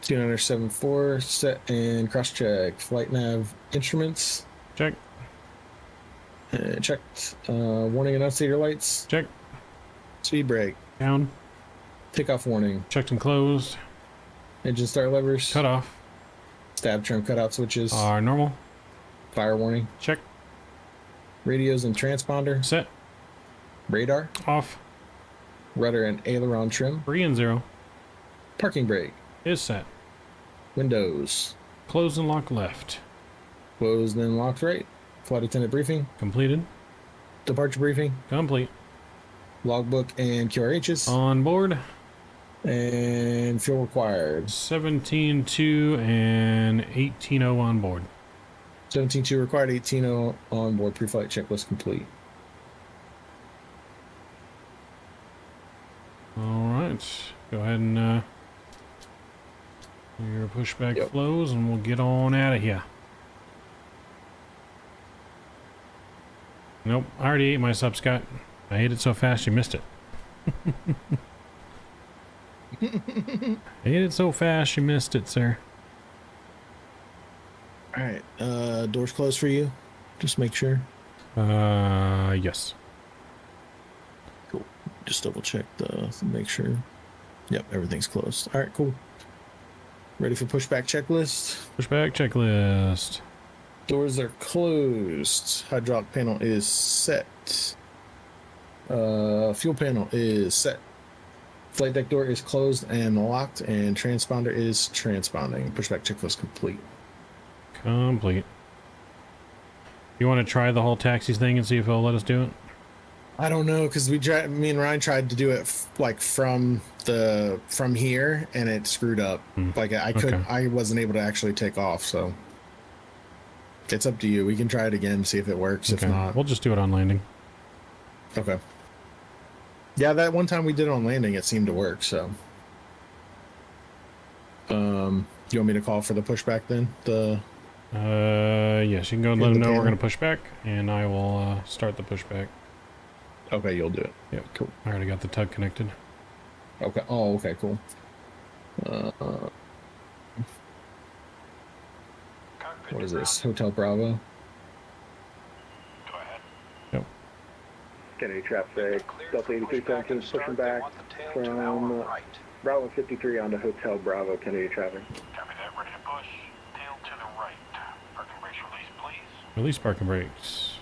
S2: 2974 set and cross check. Flight nav instruments.
S1: Check.
S2: Checked. Warning annunciator lights.
S1: Check.
S2: Speed brake.
S1: Down.
S2: Takeoff warning.
S1: Checked and closed.
S2: Engine start levers.
S1: Cut off.
S2: Stab trim cutout switches.
S1: Are normal.
S2: Fire warning.
S1: Check.
S2: Radios and transponder.
S1: Set.
S2: Radar.
S1: Off.
S2: Rudder and aileron trim.
S1: 3 and 0.
S2: Parking brake.
S1: Is set.
S2: Windows.
S1: Close and lock left.
S2: Closed and locked right. Flight attendant briefing.
S1: Completed.
S2: Departure briefing.
S1: Complete.
S2: Logbook and QRHs.
S1: On board.
S2: And fuel required.
S1: 17.2 and 18.0 on board.
S2: 17.2 required, 18.0 on board. Pre-flight checklist complete.
S1: All right. Go ahead and your pushback flows, and we'll get on out of here. Nope, I already ate my sub, Scott. I ate it so fast you missed it. Ate it so fast you missed it, sir.
S2: All right, doors closed for you. Just make sure.
S1: Yes.
S2: Cool. Just double check make sure. Yep, everything's closed. All right, cool. Ready for pushback checklist?
S1: Pushback checklist.
S2: Doors are closed. Hydraulic panel is set. Fuel panel is set. Flight deck door is closed and locked, and transponder is transponding. Pushback checklist complete.
S1: Complete. You want to try the whole taxis thing and see if it'll let us do it?
S2: I don't know, because me and Ryan tried to do it from here, and it screwed up. Like I wasn't able to actually take off, so it's up to you. We can try it again, see if it works.
S1: Okay.
S2: If not,
S1: we'll just do it on landing.
S2: Okay. Yeah, that one time we did it on landing, it seemed to work. So, you want me to call for the pushback then?
S1: Yes, you can go and let them know we're going to push back, and I will start the pushback.
S2: Okay, you'll do it.
S1: Yep, cool. I already got the tug connected.
S2: Okay. Oh, okay, cool. What is this? Hotel Bravo.
S3: Go ahead.
S1: Yep.
S4: Kennedy traffic, Delta 8317 pushing back from Bravo 53 onto Hotel Bravo, Kennedy traffic.
S3: Copy that, ready to push. Tail to the right. Parking brakes release, please.
S1: Release parking brakes.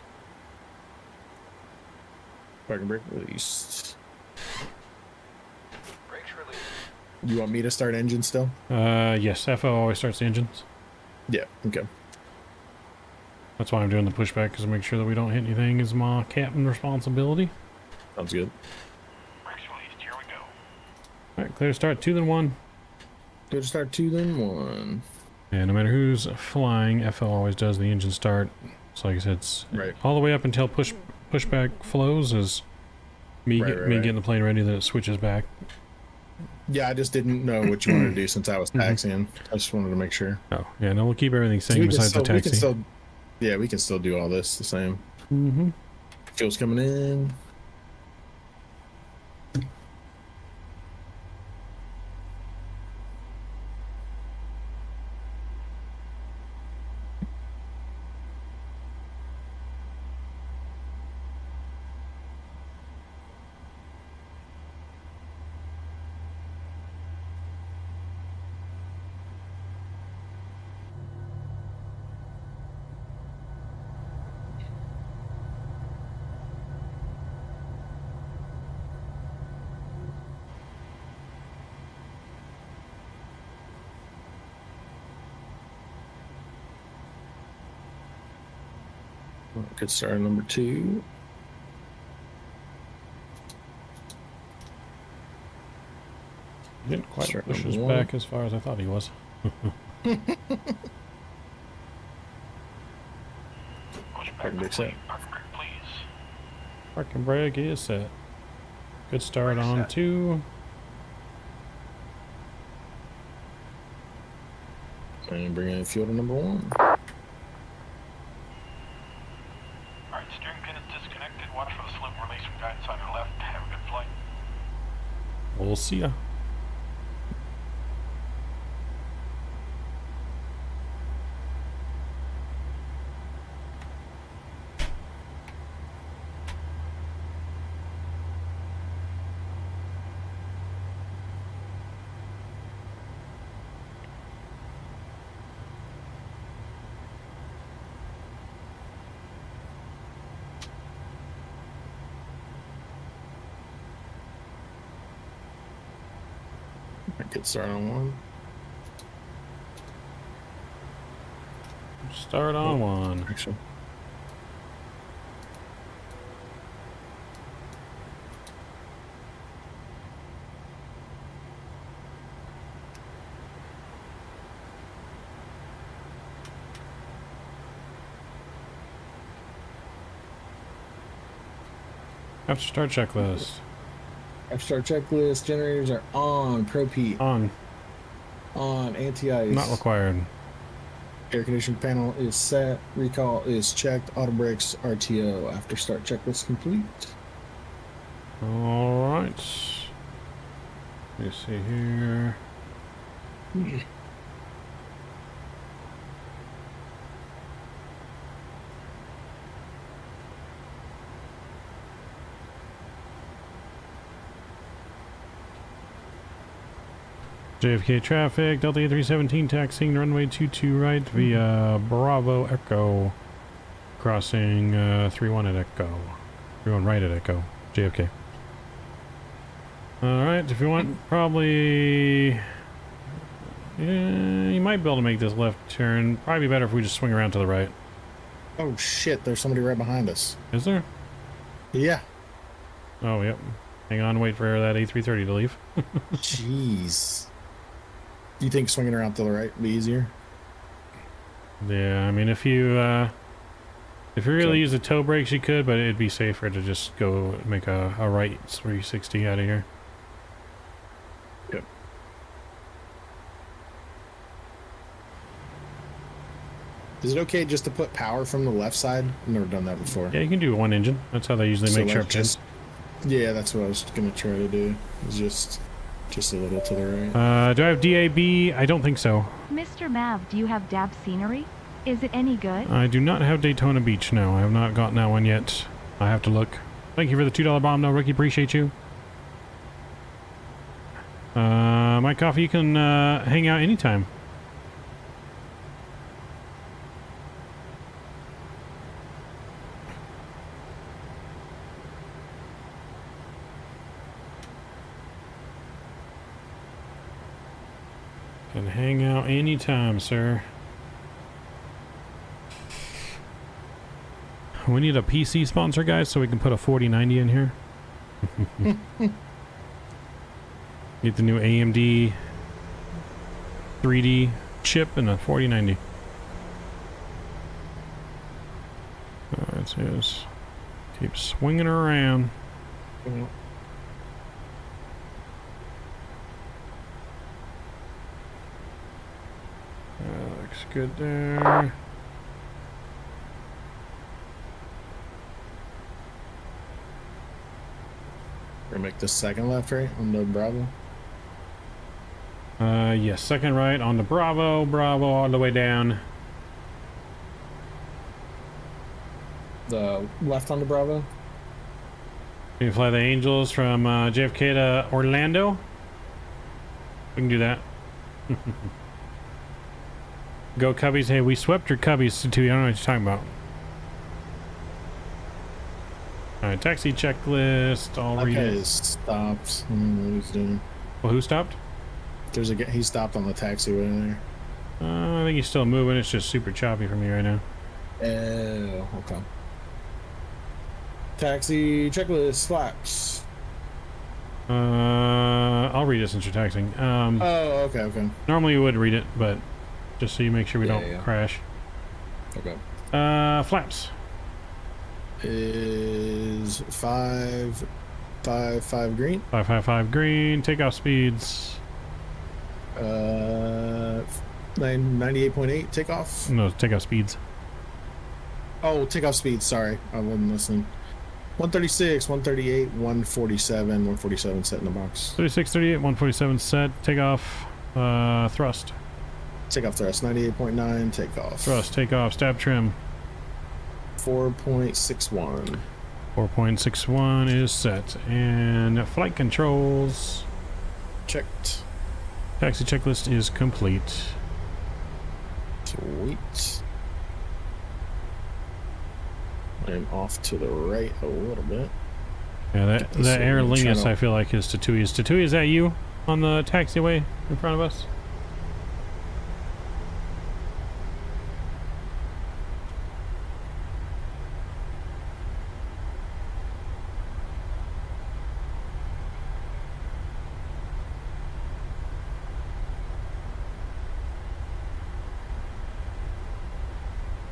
S2: Parking brake released.
S3: Brakes released.
S2: You want me to start engine still?
S1: Yes, FO always starts the engines.
S2: Yeah, okay.
S1: That's why I'm doing the pushback, because to make sure that we don't hit anything is my captain responsibility.
S2: Sounds good.
S3: Brakes released, here we go.
S1: Alright, clear to start 2 then 1.
S2: Clear to start 2 then 1.
S1: And no matter who's flying, FO always does the engine start. So like I said, it's
S2: right
S1: all the way up until pushback flows is me getting the plane ready, that it switches back.
S2: Yeah, I just didn't know what you wanted to do since I was taxiing. I just wanted to make sure.
S1: Oh, yeah, no, we'll keep everything same besides the taxi.
S2: We can still do all this the same.
S1: Mm-hmm.
S2: Fuel's coming in. Good start number 2.
S1: Didn't quite
S2: Start
S1: push
S2: number
S1: us
S2: 1.
S1: back as far as I thought he was.
S2: Parking brake set.
S1: Parking brake is set. Good start on 2.
S2: And bring in fuel to number 1.
S3: Alright, steering pin is disconnected. Watch for the slip and release from guidance on your left. Have a good flight.
S1: We'll see ya.
S2: Good start on 1.
S1: Start on 1.
S2: Actually.
S1: After start checklist.
S2: After start checklist, generators are on. Pro-Pete.
S1: On.
S2: Anti-ice.
S1: Not required.
S2: Air conditioning panel is set. Recall is checked. Auto brakes RTO. After start checklist complete.
S1: Alright. Let me see here. JFK traffic, Delta A317 taxiing runway 22 right via Bravo Echo, crossing 31 at Echo, 31 right at Echo, JFK. Alright, if you want, probably, yeah, you might be able to make this left turn. Probably be better if we just swing around to the right.
S2: Oh shit, there's somebody right behind us.
S1: Is there?
S2: Yeah.
S1: Oh, yep. Hang on, wait for that A330 to leave.
S2: Jeez. Do you think swinging around to the right would be easier?
S1: Yeah, I mean, if you really use the toe brakes, you could, but it'd be safer to just go make a right 360 out of here.
S2: Yep. Is it okay just to put power from the left side? I've never done that before.
S1: Yeah, you can do one engine. That's how they usually make sharp turns.
S2: Yeah, that's what I was gonna try to do. Is just a little to the right.
S1: Do I have DAB? I don't think so.
S10: Mr. Mav, do you have DAB scenery? Is it any good?
S1: I do not have Daytona Beach, no. I have not gotten that one yet. I have to look. Thank you for the $2 bomb, no, Ricky. Appreciate you. Mike Coffee, you can hang out anytime. Can hang out anytime, sir. We need a PC sponsor, guys, so we can put a 4090 in here. Get the new AMD 3D chip and a 4090. Alright, so just keep swinging around. Looks good there.
S2: We're gonna make the second left, right on the Bravo.
S1: Yes, second right on the Bravo, Bravo all the way down.
S2: The left on the Bravo.
S1: Can you fly the Angels from JFK to Orlando? We can do that. Go Cubbies. Hey, we swept your Cubbies too. I don't know what you're talking about. Alright, taxi checklist. All read it.
S2: Stopped. I don't know what he's doing.
S1: Well, who stopped?
S2: There's a he stopped on the taxiway there.
S1: I think he's still moving. It's just super choppy for me right now.
S2: Oh, okay. Taxi checklist flaps.
S1: I'll read it since you're taxing.
S2: Oh, okay.
S1: Normally you would read it, but just so you make sure we don't crash.
S2: Okay.
S1: Flaps.
S2: Is 555 green.
S1: 555 green. Takeoff speeds.
S2: 98.8 takeoff.
S1: No, takeoff speeds.
S2: Oh, takeoff speed. Sorry, I wasn't listening. 136, 138, 147, 147 set in the box.
S1: 36, 38, 147 set. Takeoff. Thrust.
S2: Takeoff thrust. 98.9 takeoff.
S1: Thrust. Takeoff. Stab trim.
S2: 4.61.
S1: 4.61 is set. And flight controls.
S2: Checked.
S1: Taxi checklist is complete.
S2: Sweet. I'm off to the right a little bit.
S1: Yeah, that Aer Lingus I feel like is Tatui. Is Tatui, is that you on the taxiway in front of us?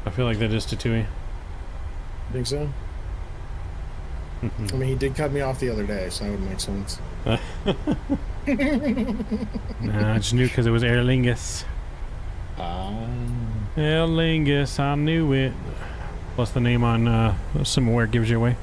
S1: I feel like that is Tatui.
S2: Think so? I mean, he did cut me off the other day, so that would make sense.
S1: Nah, I just knew because it was Aer Lingus. Aer Lingus, I knew it. Plus the name on somewhere gives you away.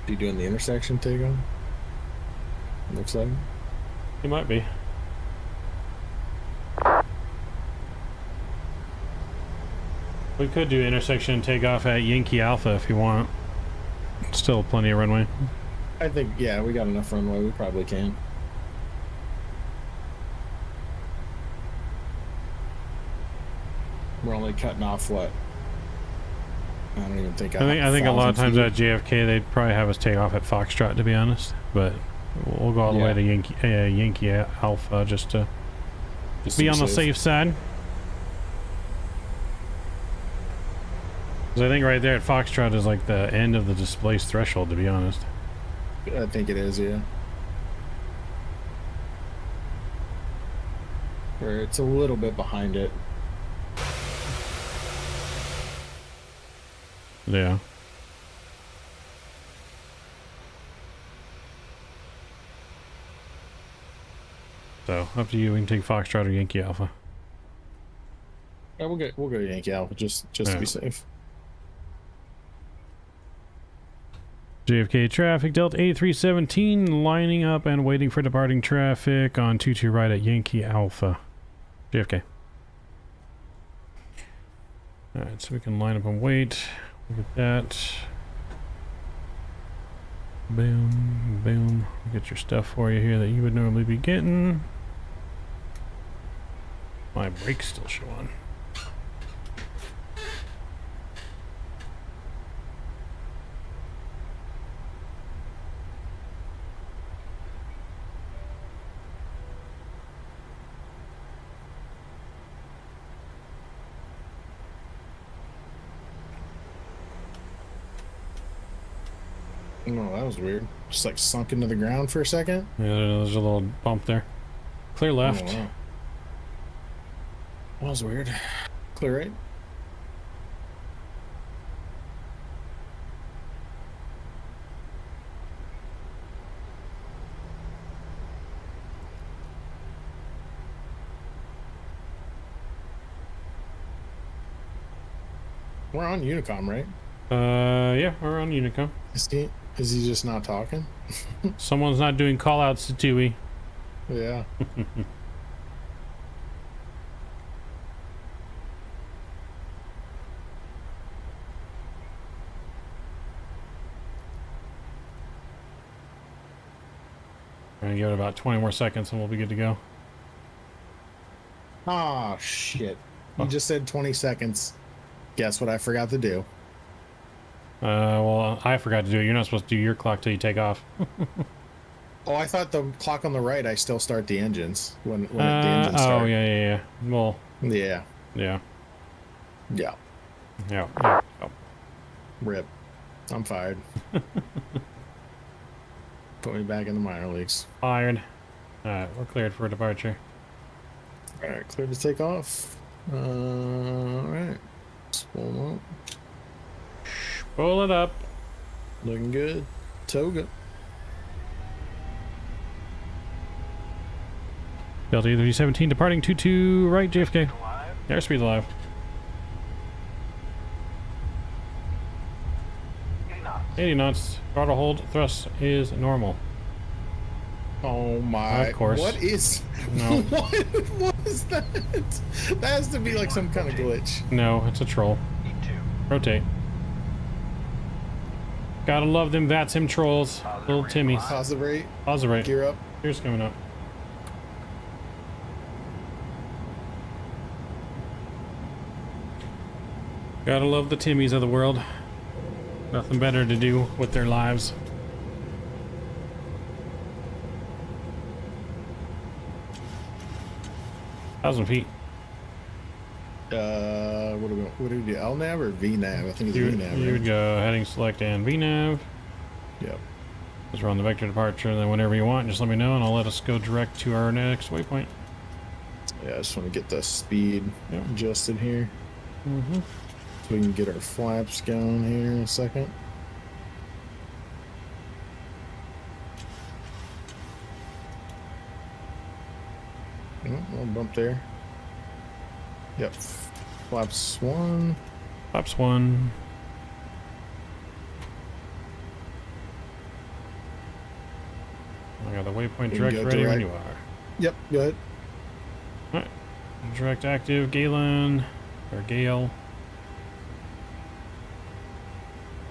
S2: You doing the intersection takeoff? Looks like
S1: He might be. We could do intersection takeoff at Yankee Alpha if you want. Still plenty of runway.
S2: I think, yeah, we got enough runway. We probably can. We're only cutting off what? I don't even think.
S1: I think a lot of times at JFK they'd probably have us take off at Foxtrot, to be honest. But we'll go all the way to Yankee Alpha just to be on the safe side. Because I think right there at Foxtrot is like the end of the displaced threshold, to be honest.
S2: I think it is, yeah. Where it's a little bit behind it.
S1: Yeah. So up to you. We can take Foxtrot or Yankee Alpha.
S2: Yeah, we'll go to Yankee Alpha just to be safe.
S1: JFK traffic Delta 8317 lining up and waiting for departing traffic on 22 right at Yankee Alpha. JFK. Alright, so we can line up and wait. Look at that. Boom, boom. Get your stuff for you here that you would normally be getting. My brakes still show on.
S2: Oh, that was weird. Just like sunk into the ground for a second.
S1: Yeah, there's a little bump there. Clear left.
S2: Oh, wow. That was weird. Clear right. We're on Unicom, right?
S1: Yeah, we're on Unicom.
S2: Is he just not talking?
S1: Someone's not doing call-outs to TUI.
S2: Yeah.
S1: We're gonna give it about 20 more seconds and we'll be good to go.
S2: Oh, shit. You just said 20 seconds. Guess what I forgot to do?
S1: Well, I forgot to do it. You're not supposed to do your clock till you take off.
S2: Oh, I thought the clock on the right, I still start the engines when the engines start.
S1: Oh, yeah. Well,
S2: yeah.
S1: Yeah.
S2: Yeah.
S1: Yeah. Oh.
S2: Rip. I'm fired. Put me back in the minor leagues.
S1: Fired. Alright, we're cleared for departure.
S2: Alright, clear to take off. Alright. Spool up.
S1: Pull it up.
S2: Looking good. Toga.
S1: Delta 317 departing 22 right JFK. Airspeed alive. 80 knots. Throttle hold. Thrust is normal.
S2: Oh my.
S1: Of course.
S2: What is...
S1: No.
S2: What is that? That has to be like some kind of glitch.
S1: No, it's a troll. Rotate. Gotta love them VATSIM trolls. Little Timmies.
S2: Pause the rate.
S1: Pause the rate.
S2: Gear up.
S1: Here's coming up. Gotta love the Timmies of the world. Nothing better to do with their lives. Thousand feet.
S2: What do we do? LNAV or VNAV? I think it's VNAV.
S1: You
S2: right?
S1: would go heading select and VNAV.
S2: Yep.
S1: Just run the vector departure, and then whenever you want, just let me know, and I'll let us go direct to our next waypoint.
S2: Yeah, I just want to get the speed adjusted here.
S1: Mm-hmm.
S2: So we can get our flaps going here in a second. Oh, little bump there. Yep. Flaps 1.
S1: Flaps 1. I got the waypoint direct ready when you are.
S2: Yep, go ahead.
S1: Alright. Direct active, Galen, or Gale.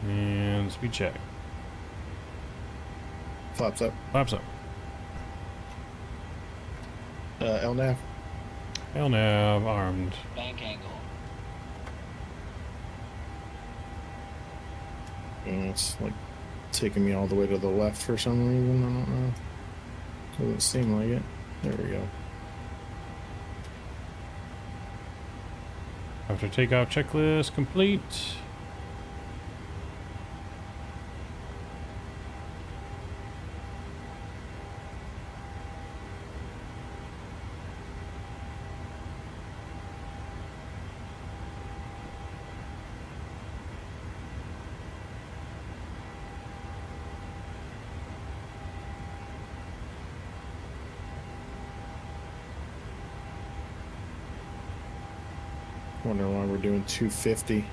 S1: And speed check.
S2: Flaps up.
S1: Flaps up.
S2: LNAV.
S1: LNAV armed.
S11: Bank angle.
S2: And it's like taking me all the way to the left for some reason. I don't know. Doesn't seem like it. There we go.
S1: After takeoff checklist complete.
S2: Wondering why we're doing 250.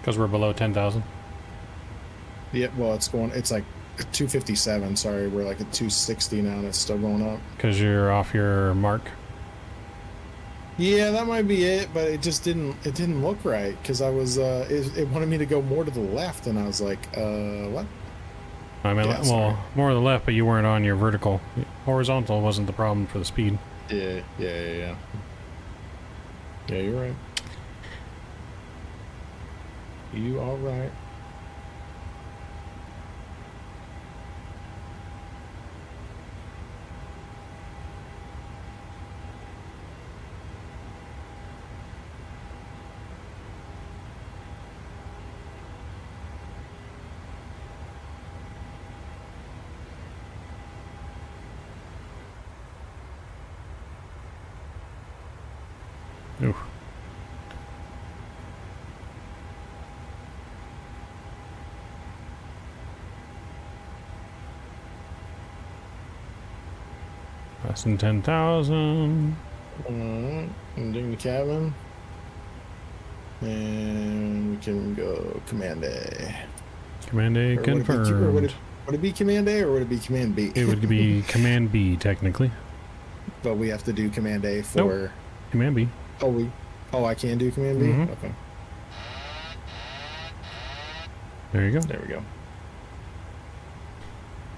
S1: Because we're below 10,000.
S2: Yeah, well, it's like 257. Sorry, we're like at 260 now, and it's still going up.
S1: Because you're off your mark.
S2: Yeah, that might be it, but it just didn't look right because I was it wanted me to go more to the left, and I was like, what?
S1: I mean,
S2: Yeah,
S1: well, more to the left, but you weren't on your vertical. Horizontal wasn't the problem for the speed.
S2: Yeah. Yeah, you're right. You all right?
S1: Oof. Less than 10,000.
S2: Alright, ending the cabin. And we can go Command A.
S1: Command A confirmed.
S2: Would it be Command A or would it be Command B?
S1: It would be Command B, technically.
S2: But we have to do Command A for...
S1: Nope. Command B.
S2: Oh, I can do Command B?
S1: Mhm.
S2: Okay.
S1: There you go.
S2: There we go.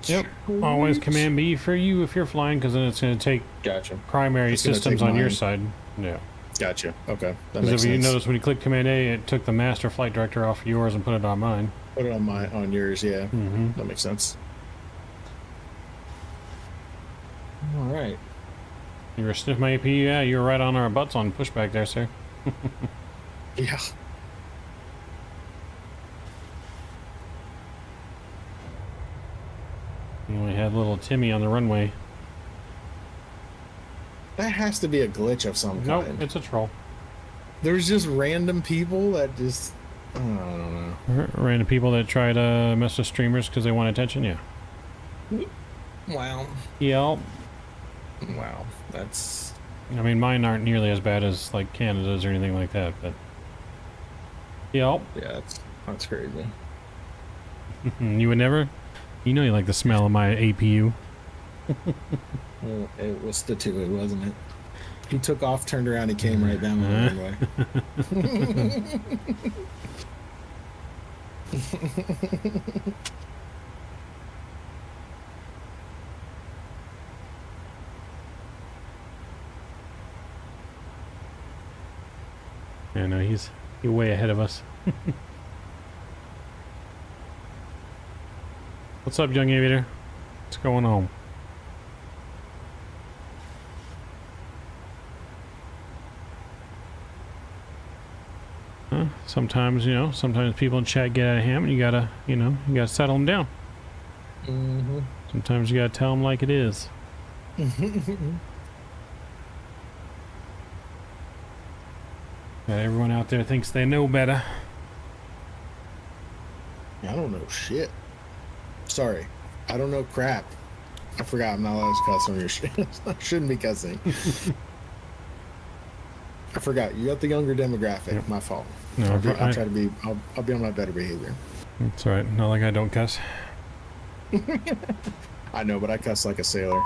S1: Yep. Always Command B for you if you're flying, because then it's going to take
S2: Gotcha.
S1: primary
S2: It's gonna
S1: systems
S2: take
S1: on your
S2: mine.
S1: side. Yeah.
S2: Gotcha. Okay. That
S1: Because
S2: makes
S1: if you
S2: sense.
S1: notice when you click Command A, it took the master flight director off yours and put it on mine.
S2: Put it on yours, yeah.
S1: Mm-hmm.
S2: That makes sense. All right.
S1: You were sniffing my AP? Yeah, you were right on our butts on pushback there, sir.
S2: Yeah.
S1: We had little Timmy on the runway.
S2: That has to be a glitch of some
S1: Nope,
S2: kind.
S1: it's a troll.
S2: There's just random people that just... I don't know.
S1: Random people that try to mess with streamers because they want attention, yeah.
S2: Wow.
S1: Yep.
S2: Wow. That's...
S1: I mean, mine aren't nearly as bad as, like, Canada's or anything like that, but... Yep.
S2: Yeah, that's crazy.
S1: You would never? You know you like the smell of my APU.
S2: Well, it was the two, wasn't it? He took off, turned around, he came right down the runway.
S1: Yeah, no, he's way ahead of us. What's up, young aviator? What's going on? Sometimes, you know, sometimes people in chat get out of hand and you gotta, you know, you gotta settle them down.
S2: Mm-hmm.
S1: Sometimes you gotta tell them like it is. Everyone out there thinks they know better.
S2: I don't know shit. Sorry. I don't know crap. I forgot I'm not allowed to cuss on your shit. I shouldn't be cussing. I forgot. You got the younger demographic. Yep. My fault.
S1: No,
S2: I'll try to be... I'll be on my better behavior.
S1: That's alright. Not like I don't cuss.
S2: I know, but I cuss like a sailor.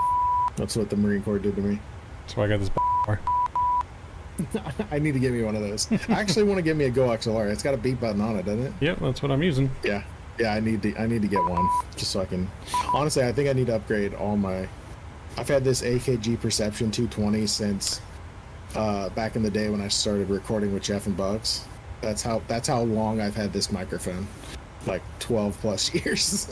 S2: That's what the Marine Corps did to me.
S1: That's why I got this bar.
S2: I need to get me one of those. I actually want to get me a Go XLR. It's got a beep button on it, doesn't it?
S1: Yep, that's what I'm using.
S2: Yeah. Yeah, I need to get one just so I can... Honestly, I think I need to upgrade all my... I've had this AKG Perception 220 since back in the day when I started recording with Jeff and Bugs. That's how long I've had this microphone. Like 12 plus years.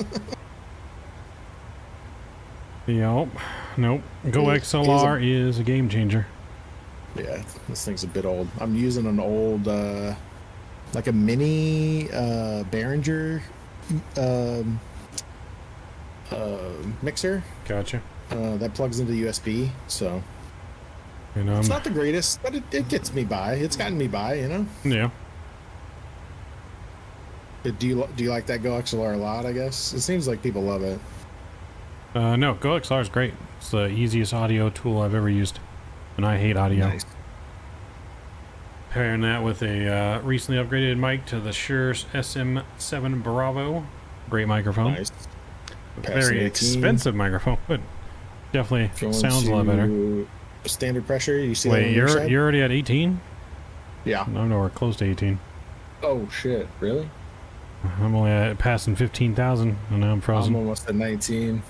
S1: Yep. Nope. Go XLR is a game changer.
S2: Yeah, this thing's a bit old. I'm using an old, like a mini Behringer mixer.
S1: Gotcha.
S2: That plugs into USB, so
S1: you know,
S2: it's not the greatest, but it gets me by. It's gotten me by, you know.
S1: Yeah.
S2: Do you like that Go XLR a lot? I guess it seems like people love it.
S1: No, Go XLR is great. It's the easiest audio tool I've ever used, and I hate audio.
S2: Nice.
S1: Pairing that with a recently upgraded mic to the Shure SM7 Bravo. Great microphone.
S2: Nice.
S1: Very expensive microphone, but definitely sounds a lot better.
S2: Standard pressure. You see?
S1: Wait, you're already at 18?
S2: Yeah.
S1: I'm nowhere close to 18.
S2: Oh shit! Really?
S1: I'm only at passing 15,000, and now I'm frozen.
S2: I'm almost at 19.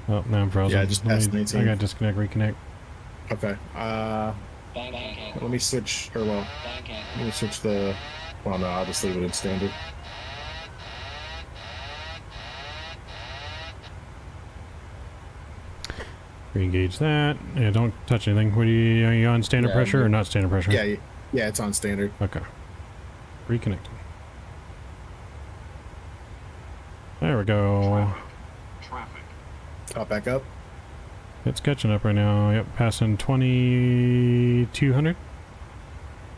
S1: Oh, now I'm frozen.
S2: Yeah, I just passed 19.
S1: I got disconnect, reconnect.
S2: Okay. Let me switch, or well, let me switch the. Well, no, I'll just leave it in standard.
S1: Re-engage that. Yeah, don't touch anything. Are you on standard pressure or not standard pressure?
S2: Yeah, it's on standard.
S1: Okay. Reconnect. There we go.
S3: Traffic.
S2: Top back up.
S1: It's catching up right now. Yep, passing 2,200.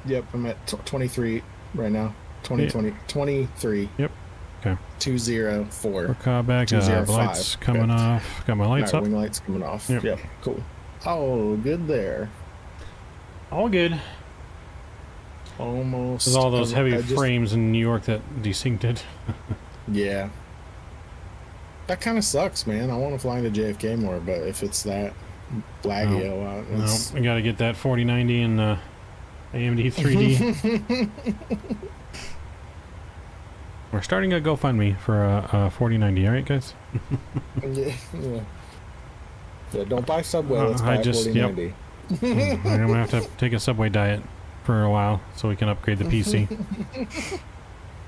S2: Yep, I'm at 23 right now. 23.
S1: Yep. Okay.
S2: 204.
S1: We're caught back. Lights coming off. Got my lights up.
S2: Wing lights coming off.
S1: Yep.
S2: Yep. Cool. Oh, good there.
S1: All good.
S2: Almost.
S1: There's all those heavy frames in New York that desynced it.
S2: Yeah. That kind of sucks, man. I want to fly into JFK more, but if it's that laggy a lot,
S1: no, we got to get that 4090 and AMD 3D. We're starting a GoFundMe for a 4090, all right, guys?
S2: Yeah, don't buy Subway. Let's buy a 4090.
S1: I'm gonna have to take a Subway diet for a while so we can upgrade the PC.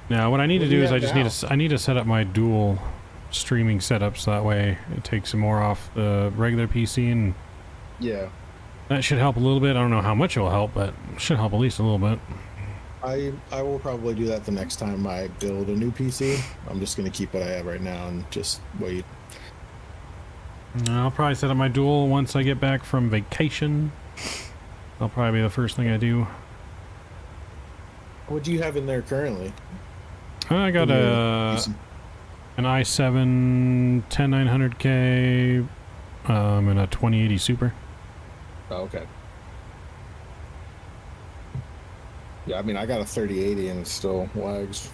S1: Now, what I need to do is I need to set up my dual streaming setup so that way it takes more off the regular PC, and
S2: Yeah.
S1: that should help a little bit. I don't know how much it will help, but it should help at least a little bit.
S2: I will probably do that the next time I build a new PC. I'm just gonna keep what I have right now and just wait.
S1: I'll probably set up my dual once I get back from vacation. That'll probably be the first thing I do.
S2: What do you have in there currently?
S1: I got an i7 10900K and a 2080 Super.
S2: Oh, okay. Yeah, I mean, I got a 3080 and it still lags.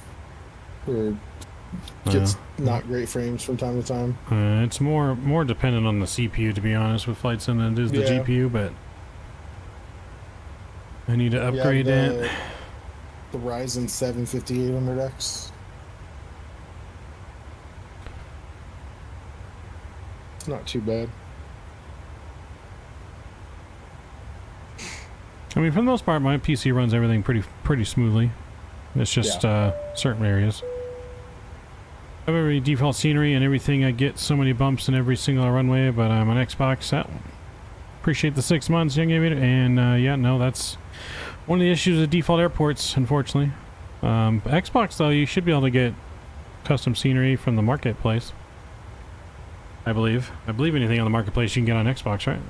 S2: Or gets not great frames from time to time.
S1: It's more dependent on the CPU, to be honest, with flights than it is the GPU, but I need to upgrade it.
S2: The Ryzen 7 5800X. It's not too bad.
S1: I mean, for the most part, my PC runs everything pretty smoothly. It's just certain areas. I have every default scenery and everything. I get so many bumps in every single runway, but I'm on Xbox. Appreciate the 6 months, young aviator. And yeah, no, that's one of the issues with default airports, unfortunately. Xbox, though, you should be able to get custom scenery from the marketplace. I believe anything on the marketplace you can get on Xbox, right?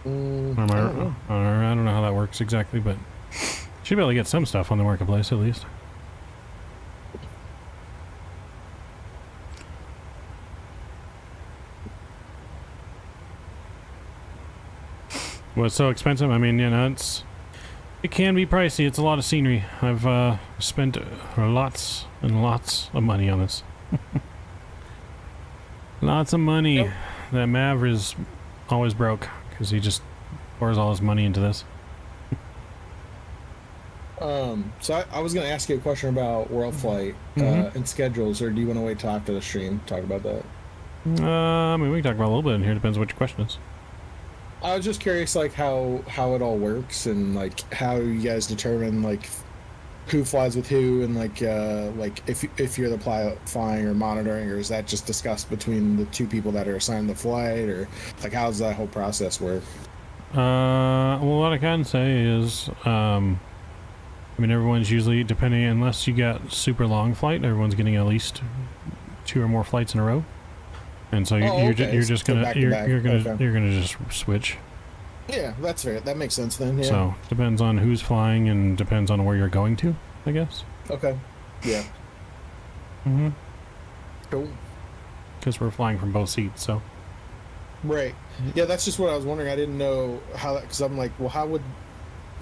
S1: I don't know how that works exactly, but should be able to get some stuff on the marketplace at least. What's so expensive? I mean, you know, it can be pricey. It's a lot of scenery. I've spent lots and lots of money on this. Lots of money. Yep. That Mav is always broke because he just pours all his money into this.
S2: So I was going to ask you a question about World Flight and schedules, or do you want to wait till after the stream to talk about that?
S1: I mean, we can talk about it a little bit in here. Depends what your question is.
S2: I was just curious, like, how it all works and, like, how you guys determine, like, who flies with who, and, like if you're the pilot flying or monitoring, or is that just discussed between the two people that are assigned the flight, or, like, how does that whole process work?
S1: Well, what I can say is, I mean, everyone's usually, depending, unless you got super long flight, everyone's getting at least 2 or more flights in a row. And so you're just gonna just switch.
S2: Yeah, that's fair. That makes sense then. Yeah.
S1: So depends on who's flying and depends on where you're going to, I guess.
S2: Okay. Yeah. Cool.
S1: Because we're flying from both seats, so.
S2: Right. Yeah, that's just what I was wondering. I didn't know how that, because I'm like, well, how would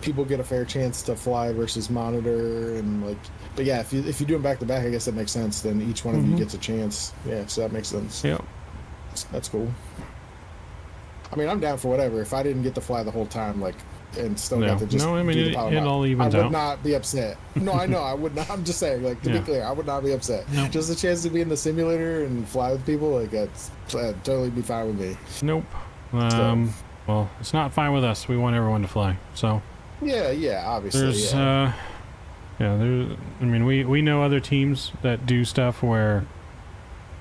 S2: people get a fair chance to fly versus monitor, and, like, but yeah, if you do them back to back, I guess that makes sense. Then each one of you gets a chance. Yeah, so that makes sense.
S1: Yeah.
S2: That's cool. I mean, I'm down for whatever. If I didn't get to fly the whole time, like, and still got to just
S1: I mean,
S2: do the power
S1: it all evens out.
S2: I would not be upset. No, I know, I would not. I'm just saying, like, to be clear, I would not be upset.
S1: No.
S2: Just a chance to be in the simulator and fly with people, like, that'd totally be fine with me.
S1: Nope. Well, it's not fine with us. We want everyone to fly, so.
S2: Yeah, obviously.
S1: There's, I mean, we know other teams that do stuff where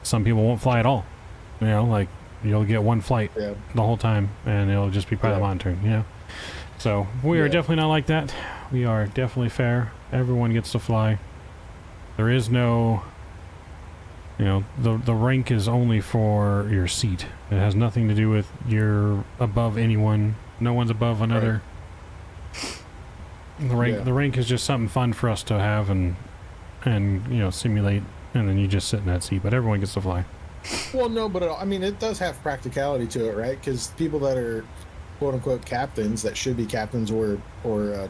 S1: some people won't fly at all. You know, like, you'll get one flight the whole time, and it'll just be pilot monitoring, you know? So, we are definitely not like that. We are definitely fair. Everyone gets to fly. There is no, you know, the rank is only for your seat. It has nothing to do with you're above anyone. No one's above another. Right. The rank is just something fun for us to have and you know, simulate, and then you just sit in that seat, but everyone gets to fly.
S2: Well, no, but I mean, it does have practicality to it, right? Because people that are quote-unquote captains, that should be captains or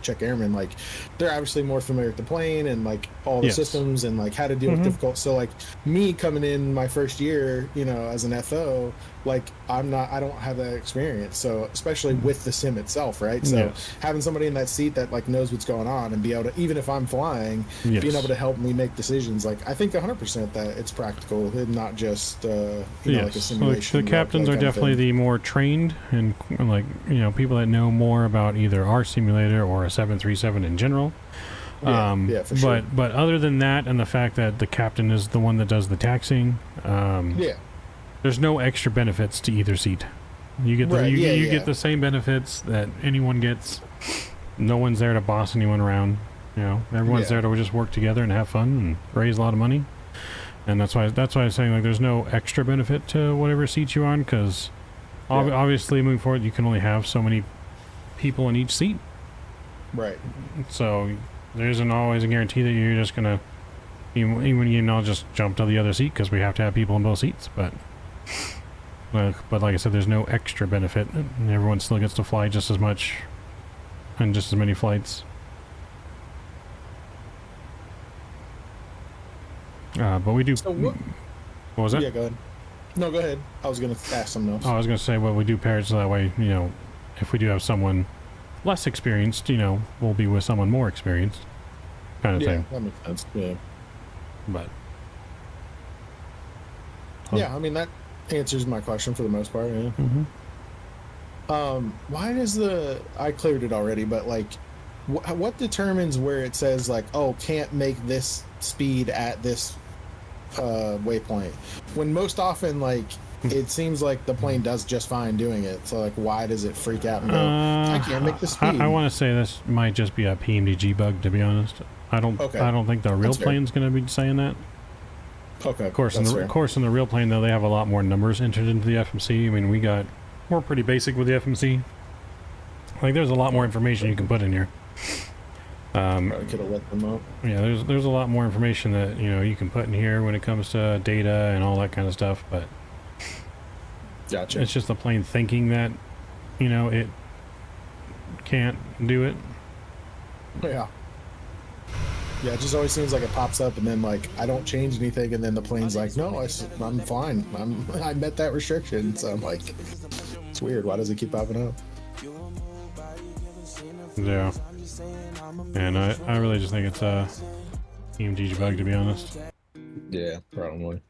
S2: check airmen, like they're obviously more familiar with the plane and like all the systems and like how to deal with difficult. So like me coming in my first year, you know, as an FO, like I don't have that experience. So especially with the sim itself, right? So having somebody in that seat that like knows what's going on and be able to, even if I'm flying, being able to help me make decisions, like I think 100% that it's practical and not just you know, like a simulation.
S1: Like the captains are definitely the more trained and like, you know, people that know more about either our simulator or a 737 in general.
S2: Yeah, for sure.
S1: But other than that, and the fact that the captain is the one that does the taxing, there's no extra benefits to either seat. You get the you get the same benefits that anyone gets. No one's there to boss anyone around. You know, everyone's there to just work together and have fun and raise a lot of money. And that's why I'm saying like there's no extra benefit to whatever seat you're on, because obviously moving forward you can only have so many people in each seat.
S2: Right.
S1: So there isn't always a guarantee that you're just gonna even you know just jump to the other seat, because we have to have people in both seats. But like I said, there's no extra benefit, and everyone still gets to fly just as much and just as many flights. But we do.
S2: So
S1: what was that?
S2: Yeah, go ahead. No, go ahead. I was gonna ask something else.
S1: Oh, I was gonna say, well, we do pair it so that way, you know, if we do have someone less experienced, you know, we'll be with someone more experienced, kind of thing.
S2: That makes sense. Yeah.
S1: But
S2: yeah, I mean that answers my question for the most part. Yeah. Why does I cleared it already, but like, what determines where it says like, oh, can't make this speed at this waypoint, when most often like it seems like the plane does just fine doing it? So like, why does it freak out and go, I can't make the speed?
S1: I want to say this might just be a PMDG bug, to be honest. I don't think the real plane's going to be saying that.
S2: Okay.
S1: Of course, in the real plane though, they have a lot more numbers entered into the FMC. I mean, we're pretty basic with the FMC. Like, there's a lot more information you can put in here.
S2: Probably could have let them know.
S1: Yeah, there's a lot more information that, you know, you can put in here when it comes to data and all that kind of stuff, but
S2: gotcha.
S1: It's just the plane thinking that, you know, it can't do it.
S2: Yeah, it just always seems like it pops up and then like I don't change anything and then the plane's like, no, I'm fine, I met that restriction. So I'm like, it's weird, why does it keep popping up?
S1: Yeah. And I really just think it's a PMDG bug, to be honest.
S2: Yeah, probably.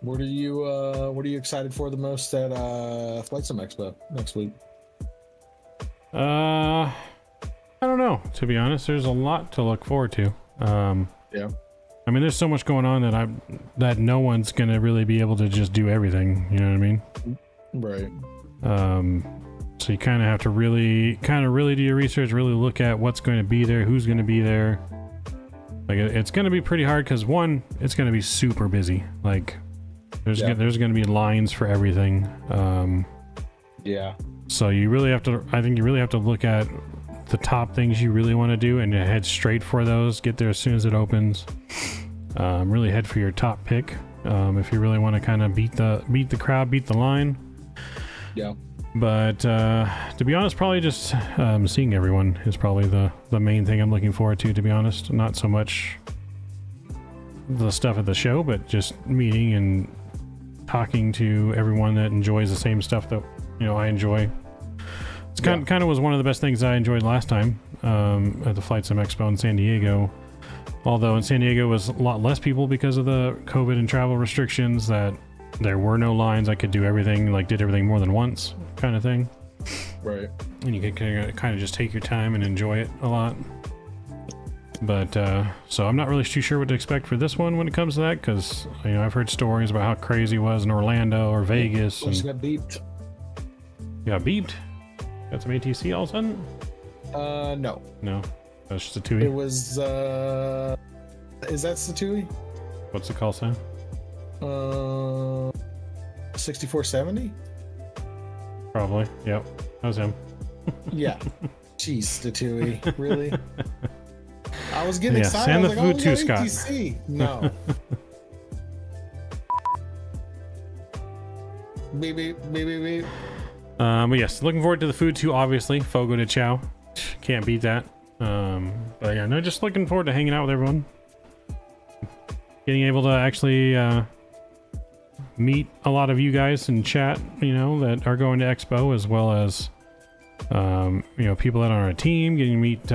S2: What are you excited for the most at Flight Sim Expo next week?
S1: I don't know, to be honest. There's a lot to look forward to.
S2: Yeah.
S1: I mean, there's so much going on that no one's gonna really be able to just do everything. You know what I mean?
S2: Right.
S1: So you kind of have to really do your research, really look at what's going to be there, who's going to be there. Like, it's going to be pretty hard because, one, it's going to be super busy. Like, there's going to be lines for everything.
S2: Yeah.
S1: So you really have to, I think you really have to look at the top things you really want to do and head straight for those. Get there as soon as it opens. Really head for your top pick. If you really want to kind of beat the crowd, beat the line.
S2: Yeah.
S1: But to be honest, probably just seeing everyone is probably the main thing I'm looking forward to be honest. Not so much the stuff at the show, but just meeting and talking to everyone that enjoys the same stuff that, you know, I enjoy. It's kind of was one of the best things I enjoyed last time at the Flight Sim Expo in San Diego. Although in San Diego was a lot less people because of the COVID and travel restrictions, that there were no lines. I could do everything, like did everything more than once kind of thing.
S2: Right.
S1: And you could kind of just take your time and enjoy it a lot. But so I'm not really too sure what to expect for this one when it comes to that, because, you know, I've heard stories about how crazy it was in Orlando or Vegas.
S2: And got beeped.
S1: You got beeped? Got some ATC all of a sudden?
S2: No.
S1: No. That's just a TUI?
S2: It was, is that Satui?
S1: What's the call sign?
S2: 6470?
S1: Probably. Yep. That was him.
S2: Yeah. Jeez, Statui. Really? I was getting excited.
S1: Send
S2: I
S1: the
S2: was
S1: food
S2: like,
S1: too,
S2: oh,
S1: Scott.
S2: ATC. No. Beep, beep, beep, beep, beep.
S1: But yes, looking forward to the food too, obviously. Fogo de Chao. Can't beat that. But yeah, no, just looking forward to hanging out with everyone. Getting able to actually meet a lot of you guys in chat, you know, that are going to Expo, as well as, you know, people that are on our team. Getting to meet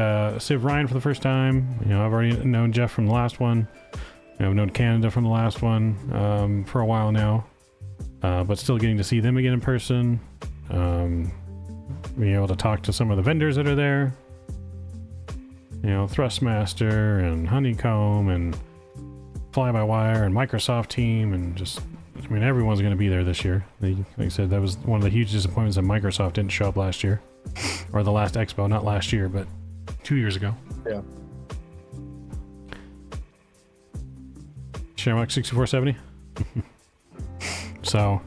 S1: Civ Ryan for the first time. You know, I've already known Jeff from the last one. You know, I've known Canada from the last one for a while now. But still getting to see them again in person. Being able to talk to some of the vendors that are there. You know, Thrustmaster and Honeycomb and Fly-by-Wire and Microsoft team, and just, I mean, everyone's going to be there this year. Like I said, that was one of the huge disappointments that Microsoft didn't show up last year. Or the last Expo, not last year, but 2 years ago.
S2: Yeah.
S1: Shamrock 6470. So,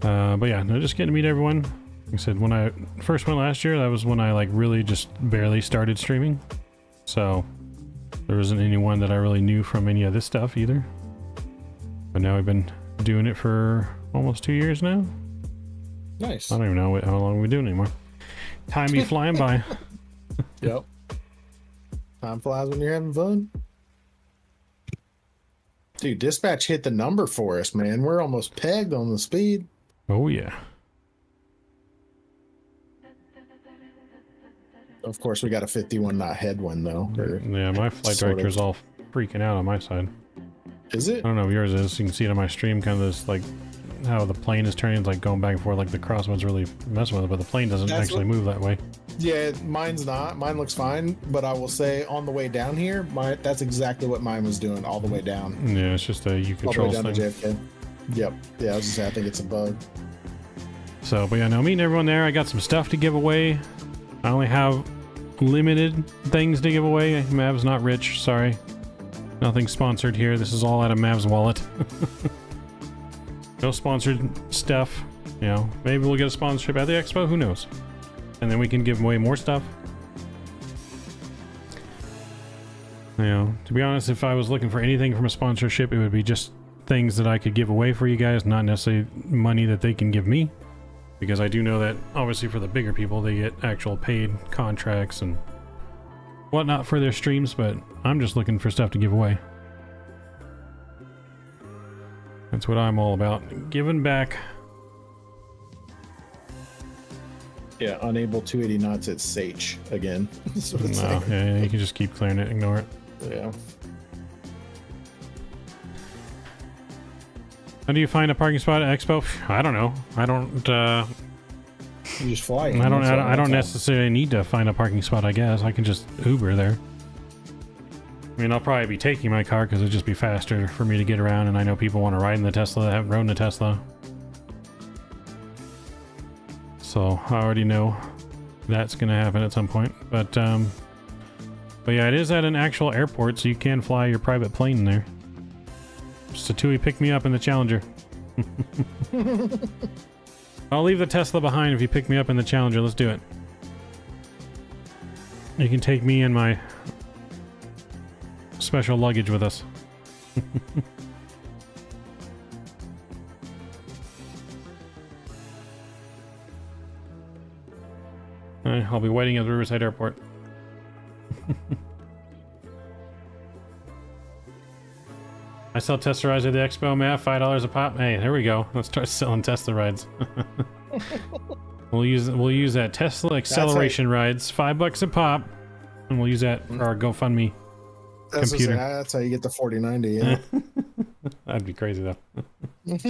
S1: but yeah, no, just getting to meet everyone. Like I said, when I first went last year, that was when I like really just barely started streaming. So there wasn't anyone that I really knew from any of this stuff either. But now we've been doing it for almost 2 years now.
S2: Nice.
S1: I don't even know how long we're doing anymore. Time be flying by.
S2: Yep. Time flies when you're having fun. Dude, dispatch hit the number for us, man. We're almost pegged on the speed.
S1: Oh yeah.
S2: Of course, we got a 51 knot headwind though.
S1: Yeah, my flight director's all freaking out on my side.
S2: Is it?
S1: I don't know if yours is. You can see it on my stream, kind of this, like, how the plane is turning, it's like going back and forth, like the crosswind's really messing with it, but the plane doesn't actually move that way.
S2: Yeah, mine's not. Mine looks fine, but I will say on the way down here, that's exactly what mine was doing all the way down.
S1: Yeah, it's just a U controls
S2: all the way down
S1: thing.
S2: to JFK. Yep. Yeah, I was just saying, I think it's a bug.
S1: So, but yeah, no, meeting everyone there. I got some stuff to give away. I only have limited things to give away. Mav's not rich, sorry. Nothing sponsored here. This is all out of Mav's wallet. No sponsored stuff. You know, maybe we'll get a sponsorship at the expo, who knows? And then we can give away more stuff. You know, to be honest, if I was looking for anything from a sponsorship, it would be just things that I could give away for you guys, not necessarily money that they can give me. Because I do know that, obviously, for the bigger people, they get actual paid contracts and whatnot for their streams, but I'm just looking for stuff to give away. That's what I'm all about. Giving back.
S2: Yeah, unable 280 knots at Sage again. That's what it's saying.
S1: Yeah, you can just keep clearing it, ignore it.
S2: Yeah.
S1: How do you find a parking spot at Expo? I don't know. I don't.
S2: You just fly.
S1: I don't necessarily need to find a parking spot. I guess I can just Uber there. I mean, I'll probably be taking my car because it'd just be faster for me to get around, and I know people want to ride in the Tesla that haven't ridden the Tesla. So I already know that's going to happen at some point. But yeah, it is at an actual airport, so you can fly your private plane there. Satui picked me up in the Challenger. I'll leave the Tesla behind if you pick me up in the Challenger. Let's do it. You can take me and my special luggage with us. I'll be waiting at the Riverside Airport. I sell Tesla rides at the expo, man. $5 a pop. Hey, there we go. Let's start selling Tesla rides. We'll use that Tesla acceleration rides, $5 a pop, and we'll use that for our GoFundMe computer.
S2: That's how you get the 4090. Yeah.
S1: That'd be crazy though.
S2: If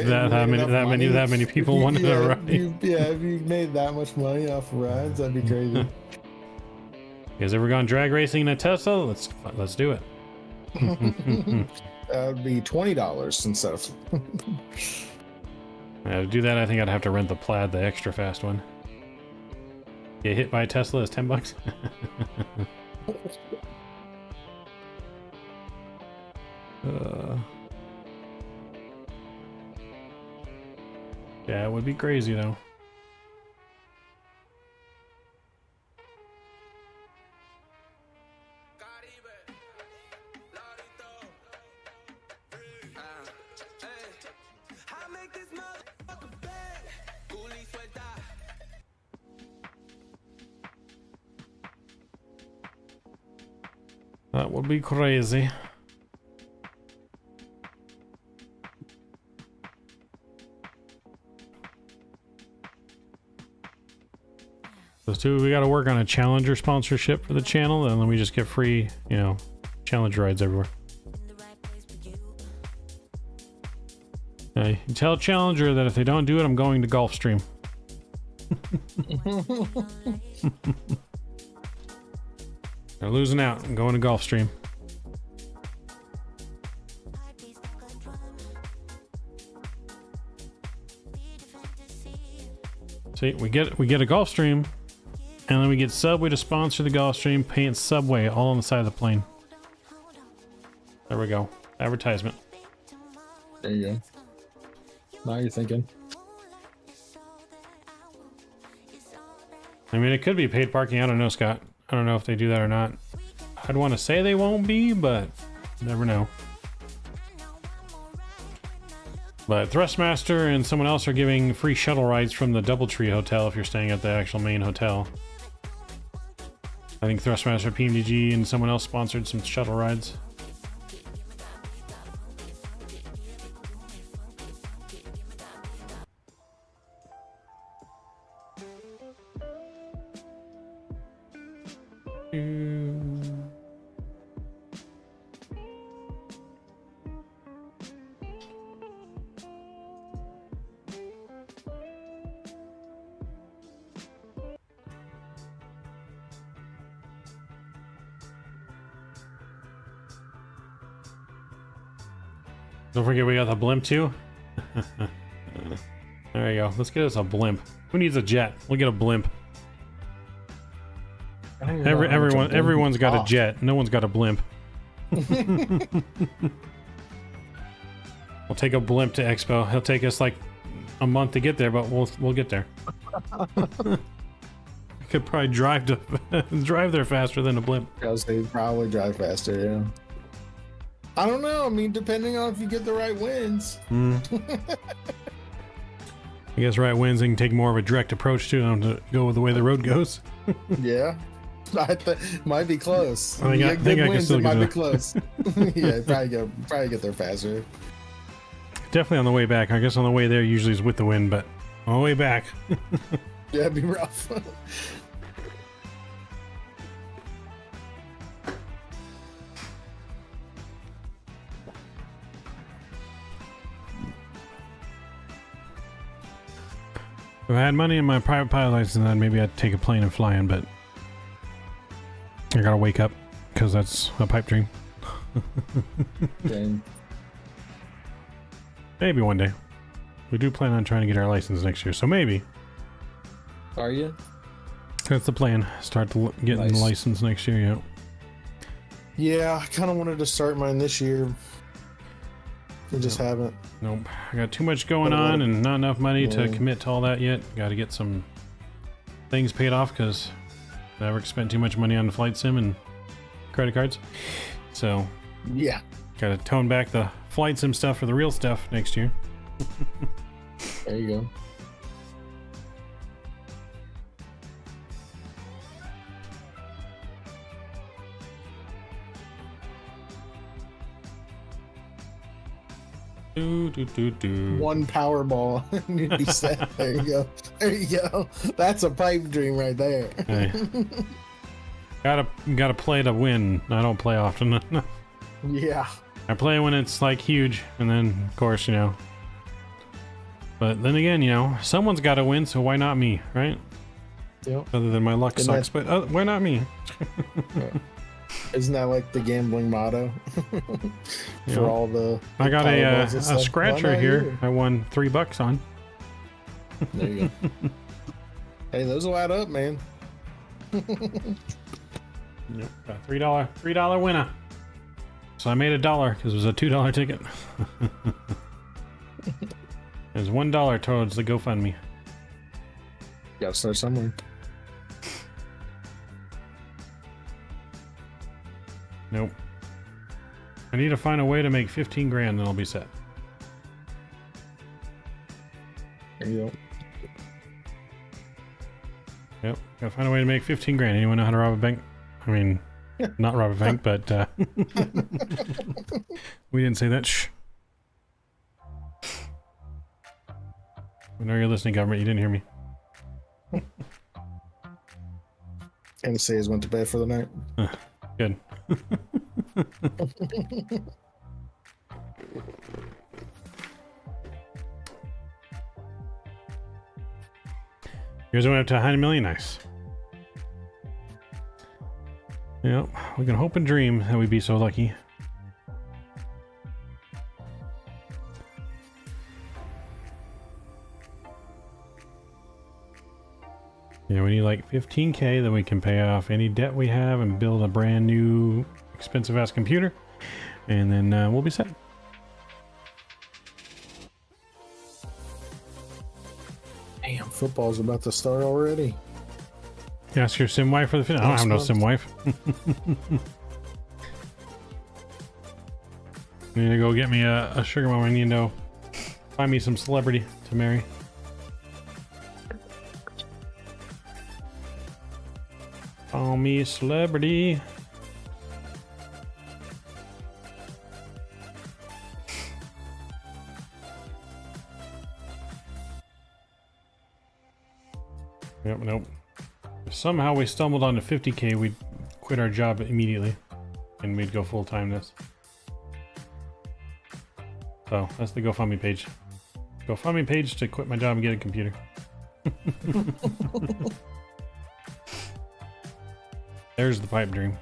S1: that many people wanted to ride.
S2: If you made that much money off of rides, that'd be crazy.
S1: You guys ever gone drag racing in a Tesla? Let's do it.
S2: That would be $20 instead of.
S1: To do that, I think I'd have to rent the Plaid, the extra fast one. Get hit by a Tesla is $10. Yeah, it would be crazy though. That would be crazy. Those two, we got to work on a Challenger sponsorship for the channel, and then we just get free, you know, Challenger rides everywhere. You tell Challenger that if they don't do it, I'm going to Gulfstream. They're losing out. I'm going to Gulfstream. See, we get a Gulfstream, and then we get Subway to sponsor the Gulfstream, paint Subway all on the side of the plane. There we go. Advertisement.
S2: There you go. Now you're thinking.
S1: I mean, it could be paid parking. I don't know, Scott. I don't know if they do that or not. I'd want to say they won't be, but you never know. But Thrustmaster and someone else are giving free shuttle rides from the Doubletree Hotel if you're staying at the actual main hotel. I think Thrustmaster, PMDG, and someone else sponsored some shuttle rides. Don't forget we got the blimp too. There you go. Let's get us a blimp. Who needs a jet? We'll get a blimp. Everyone's got a jet. No one's got a blimp. We'll take a blimp to Expo. He'll take us like a month to get there, but we'll get there. Could probably drive there faster than a blimp.
S2: Because they probably drive faster, yeah. I don't know. I mean, depending on if you get the right winds.
S1: I guess right winds, they can take more of a direct approach to go with the way the road goes.
S2: Yeah. Might be close.
S1: I think I can still
S2: might be close. Yeah, probably get there faster.
S1: Definitely on the way back. I guess on the way there usually is with the wind, but on the way back.
S2: Yeah, it'd be rough.
S1: If I had money in my private pilot license, then maybe I'd take a plane and fly in, but I gotta wake up because that's a pipe dream.
S2: Dang.
S1: Maybe one day. We do plan on trying to get our license next year, so maybe.
S2: Are you?
S1: That's the plan. Start getting the license next year, yeah.
S2: Yeah, I kind of wanted to start mine this year. We just haven't.
S1: Nope. I got too much going on and not enough money to commit to all that yet. Got to get some things paid off because I never spent too much money on the flight sim and credit cards. So
S2: yeah,
S1: got to tone back the flight sim stuff for the real stuff next year.
S2: There you go. One Powerball and you'd be set. There you go. There you go. That's a pipe dream right there.
S1: Hey. Gotta play to win. I don't play often.
S2: Yeah.
S1: I play when it's like huge, and then of course, you know. But then again, you know, someone's got to win, so why not me, right?
S2: Yep.
S1: Other than my luck sucks, but why not me?
S2: Yeah. Isn't that like the gambling motto? For all the
S1: I got a scratcher here. I won $3 on.
S2: There you go. Hey, those will add up, man.
S1: Yep, got $3 winner. So I made $1 because it was a $2 ticket. There's $1 towards the GoFundMe.
S2: Gotta start somewhere.
S1: Nope. I need to find a way to make 15 grand, then I'll be set.
S2: There you go.
S1: Yep, gotta find a way to make 15 grand. Anyone know how to rob a bank? I mean, not rob a bank, but we didn't say that. Shh. We know you're listening, government. You didn't hear me.
S2: NSA's went to bed for the night.
S1: Good. Here's went up to 100 million. Nice. Yep, we can hope and dream that we'd be so lucky. Yeah, we need like 15K, then we can pay off any debt we have and build a brand new expensive ass computer, and then we'll be set.
S2: Damn, football's about to start already.
S1: Ask your sim wife for the finish. I don't have no sim wife. Need to go get me a sugar mama. I need to find me some celebrity to marry. Call me a celebrity. Yep, nope. If somehow we stumbled onto 50K, we'd quit our job immediately and we'd go full time this. So that's the GoFundMe page. GoFundMe page to quit my job and get a computer. There's the pipe dream.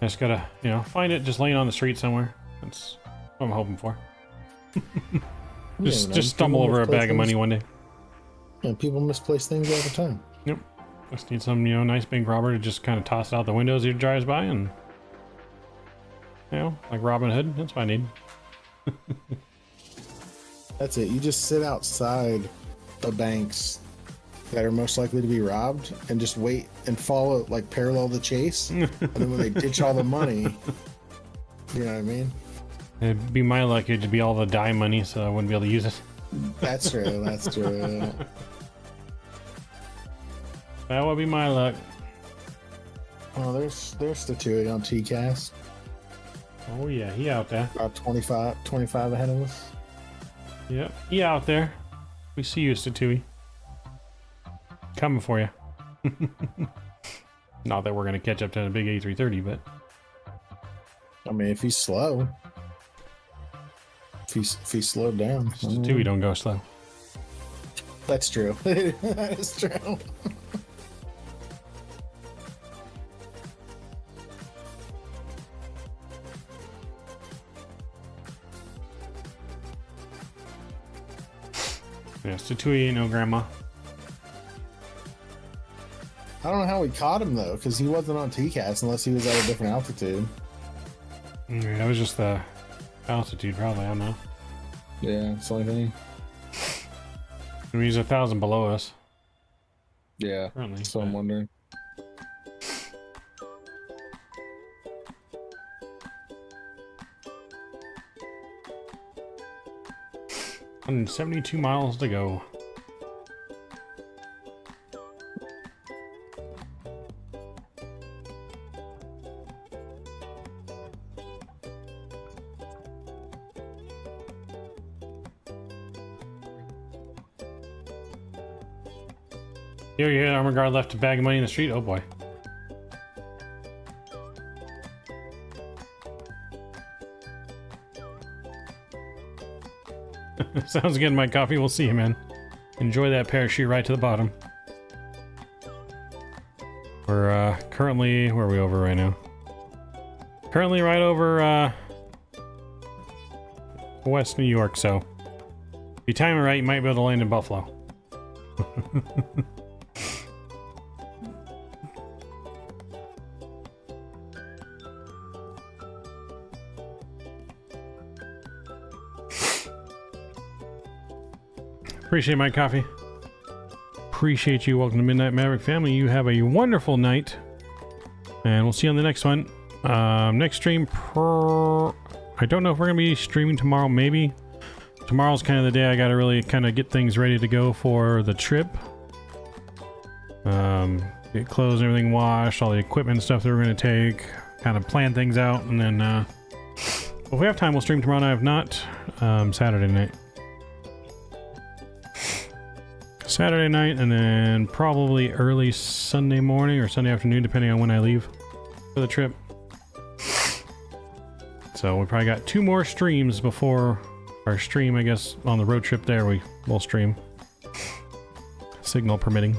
S1: I just gotta, you know, find it just laying on the street somewhere. That's what I'm hoping for. just stumble over a bag of money one day.
S2: And people misplace things all the time.
S1: Yep. Just need some, you know, nice big robber to just kind of toss it out the window as he drives by, and you know, like Robin Hood. That's what I need.
S2: That's it. You just sit outside the banks that are most likely to be robbed and just wait and follow, like, parallel the chase. And then when they ditch all the money, you know what I mean?
S1: It'd be my luck. It'd be all the die money, so I wouldn't be able to use it.
S2: That's true. That's true.
S1: That would be my luck.
S2: Oh, there's Statui on TCAS.
S1: Oh yeah, he out there.
S2: About 25 ahead of us.
S1: Yep, he out there. We see you, Statui. Coming for you. Not that we're gonna catch up to the big A330, but
S2: I mean, if he's slow, if he's slowed down,
S1: Statui don't go slow.
S2: That's true. That is true.
S1: Yeah, Statui ain't no grandma.
S2: I don't know how we caught him though, because he wasn't on TCAS unless he was at a different altitude.
S1: Yeah, that was just the altitude, probably. I don't know.
S2: Yeah, it's the only thing.
S1: I mean, he's 1,000 below us.
S2: Yeah,
S1: currently.
S2: So I'm wondering.
S1: And 72 miles to go. Here, you armor guard left a bag of money in the street. Oh boy. Sounds good, my coffee. We'll see you, man. Enjoy that parachute right to the bottom. We're currently, where are we over right now? Currently right over West New York, so if you time it right, you might be able to land in Buffalo. Appreciate my coffee. Appreciate you. Welcome to Midnight Maverick family. You have a wonderful night. And we'll see you on the next one. Next stream I don't know if we're going to be streaming tomorrow. Maybe. Tomorrow's kind of the day I got to really kind of get things ready to go for the trip. Get clothes and everything washed. All the equipment and stuff that we're going to take. Kind of plan things out. And then if we have time, we'll stream tomorrow night. If not, Saturday night. Saturday night, and then probably early Sunday morning or Sunday afternoon, depending on when I leave for the trip. So we probably got 2 more streams before our stream, I guess, on the road trip there. We'll stream. Signal permitting.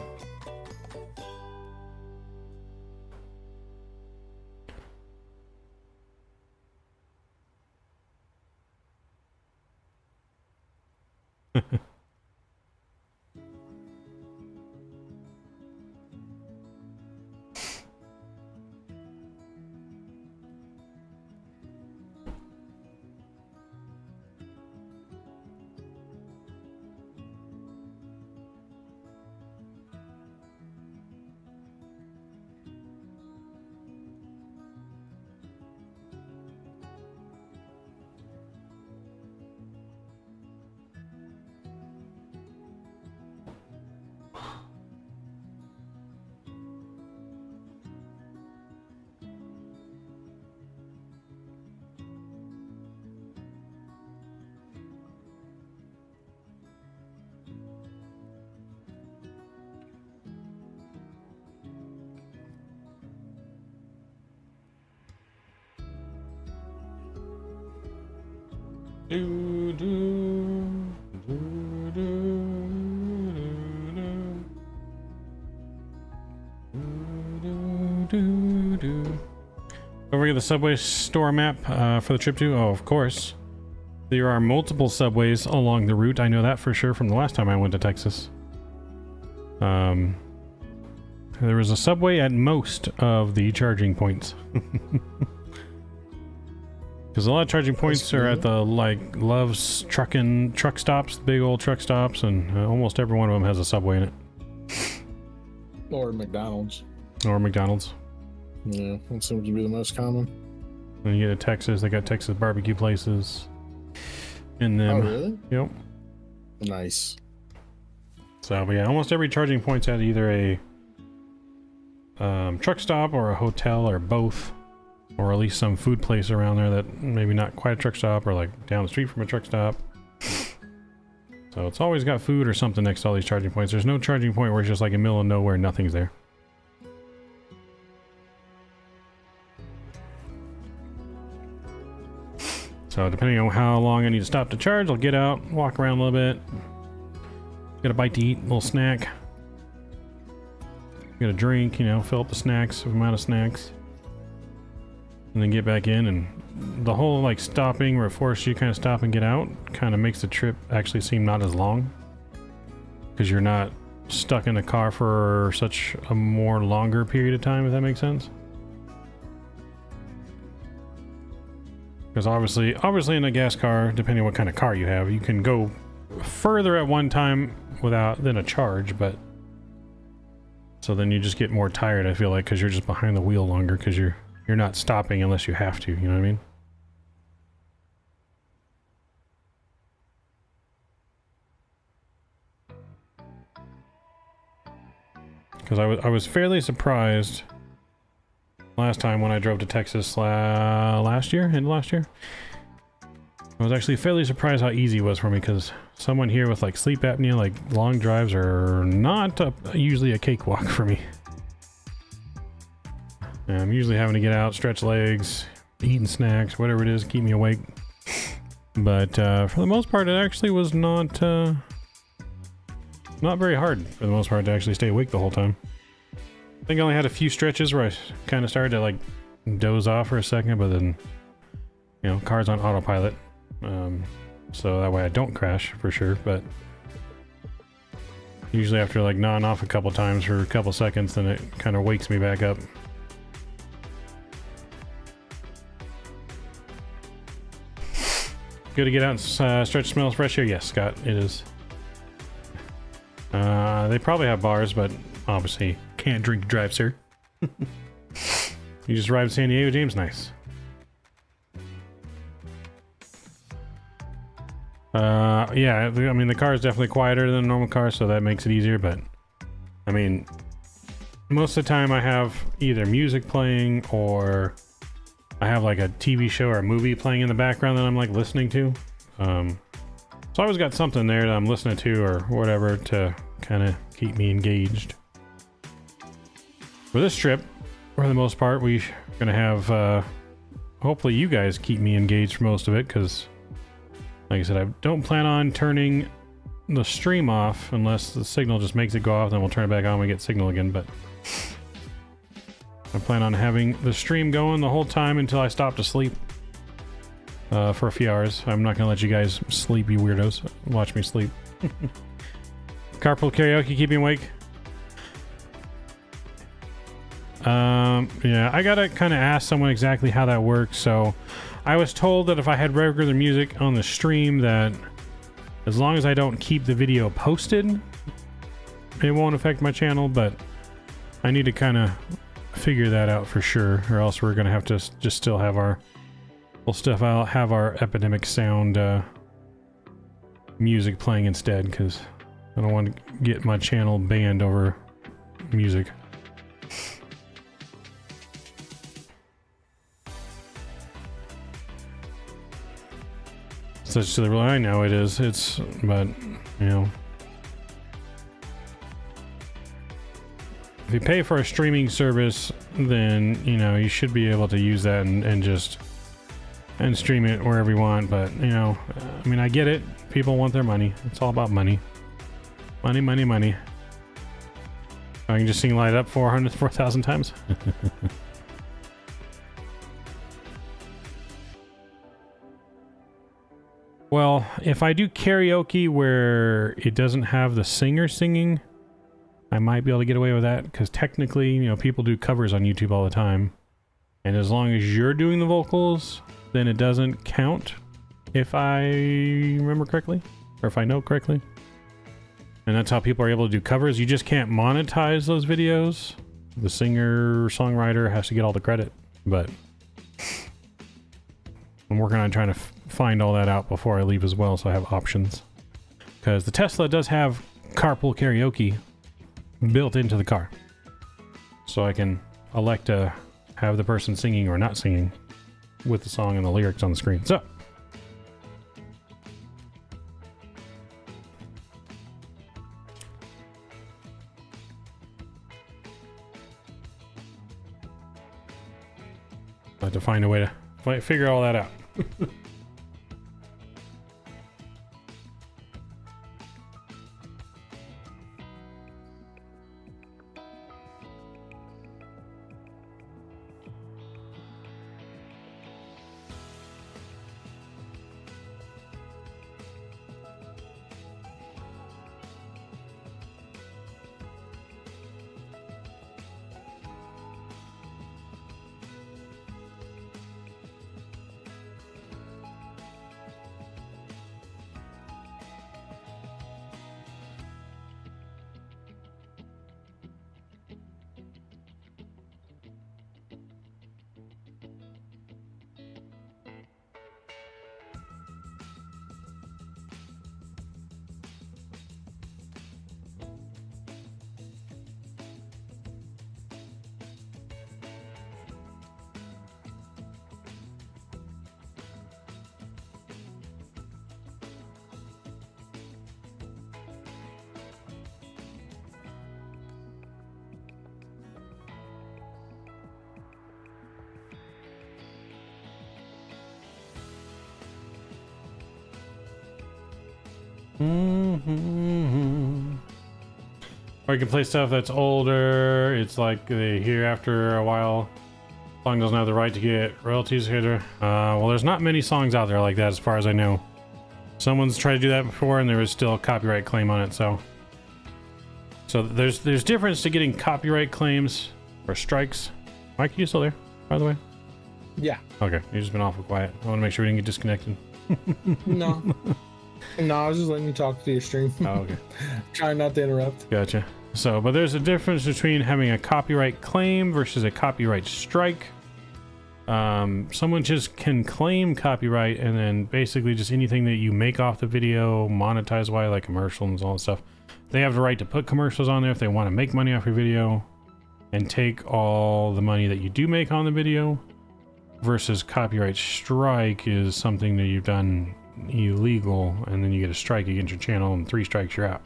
S1: Don't forget the subway store map for the trip too. Oh, of course. There are multiple subways along the route. I know that for sure from the last time I went to Texas. There was a subway at most of the charging points. Because a lot of charging points are at the, like, Love's truck stops, big old truck stops, and almost every one of them has a subway in it.
S2: Or McDonald's.
S1: Or McDonald's.
S2: Yeah, that seems to be the most common.
S1: When you get to Texas, they got Texas barbecue places. And then,
S2: oh, really?
S1: Yep.
S2: Nice.
S1: So, but yeah, almost every charging point's at either a truck stop or a hotel or both. Or at least some food place around there that maybe not quite a truck stop or like down the street from a truck stop. So it's always got food or something next to all these charging points. There's no charging point where it's just like in the middle of nowhere, nothing's there. So depending on how long I need to stop to charge, I'll get out, walk around a little bit, get a bite to eat, a little snack, get a drink, you know, fill up the snacks, amount of snacks. And then get back in, and the whole like stopping where it forces you kind of stop and get out kind of makes the trip actually seem not as long, because you're not stuck in the car for such a more longer period of time, if that makes sense. Because obviously in a gas car, depending on what kind of car you have, you can go further at one time than a charge, but so then you just get more tired, I feel like, because you're just behind the wheel longer, because you're not stopping unless you have to, you know what I mean? Because I was fairly surprised last time when I drove to Texas last year. I was actually fairly surprised how easy it was for me, because someone here with like sleep apnea, like long drives are not usually a cakewalk for me. I'm usually having to get out, stretch legs, eating snacks, whatever it is, keep me awake. But for the most part, it actually was not very hard for the most part to actually stay awake the whole time. I think I only had a few stretches where I kind of started to like doze off for a second, but then, you know, car's on autopilot, so that way I don't crash for sure. But usually after like nodding off a couple times for a couple seconds, then it kind of wakes me back up. Good to get out and stretch, smells fresh here. Yes, Scott, it is. They probably have bars, but obviously can't drink and drive, sir. You just arrived in San Diego, James? Nice. Yeah, I mean, the car is definitely quieter than a normal car, so that makes it easier, but I mean, most of the time I have either music playing or I have like a TV show or a movie playing in the background that I'm like listening to. So I always got something there that I'm listening to or whatever to kind of keep me engaged. For this trip, for the most part, we're going to have, hopefully you guys keep me engaged for most of it, because like I said, I don't plan on turning the stream off unless the signal just makes it go off, then we'll turn it back on when we get signal again, but I plan on having the stream going the whole time until I stop to sleep for a few hours. I'm not going to let you guys sleep, you weirdos. Watch me sleep. Carpool karaoke, keep me awake. Yeah, I gotta kind of ask someone exactly how that works. So I was told that if I had regular music on the stream, that as long as I don't keep the video posted, it won't affect my channel, but I need to kind of figure that out for sure, or else we're gonna have to just still have our have our Epidemic Sound music playing instead, because I don't want to get my channel banned over music. Such the I know it is. It's, but you know, if you pay for a streaming service, then you know you should be able to use that and stream it wherever you want. But you know, I mean, I get it. People want their money. It's all about money. Money, money, money. I can just sing Light Up 4,000 times. Well, if I do karaoke where it doesn't have the singer singing, I might be able to get away with that, because technically, you know, people do covers on YouTube all the time. And as long as you're doing the vocals, then it doesn't count, if I remember correctly, or if I know correctly. And that's how people are able to do covers. You just can't monetize those videos. The singer, songwriter has to get all the credit, but I'm working on trying to find all that out before I leave as well, so I have options. Because the Tesla does have carpool karaoke built into the car. So I can elect to have the person singing or not singing with the song and the lyrics on the screen. So I have to find a way to figure all that out. Or you can play stuff that's older. It's like they hear after a while. Song doesn't have the right to get royalties here. Well, there's not many songs out there like that as far as I know. Someone's tried to do that before and there was still a copyright claim on it, so there's difference to getting copyright claims or strikes. Mike, are you still there, by the way?
S2: Yeah.
S1: Okay, you've just been awful quiet. I want to make sure we didn't get disconnected.
S2: No. No, I was just letting you talk to your stream.
S1: Oh, okay.
S2: Trying not to interrupt.
S1: Gotcha. So, but there's a difference between having a copyright claim versus a copyright strike. Someone just can claim copyright, and then basically just anything that you make off the video, monetize wise, like commercials and all that stuff. They have the right to put commercials on there if they want to make money off your video, and take all the money that you do make on the video. Versus copyright strike is something that you've done illegal, and then you get a strike against your channel, and 3 strikes you're out,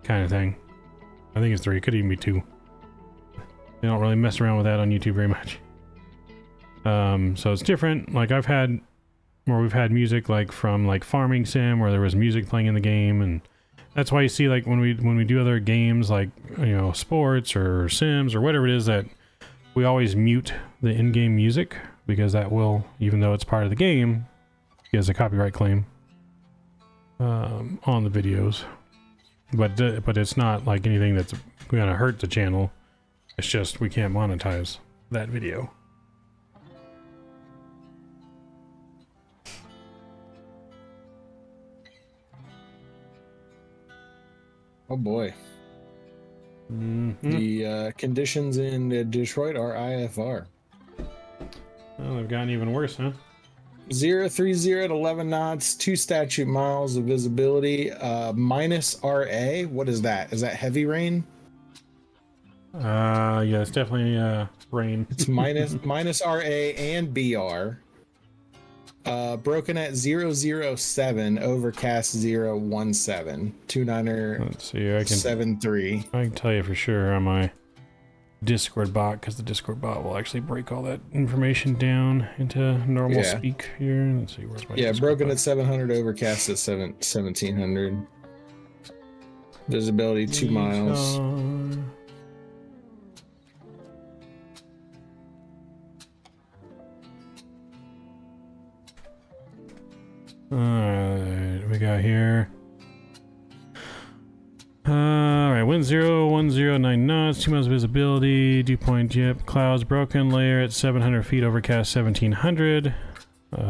S1: kind of thing. I think it's 3. It could even be 2. They don't really mess around with that on YouTube very much. So it's different. Like we've had music like from like Farming Sim, where there was music playing in the game, and that's why you see like when we do other games like, you know, sports or Sims or whatever it is, that we always mute the in-game music, because that will, even though it's part of the game, has a copyright claim on the videos. But it's not like anything that's gonna hurt the channel. It's just we can't monetize that video.
S2: Oh boy. The conditions in Detroit are IFR.
S1: Well, they've gotten even worse, huh?
S2: 030 at 11 knots, 2 statute miles of visibility, minus RA. What is that? Is that heavy rain?
S1: Yeah, it's definitely rain.
S2: It's minus RA and BR. Broken at 007, overcast 017, 29er.
S1: Let's see, I can
S2: 73.
S1: I can tell you for sure on my Discord bot, because the Discord bot will actually break all that information down into normal speak here. Let's see, where's my Discord
S2: broken
S1: bot?
S2: at 700, overcast at 1700. Visibility 2 miles.
S1: Alright, we got here. Alright, wind 01009 knots, 2 miles visibility, dew point yep, clouds broken, layer at 700 feet, overcast 1700.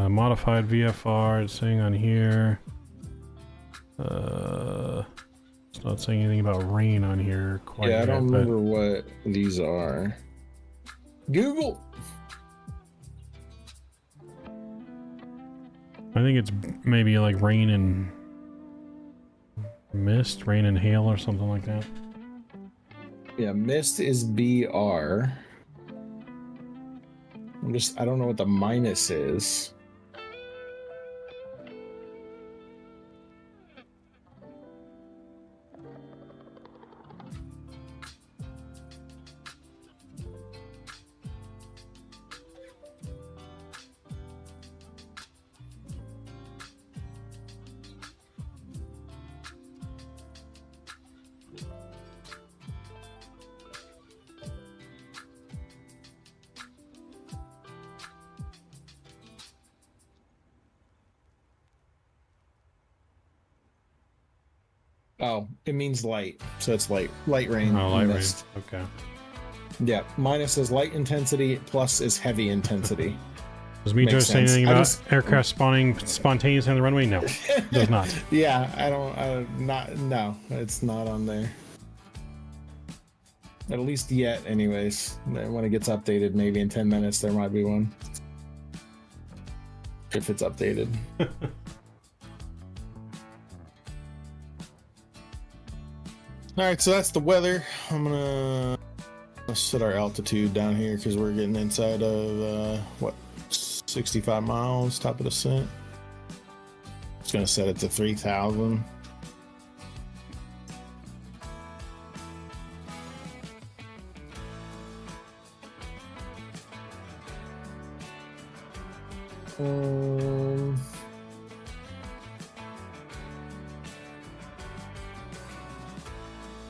S1: Modified VFR, it's saying on here. It's not saying anything about rain on here quite yet.
S2: I don't remember what these are. Google!
S1: I think it's maybe like rain and mist, rain and hail or something like that.
S2: Yeah, mist is BR. I don't know what the minus is. Oh, it means light. So it's light rain.
S1: Oh, light rain.
S2: Mist.
S1: Okay.
S2: Yeah, minus is light intensity, plus is heavy intensity.
S1: Does Metro say anything about aircraft spawning spontaneously on the runway? No, it does not.
S2: Yeah, no, it's not on there. At least yet, anyways. When it gets updated, maybe in 10 minutes, there might be one. If it's updated. Alright, so that's the weather. I'm gonna set our altitude down here because we're getting inside of, 65 miles, top of descent. It's gonna set it to 3,000.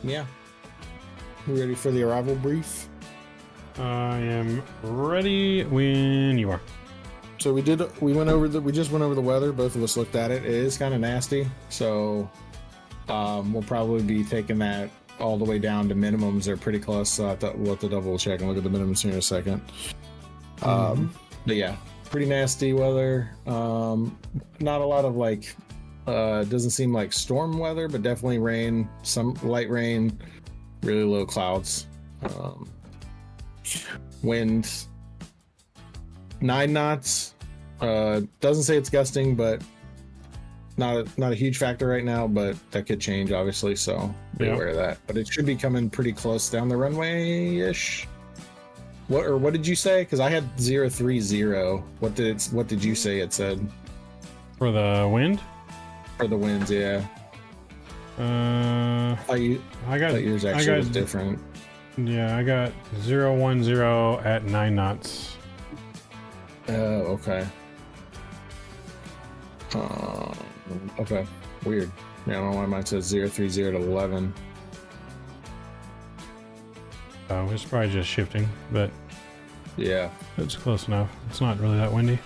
S2: Yeah. We ready for the arrival brief?
S1: I am ready when you are.
S2: So we just went over the weather. Both of us looked at it. It is kind of nasty. So we'll probably be taking that all the way down to minimums. They're pretty close. So we'll have to double check and look at the minimums here in a second. But yeah, pretty nasty weather. Not a lot of Doesn't seem like storm weather, but definitely rain, some light rain, really low clouds. Wind 9 knots. Doesn't say it's gusting, but not a huge factor right now, but that could change obviously, so be aware of that. But it should be coming pretty close down the runway ish. What did you say? Because I had 030. What did you say it said?
S1: For the wind?
S2: For the winds, yeah.
S1: I got
S2: yours actually was different.
S1: Yeah, I got 010 at 9 knots.
S2: Oh, okay. Okay, weird. Yeah, I don't know why mine says 030 to 11.
S1: Oh, it's probably just shifting, but
S2: yeah,
S1: it's close enough. It's not really that windy.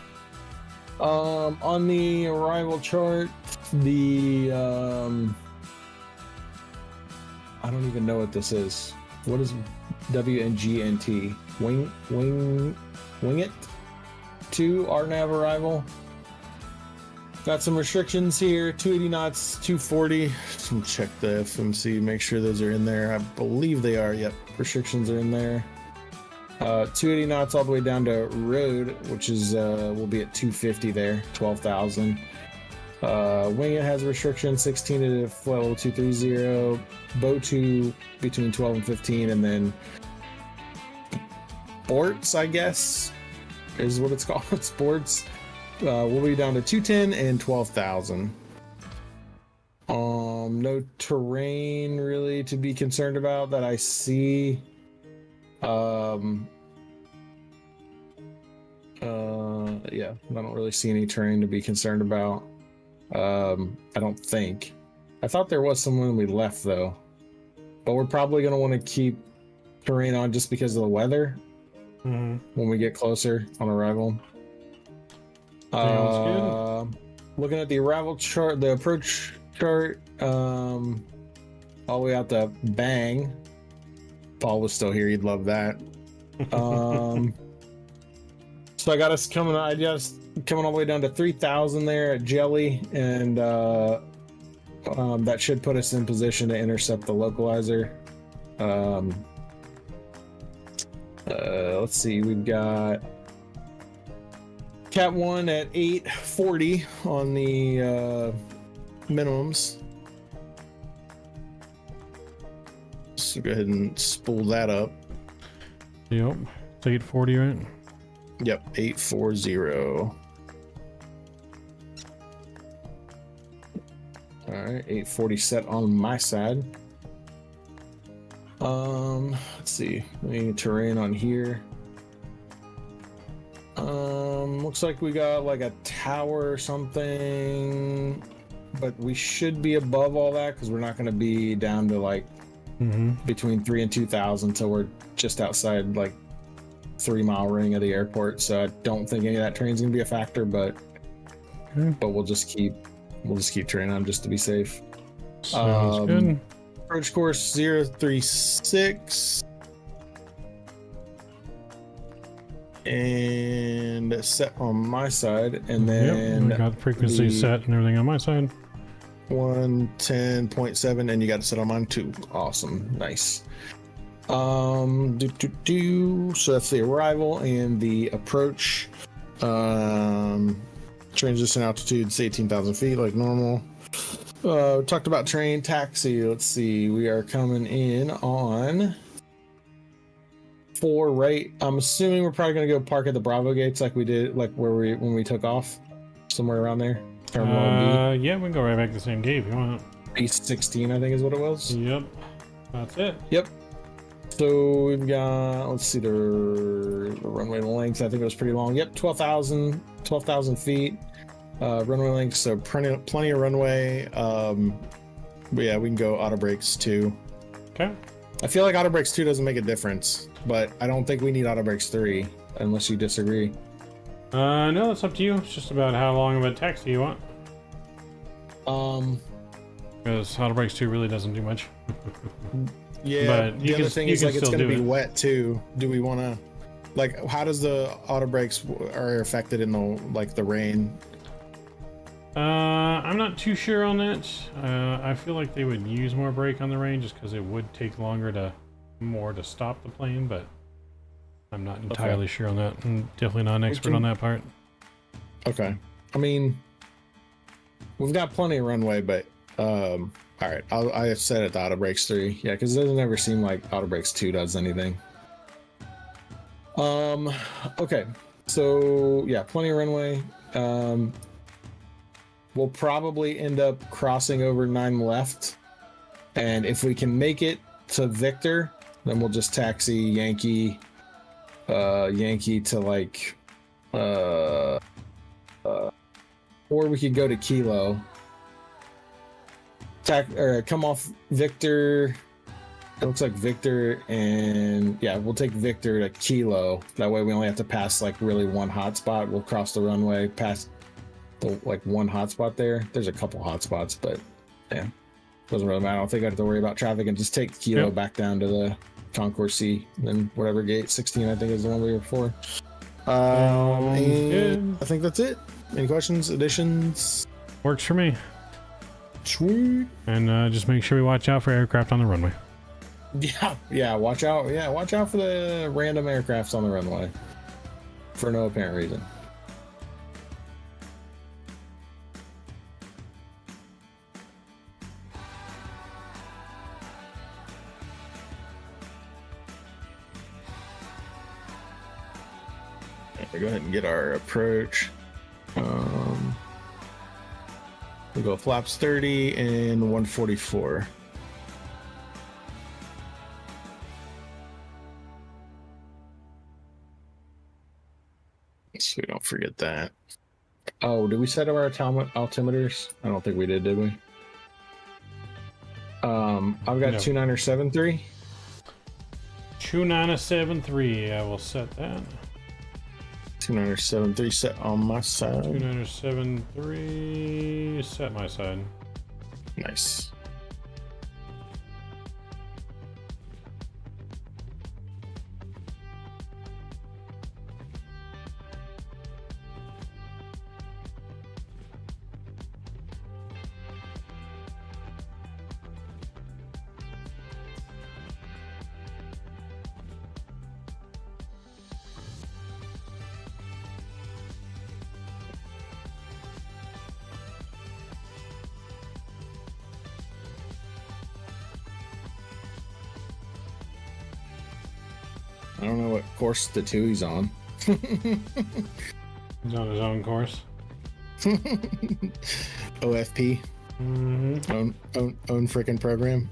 S2: On the arrival chart, the I don't even know what this is. What is WNGNT? Wing it to RNAV arrival. Got some restrictions here, 280 knots, 240. Just check the FMC, make sure those are in there. I believe they are, yep, restrictions are in there. 280 knots all the way down to road, which is, will be at 250 there, 12,000. Wing it has a restriction, 16 to flight level 230. Bow 2 between 12 and 15, and then sports, I guess, is what it's called, sports. We'll be down to 210 and 12,000. No terrain really to be concerned about that I see. Yeah, I don't really see any terrain to be concerned about. I don't think. I thought there was some when we left though, but we're probably going to want to keep terrain on just because of the weather when we get closer on arrival. Looking at the arrival chart, the approach chart, all the way out to Bang. Paul was still here, he'd love that. So I got us coming all the way down to 3,000 there at Jelly, and that should put us in position to intercept the localizer. Let's see, we've got Cat 1 at 840 on the minimums. So go ahead and spool that up.
S1: Yep, it's 840, right?
S2: Yep, 840. Alright, 840 set on my side. Let's see, any terrain on here. Looks like we got like a tower or something, but we should be above all that because we're not going to be down to like between 3 and 2,000 until we're just outside like 3-mile ring of the airport. So I don't think any of that terrain's going to be a factor, but we'll just keep terrain on just to be safe.
S1: Sounds good.
S2: Approach course 036. And set on my side, and then
S1: we got the frequency set and everything on my side.
S2: 110.7, and you got it set on mine too. Awesome, nice. So that's the arrival and the approach. Transition altitude is 18,000 feet like normal. Talked about train taxi. Let's see, we are coming in on 4 right. I'm assuming we're probably gonna go park at the Bravo gates like we did, like when we took off, somewhere around there.
S1: Yeah, we can go right back to the same gate if you want.
S2: East 16, I think is what it was.
S1: Yep, that's it.
S2: Yep. So we've got, let's see, the runway length. I think it was pretty long. Yep, 12,000 feet. Runway length, so plenty of runway. But yeah, we can go auto brakes too.
S1: Okay.
S2: I feel like auto brakes 2 doesn't make a difference, but I don't think we need auto brakes 3 unless you disagree.
S1: No, it's up to you. It's just about how long of a taxi you want. Because auto brakes 2 really doesn't do much.
S2: Yeah,
S1: but
S2: the other thing is like it's going to be
S1: it.
S2: wet too. Do we want to, like, how does the auto brakes are affected in the rain?
S1: I'm not too sure on that. I feel like they would use more brake on the range just because it would take longer to stop the plane, but I'm not entirely sure on that. I'm definitely not an expert on that part.
S2: Okay. I mean, we've got plenty of runway, but all right. I have set it to auto brakes 3. Yeah, because it doesn't ever seem like auto brakes 2 does anything. Okay. So yeah, plenty of runway. We'll probably end up crossing over 9 left, and if we can make it to Victor, then we'll just taxi Yankee to like or we could go to Kilo, come off Victor. It looks like Victor, and yeah, we'll take Victor to Kilo. That way we only have to pass like really one hotspot. We'll cross the runway past the like one hotspot there. There's a couple hotspots, but yeah, doesn't really matter. I don't think I have to worry about traffic, and just take Kilo back down to the Concourse C, and then whatever gate 16 I think is the one we were before. And I think that's it. Any questions, additions?
S1: Works for me.
S2: Sweet.
S1: And just make sure we watch out for aircraft on the runway.
S2: Yeah, watch out. Yeah, watch out for the random aircrafts on the runway for no apparent reason. Okay, go ahead and get our approach. We'll go flaps 30 and 144. So we don't forget that. Oh, did we set our altimeters? I don't think we did we? I've got 2973.
S1: 2973. I will set that.
S2: 2973 set on my side.
S1: 2973 set my side.
S2: Nice. I don't know what course the 2 he's on.
S1: He's on his own course.
S2: OFP.
S1: Mm-hmm.
S2: Own freaking program.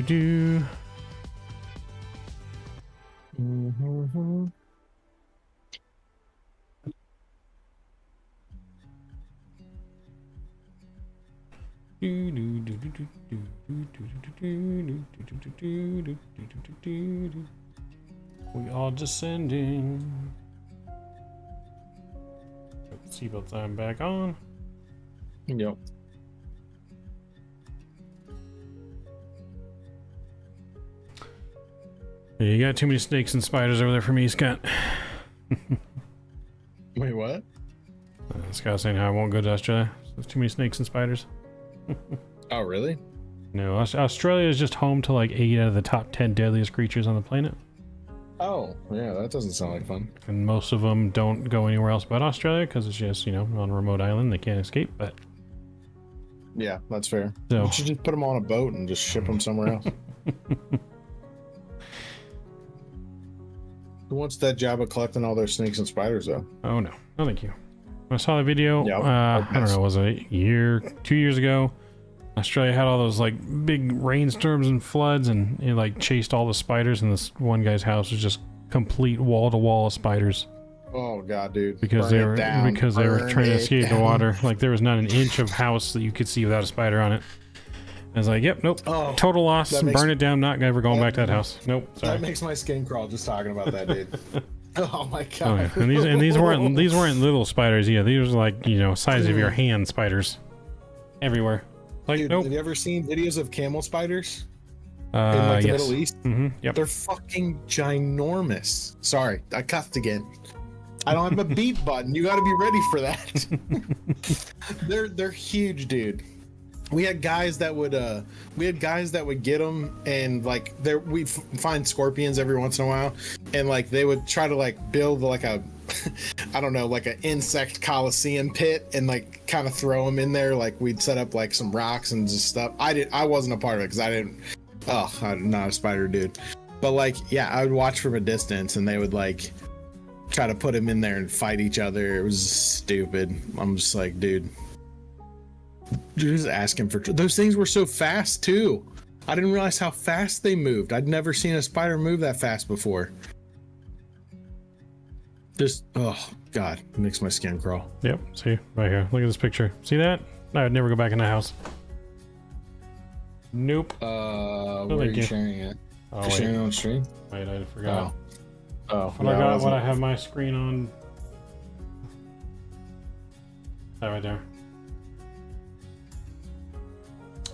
S1: Do.
S2: Mm-hmm.
S1: We are descending. Seatbelt sign back on.
S2: Yep.
S1: Yeah, you got too many snakes and spiders over there for me, Scott.
S2: Wait, what?
S1: Scott saying how I won't go to Australia. There's too many snakes and spiders.
S2: Oh, really?
S1: No, Australia is just home to like 8 out of the top 10 deadliest creatures on the planet.
S2: Oh, yeah, that doesn't sound like fun.
S1: And most of them don't go anywhere else but Australia because it's just, you know, on a remote island. They can't escape, but...
S2: Yeah, that's fair.
S1: So...
S2: You should just put them on a boat and just ship them somewhere else. Who wants that job of collecting all their snakes and spiders, though?
S1: Oh, no. No, thank you. I saw the video,
S2: Yeah,
S1: I don't know, was it a year, 2 years ago? Australia had all those like big rainstorms and floods, and it like chased all the spiders, and this one guy's house was just complete wall to wall of spiders.
S2: Oh god, dude!
S1: Because they were trying to escape the water. Like there was not an inch of house that you could see without a spider on it. I was like, yep, nope, total loss. Burn it down. Not ever going back to that house. Nope. Sorry.
S2: That makes my skin crawl just talking about that, dude. Oh my god!
S1: Oh, yeah. And these weren't little spiders. Yeah, these were like, you know, size of your hand spiders, everywhere. Like,
S2: dude,
S1: nope.
S2: Have you ever seen videos of camel spiders in like the
S1: yes.
S2: Middle East?
S1: Mm-hmm. Yep.
S2: They're fucking ginormous. Sorry, I cussed again. I don't have a beep button. You got to be ready for that. They're huge, dude. We had guys that would get them, and like we find scorpions every once in a while, and like they would try to like build like a I don't know, like an insect coliseum pit, and like kind of throw them in there. Like we'd set up like some rocks and just stuff. I wasn't a part of it because I'm not a spider dude. But like, yeah, I would watch from a distance, and they would like try to put them in there and fight each other. It was stupid. I'm just like, dude, you're just asking for those things were so fast too. I didn't realize how fast they moved. I'd never seen a spider move that fast before. Just, oh god, it makes my skin crawl.
S1: Yep, see, right here. Look at this picture. See that? I would never go back in the house. Nope.
S2: Where are you sharing it?
S1: Oh,
S2: sharing it on stream?
S1: Wait, I forgot.
S2: Oh,
S1: I forgot what I have my screen on. That right there.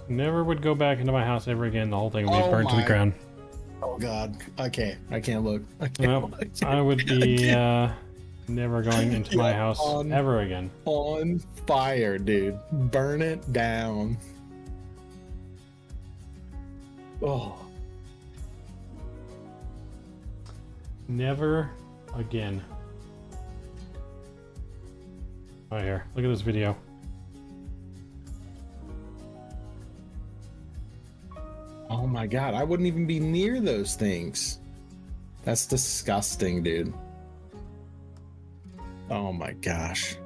S1: Never would go back into my house ever again. The whole thing would be burned to the ground.
S2: Oh god, I can't look.
S1: I would be never going into my house ever again.
S2: On fire, dude. Burn it down. Oh.
S1: Never again. Right here. Look at this video.
S2: Oh my god, I wouldn't even be near those things. That's disgusting, dude. Oh my gosh.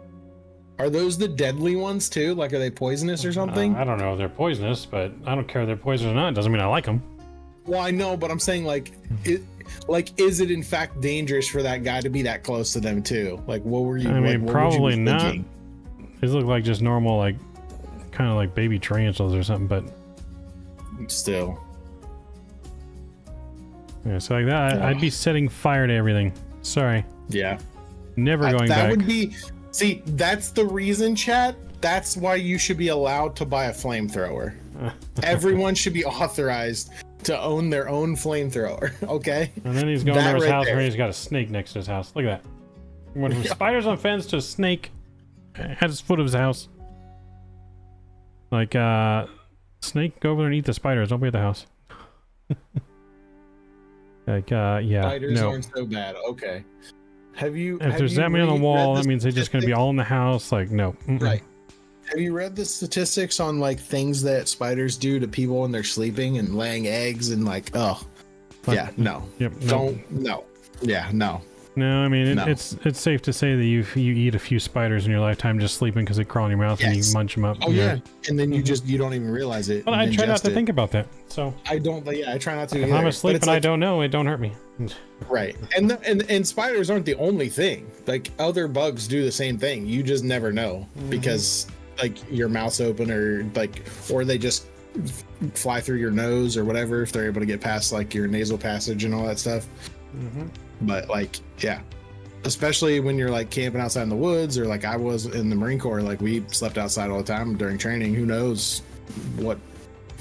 S2: Are those the deadly ones too? Like, are they poisonous or something?
S1: I don't know if they're poisonous, but I don't care if they're poisonous or not. It doesn't mean I like them.
S2: Well, I know, but I'm saying is it in fact dangerous for that guy to be that close to them too? Like, what were you?
S1: I mean, probably not.
S2: Thinking?
S1: These look like just normal, like kind of like baby tarantulas or something, but
S2: still.
S1: Yeah, so like that, I'd be setting fire to everything. Sorry.
S2: Yeah.
S1: Never going back.
S2: That would be. See, that's the reason, chat. That's why you should be allowed to buy a flamethrower. Everyone should be authorized to own their own flamethrower. Okay.
S1: And then he's going to his house where he's got a snake next to his house. Look at that. He went from spiders on fence to a snake at his foot of his house. Like, snake, go over there and eat the spiders. Don't be at the house. Like, yeah.
S2: Spiders aren't so bad. Okay.
S1: If there's that many on the wall, that means they're just going to be all in the house. Like, no.
S2: Right. Have you read the statistics on like things that spiders do to people when they're sleeping and laying eggs and like, yeah, no.
S1: Yep.
S2: No. Yeah, no.
S1: No, I mean, it's safe to say that you eat a few spiders in your lifetime just sleeping because they crawl in your mouth and you munch them up.
S2: Oh yeah, and then you don't even realize it.
S1: Well, I try not to think about that. So
S2: I don't. Yeah, I try not to.
S1: If I'm asleep and I don't know, it don't hurt me.
S2: Right, and spiders aren't the only thing. Like other bugs do the same thing. You just never know because like your mouth's open or they just fly through your nose or whatever if they're able to get past like your nasal passage and all that stuff. But like, yeah, especially when you're like camping outside in the woods or like I was in the Marine Corps, like we slept outside all the time during training. Who knows what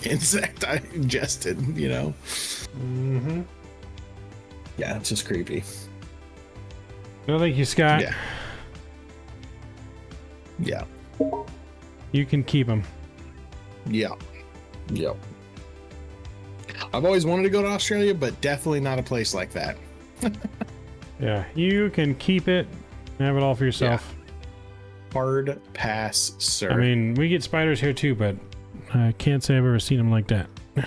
S2: insect I ingested, you know? Yeah, it's just creepy.
S1: No, thank you, Scott.
S2: Yeah.
S1: You can keep them.
S2: Yeah. Yep. I've always wanted to go to Australia, but definitely not a place like that.
S1: Yeah, you can keep it and have it all for yourself.
S2: Yeah. Hard pass, sir.
S1: I mean, we get spiders here too, but I can't say I've ever seen them like that. At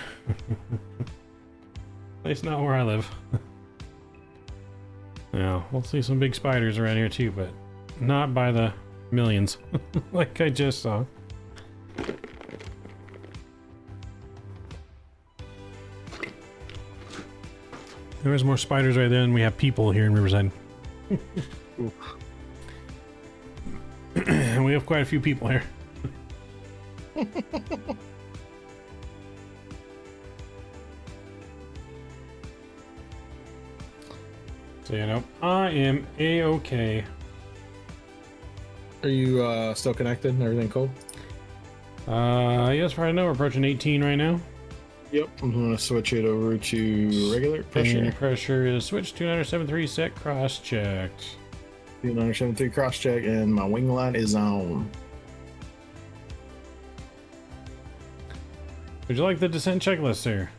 S1: least not where I live. Yeah, we'll see some big spiders around here too, but not by the millions like I just saw. There was more spiders right there than we have people here in Riverside. And we have quite a few people here. So, you know, I am A-okay.
S2: Are you still connected and everything cool?
S1: Yes, for right now, we're approaching 18 right now.
S2: Yep, I'm going to switch it over to regular pressure.
S1: And pressure is switched to 973 set cross-checked.
S2: 973 cross-check, and my wing light is on.
S1: Would you like the descent checklist, sir?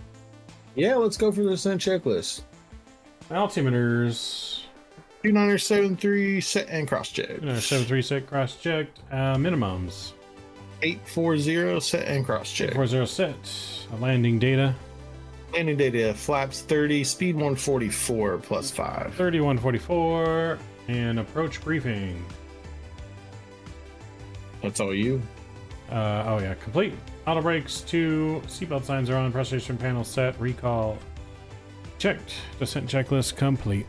S2: Yeah, let's go for the descent checklist.
S1: Altimeters.
S2: 2973 set and cross-check.
S1: 2973 set cross-checked. Minimums.
S2: 840 set and cross-check.
S1: 840 set. Landing data.
S2: Landing data, flaps 30, speed 144 plus 5.
S1: 30, 144, and approach briefing.
S2: That's all you.
S1: Oh yeah, complete. Auto brakes 2, seatbelt signs are on, pressurization panel set, recall checked, descent checklist complete.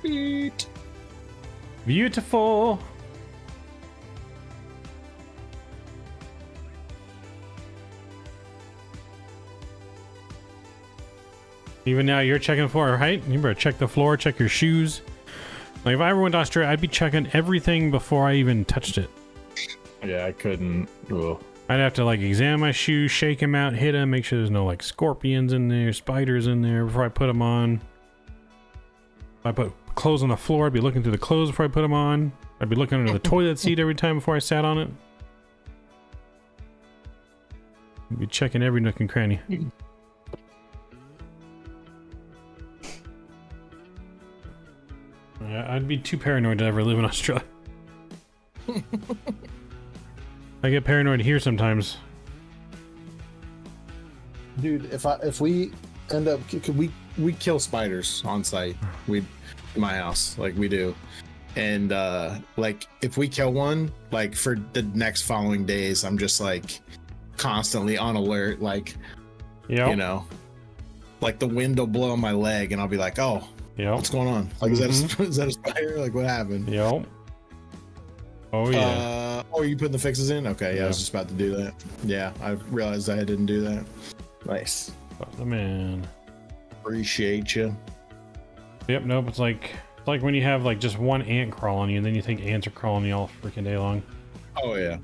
S2: Beat.
S1: Beautiful. Even now you're checking for it, right? You better check the floor, check your shoes. Like if I ever went to Australia, I'd be checking everything before I even touched it.
S2: Yeah, I couldn't. Ugh.
S1: I'd have to like examine my shoes, shake them out, hit them, make sure there's no like scorpions in there, spiders in there before I put them on. If I put clothes on the floor, I'd be looking through the clothes before I put them on. I'd be looking under the toilet seat every time before I sat on it. I'd be checking every nook and cranny. I'd be too paranoid to ever live in Australia. I get paranoid here sometimes.
S2: Dude, if we end up, we kill spiders on site. In my house, like we do, and like if we kill one, like for the next following days, I'm just like constantly on alert, like you know, like the wind will blow on my leg, and I'll be like, oh.
S1: Yeah.
S2: What's going on? Like, is that a spider? Like, what happened?
S1: Yep. Oh yeah.
S2: Oh, you putting the fixes in? Okay, yeah, I was just about to do that. Yeah, I realized I didn't do that. Nice.
S1: Oh, man.
S2: Appreciate you.
S1: Yep. Nope. It's like when you have like just one ant crawl on you, and then you think ants are crawling you all freaking day long.
S2: Oh yeah.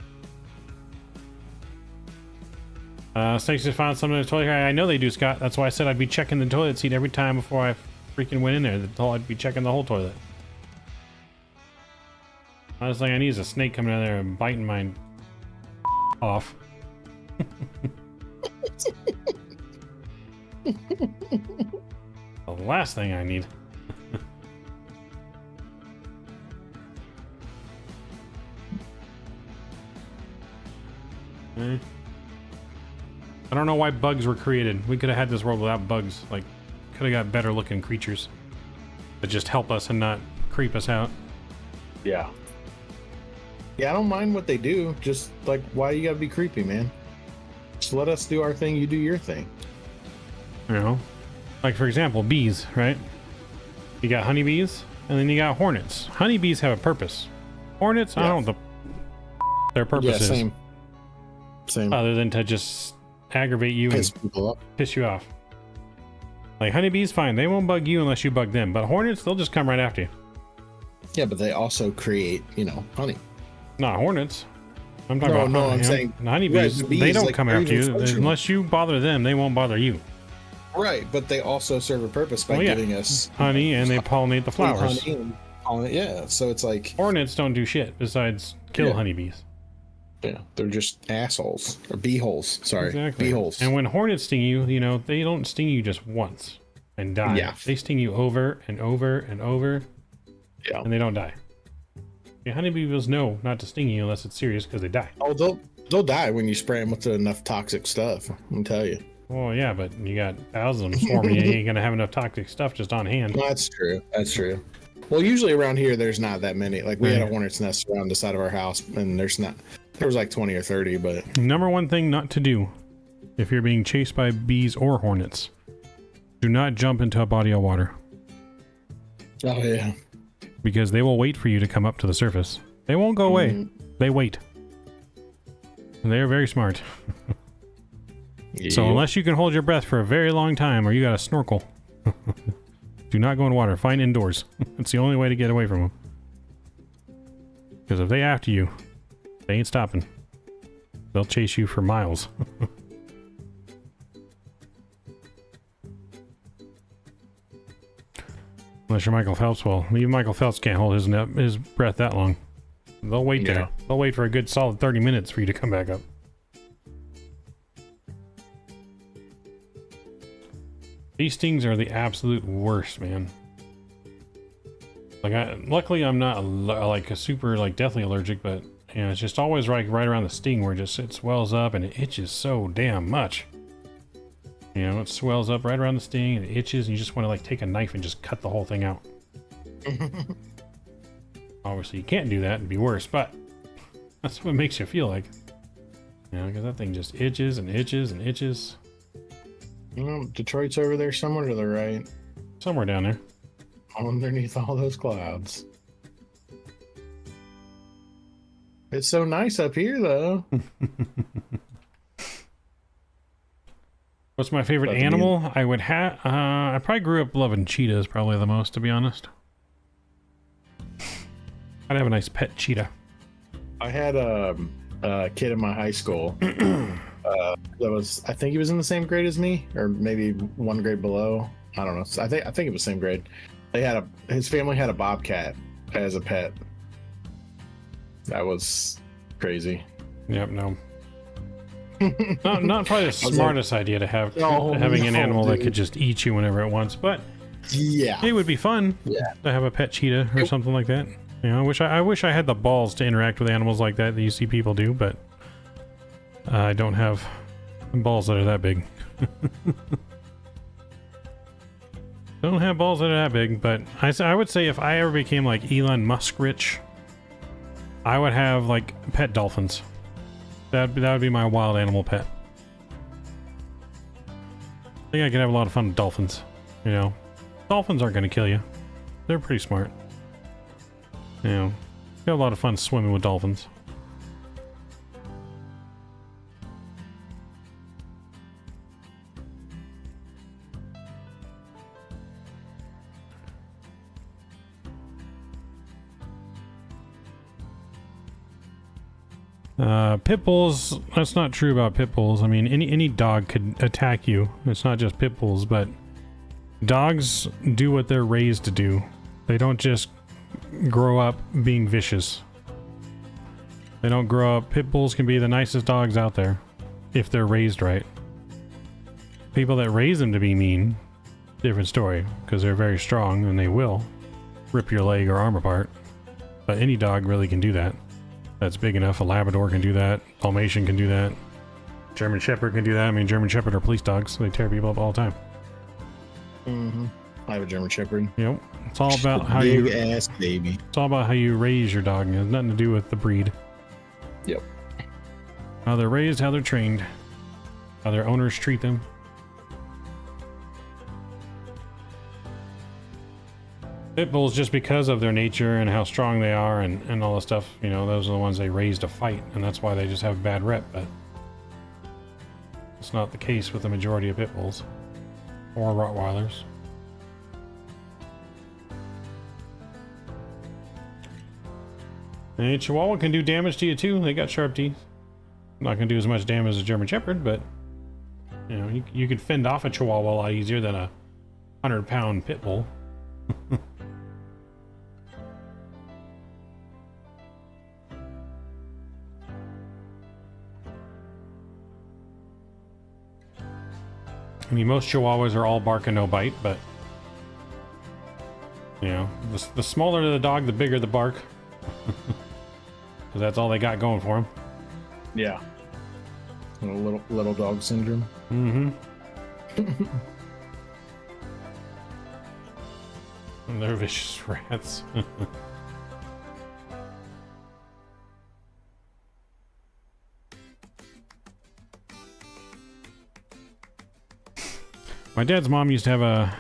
S1: Snakes just found something in the toilet. I know they do, Scott. That's why I said I'd be checking the toilet seat every time before I freaking went in there. I'd be checking the whole toilet. Last thing I need is a snake coming out there and biting mine off. The last thing I need. I don't know why bugs were created. We could have had this world without bugs. Like, could have got better looking creatures that just help us and not creep us out.
S2: Yeah. Yeah, I don't mind what they do. Just like, why you gotta be creepy, man? Just let us do our thing, you do your thing.
S1: You know, like for example, bees, right? You got honeybees and then you got hornets. Honeybees have a purpose. Hornets, I don't know what their purpose is.
S2: Same.
S1: Other than to just aggravate you
S2: Piss
S1: and
S2: people up.
S1: piss you off. Like honeybees, fine. They won't bug you unless you bug them. But hornets, they'll just come right after you.
S2: Yeah, but they also create, honey.
S1: Not hornets. I'm talking about
S2: I'm saying
S1: honeybees.
S2: Right, the
S1: they
S2: bees,
S1: don't
S2: like,
S1: come
S2: are
S1: after
S2: even
S1: you
S2: functional.
S1: unless you bother them. They won't bother you.
S2: Right, but they also serve a purpose by giving us
S1: honey, and they pollinate the flowers.
S2: Yeah, so it's like
S1: Hornets don't do shit besides kill honeybees.
S2: Yeah, they're just assholes or bee-holes. Sorry,
S1: Exactly.
S2: bee-holes.
S1: And when hornets sting you, you know, they don't sting you just once and die.
S2: Yeah.
S1: They sting you over and over and over.
S2: Yeah.
S1: And they don't die. Yeah, honeybees know not to sting you unless it's serious because they die.
S2: Oh, they'll die when you spray them with enough toxic stuff. I'm tell you.
S1: Oh yeah, but you got thousands of them swarming you. You ain't gonna have enough toxic stuff just on hand.
S2: That's true. That's true. Well, usually around here, there's not that many. Like we had a hornet's nest around the side of our house, and there was like 20 or 30. But
S1: Number one thing not to do if you're being chased by bees or hornets: do not jump into a body of water.
S2: Oh yeah.
S1: Because they will wait for you to come up to the surface. They won't go away. They wait. And they are very smart. So unless you can hold your breath for a very long time, or you got a snorkel, do not go in water. Find indoors. It's the only way to get away from them. Because if they after you, they ain't stopping. They'll chase you for miles. Unless you're Michael Phelps. Well, even Michael Phelps can't hold his breath that long. They'll wait there. They'll wait for a good solid 30 minutes for you to come back up. These stings are the absolute worst, man. Like, luckily I'm not like a super like deathly allergic, but you know, it's just always right around the sting where it swells up and it itches so damn much. You know, it swells up right around the sting and it itches, and you just want to like take a knife and just cut the whole thing out. Obviously, you can't do that; it'd be worse. But that's what it makes you feel like. You know, because that thing just itches and itches and itches.
S2: Detroit's over there somewhere to the right.
S1: Somewhere down there.
S2: Underneath all those clouds. It's so nice up here, though.
S1: What's my favorite animal? I would have. I probably grew up loving cheetahs, probably the most, to be honest. I'd have a nice pet cheetah.
S2: I had a kid in my high school. I think he was in the same grade as me, or maybe one grade below. I don't know. I think it was same grade. His family had a bobcat as a pet. That was crazy.
S1: Yep. No. not probably the smartest idea to have having an animal that could just eat you whenever it wants, but
S2: yeah,
S1: it would be fun to have a pet cheetah or something like that. You know, I wish I had the balls to interact with animals like that you see people do, but I don't have balls that are that big. Don't have balls that are that big, but I would say if I ever became like Elon Musk rich, I would have like pet dolphins. That would be my wild animal pet. I think I could have a lot of fun with dolphins. You know, dolphins aren't going to kill you. They're pretty smart. You know, you have a lot of fun swimming with dolphins. Pit bulls, that's not true about pit bulls. I mean, any dog could attack you. It's not just pit bulls, but dogs do what they're raised to do. They don't just grow up being vicious. They don't grow up. Pit bulls can be the nicest dogs out there if they're raised right. People that raise them to be mean, different story, because they're very strong and they will rip your leg or arm apart. But any dog really can do that. That's big enough. A Labrador can do that. Dalmatian can do that. German Shepherd can do that. I mean, German Shepherd are police dogs, so they tear people up all the time.
S2: Mm-hmm. I have a German Shepherd.
S1: Yep. It's all about how
S2: Big ass baby.
S1: It's all about how you raise your dog. It has nothing to do with the breed.
S2: Yep.
S1: How they're raised, how they're trained, how their owners treat them. Pit bulls, just because of their nature and how strong they are and all the stuff, you know, those are the ones they raise to fight, and that's why they just have a bad rep, but it's not the case with the majority of pit bulls or Rottweilers. And Chihuahua can do damage to you too. They got sharp teeth. Not gonna do as much damage as a German Shepherd, but you know, you could fend off a Chihuahua a lot easier than a 100-pound pit bull. I mean, most Chihuahuas are all bark and no bite, but you know, the smaller the dog, the bigger the bark. Because that's all they got going for them.
S2: Yeah. Little dog syndrome.
S1: Mm-hmm. And they're vicious rats. My dad's mom used to have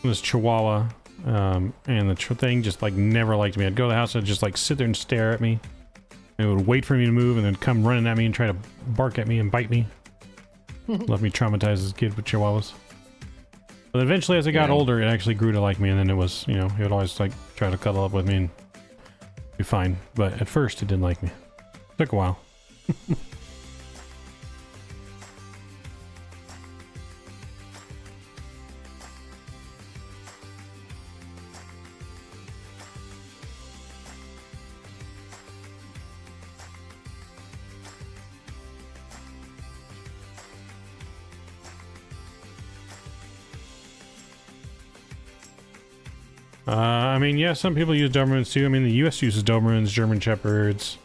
S1: this Chihuahua, and the thing just like never liked me. I'd go to the house and just like sit there and stare at me. And it would wait for me to move and then come running at me and try to bark at me and bite me. Left me traumatized as a kid with Chihuahuas. But eventually, as I got older, it actually grew to like me, and then it was, you know, he would always like try to cuddle up with me and be fine. But at first, it didn't like me. Took a while. I mean, yeah, some people use Dobermans too. I mean, the US uses Dobermans, German Shepherds.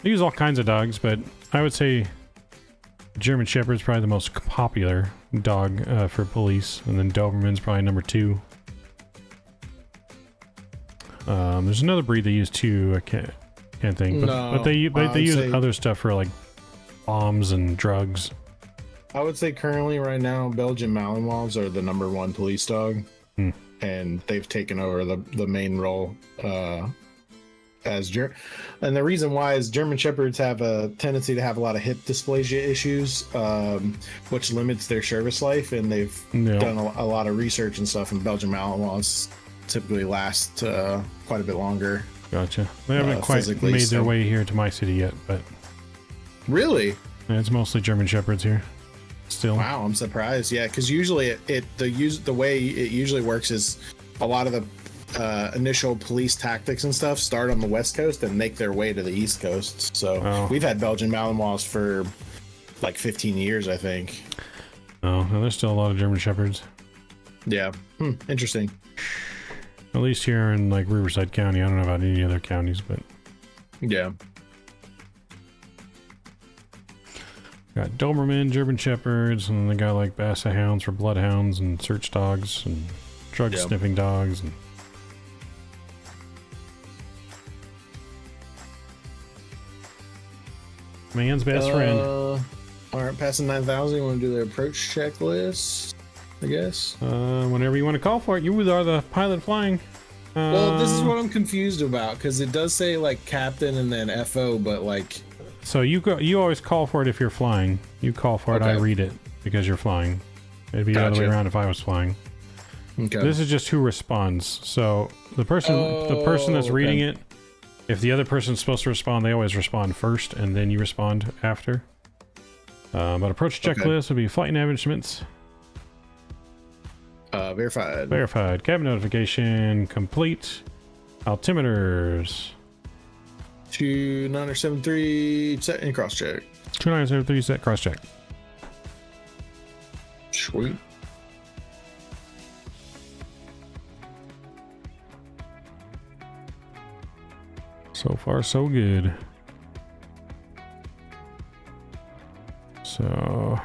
S1: They use all kinds of dogs, but I would say German Shepherd's probably the most popular dog for police, and then Doberman's probably number 2. There's another breed they use too. I can't think, but they use other stuff for like bombs and drugs.
S2: I would say currently, right now, Belgian Malinois are the #1 police dog. And they've taken over the main role and the reason why is German Shepherds have a tendency to have a lot of hip dysplasia issues, which limits their service life, and they've done a lot of research and stuff, and Belgian Malinois typically last quite a bit longer.
S1: Gotcha. They haven't quite made their way here to my city yet, but
S2: really,
S1: yeah, it's mostly German Shepherds here. Still.
S2: Wow, I'm surprised. Yeah, because usually the way it usually works is a lot of the initial police tactics and stuff start on the West Coast and make their way to the East Coast. So we've had Belgian Malinois for like 15 years, I think.
S1: Oh, no, there's still a lot of German Shepherds.
S2: Yeah, interesting.
S1: At least here in like Riverside County. I don't know about any other counties, but
S2: yeah.
S1: Got Doberman, German Shepherds, and then they got like Basset Hounds for bloodhounds and search dogs and drug sniffing dogs. And man's best friend.
S2: All right, passing 9,000. You want to do the approach checklist? I guess.
S1: Whenever you want to call for it. You are the pilot flying.
S2: Well, this is what I'm confused about, because it does say like captain and then FO, but like.
S1: So you always call for it if you're flying. You call for it, I read it because you're flying. It'd be the other way around if I was flying.
S2: Okay.
S1: This is just who responds. So the person that's reading it, if the other person's supposed to respond, they always respond first and then you respond after. But approach checklist would be flight nav instruments.
S2: Verified.
S1: Verified. Cabin notification complete. Altimeters.
S2: 2973 set and cross check.
S1: 2973 set cross check.
S2: Sweet.
S1: So far, so good. So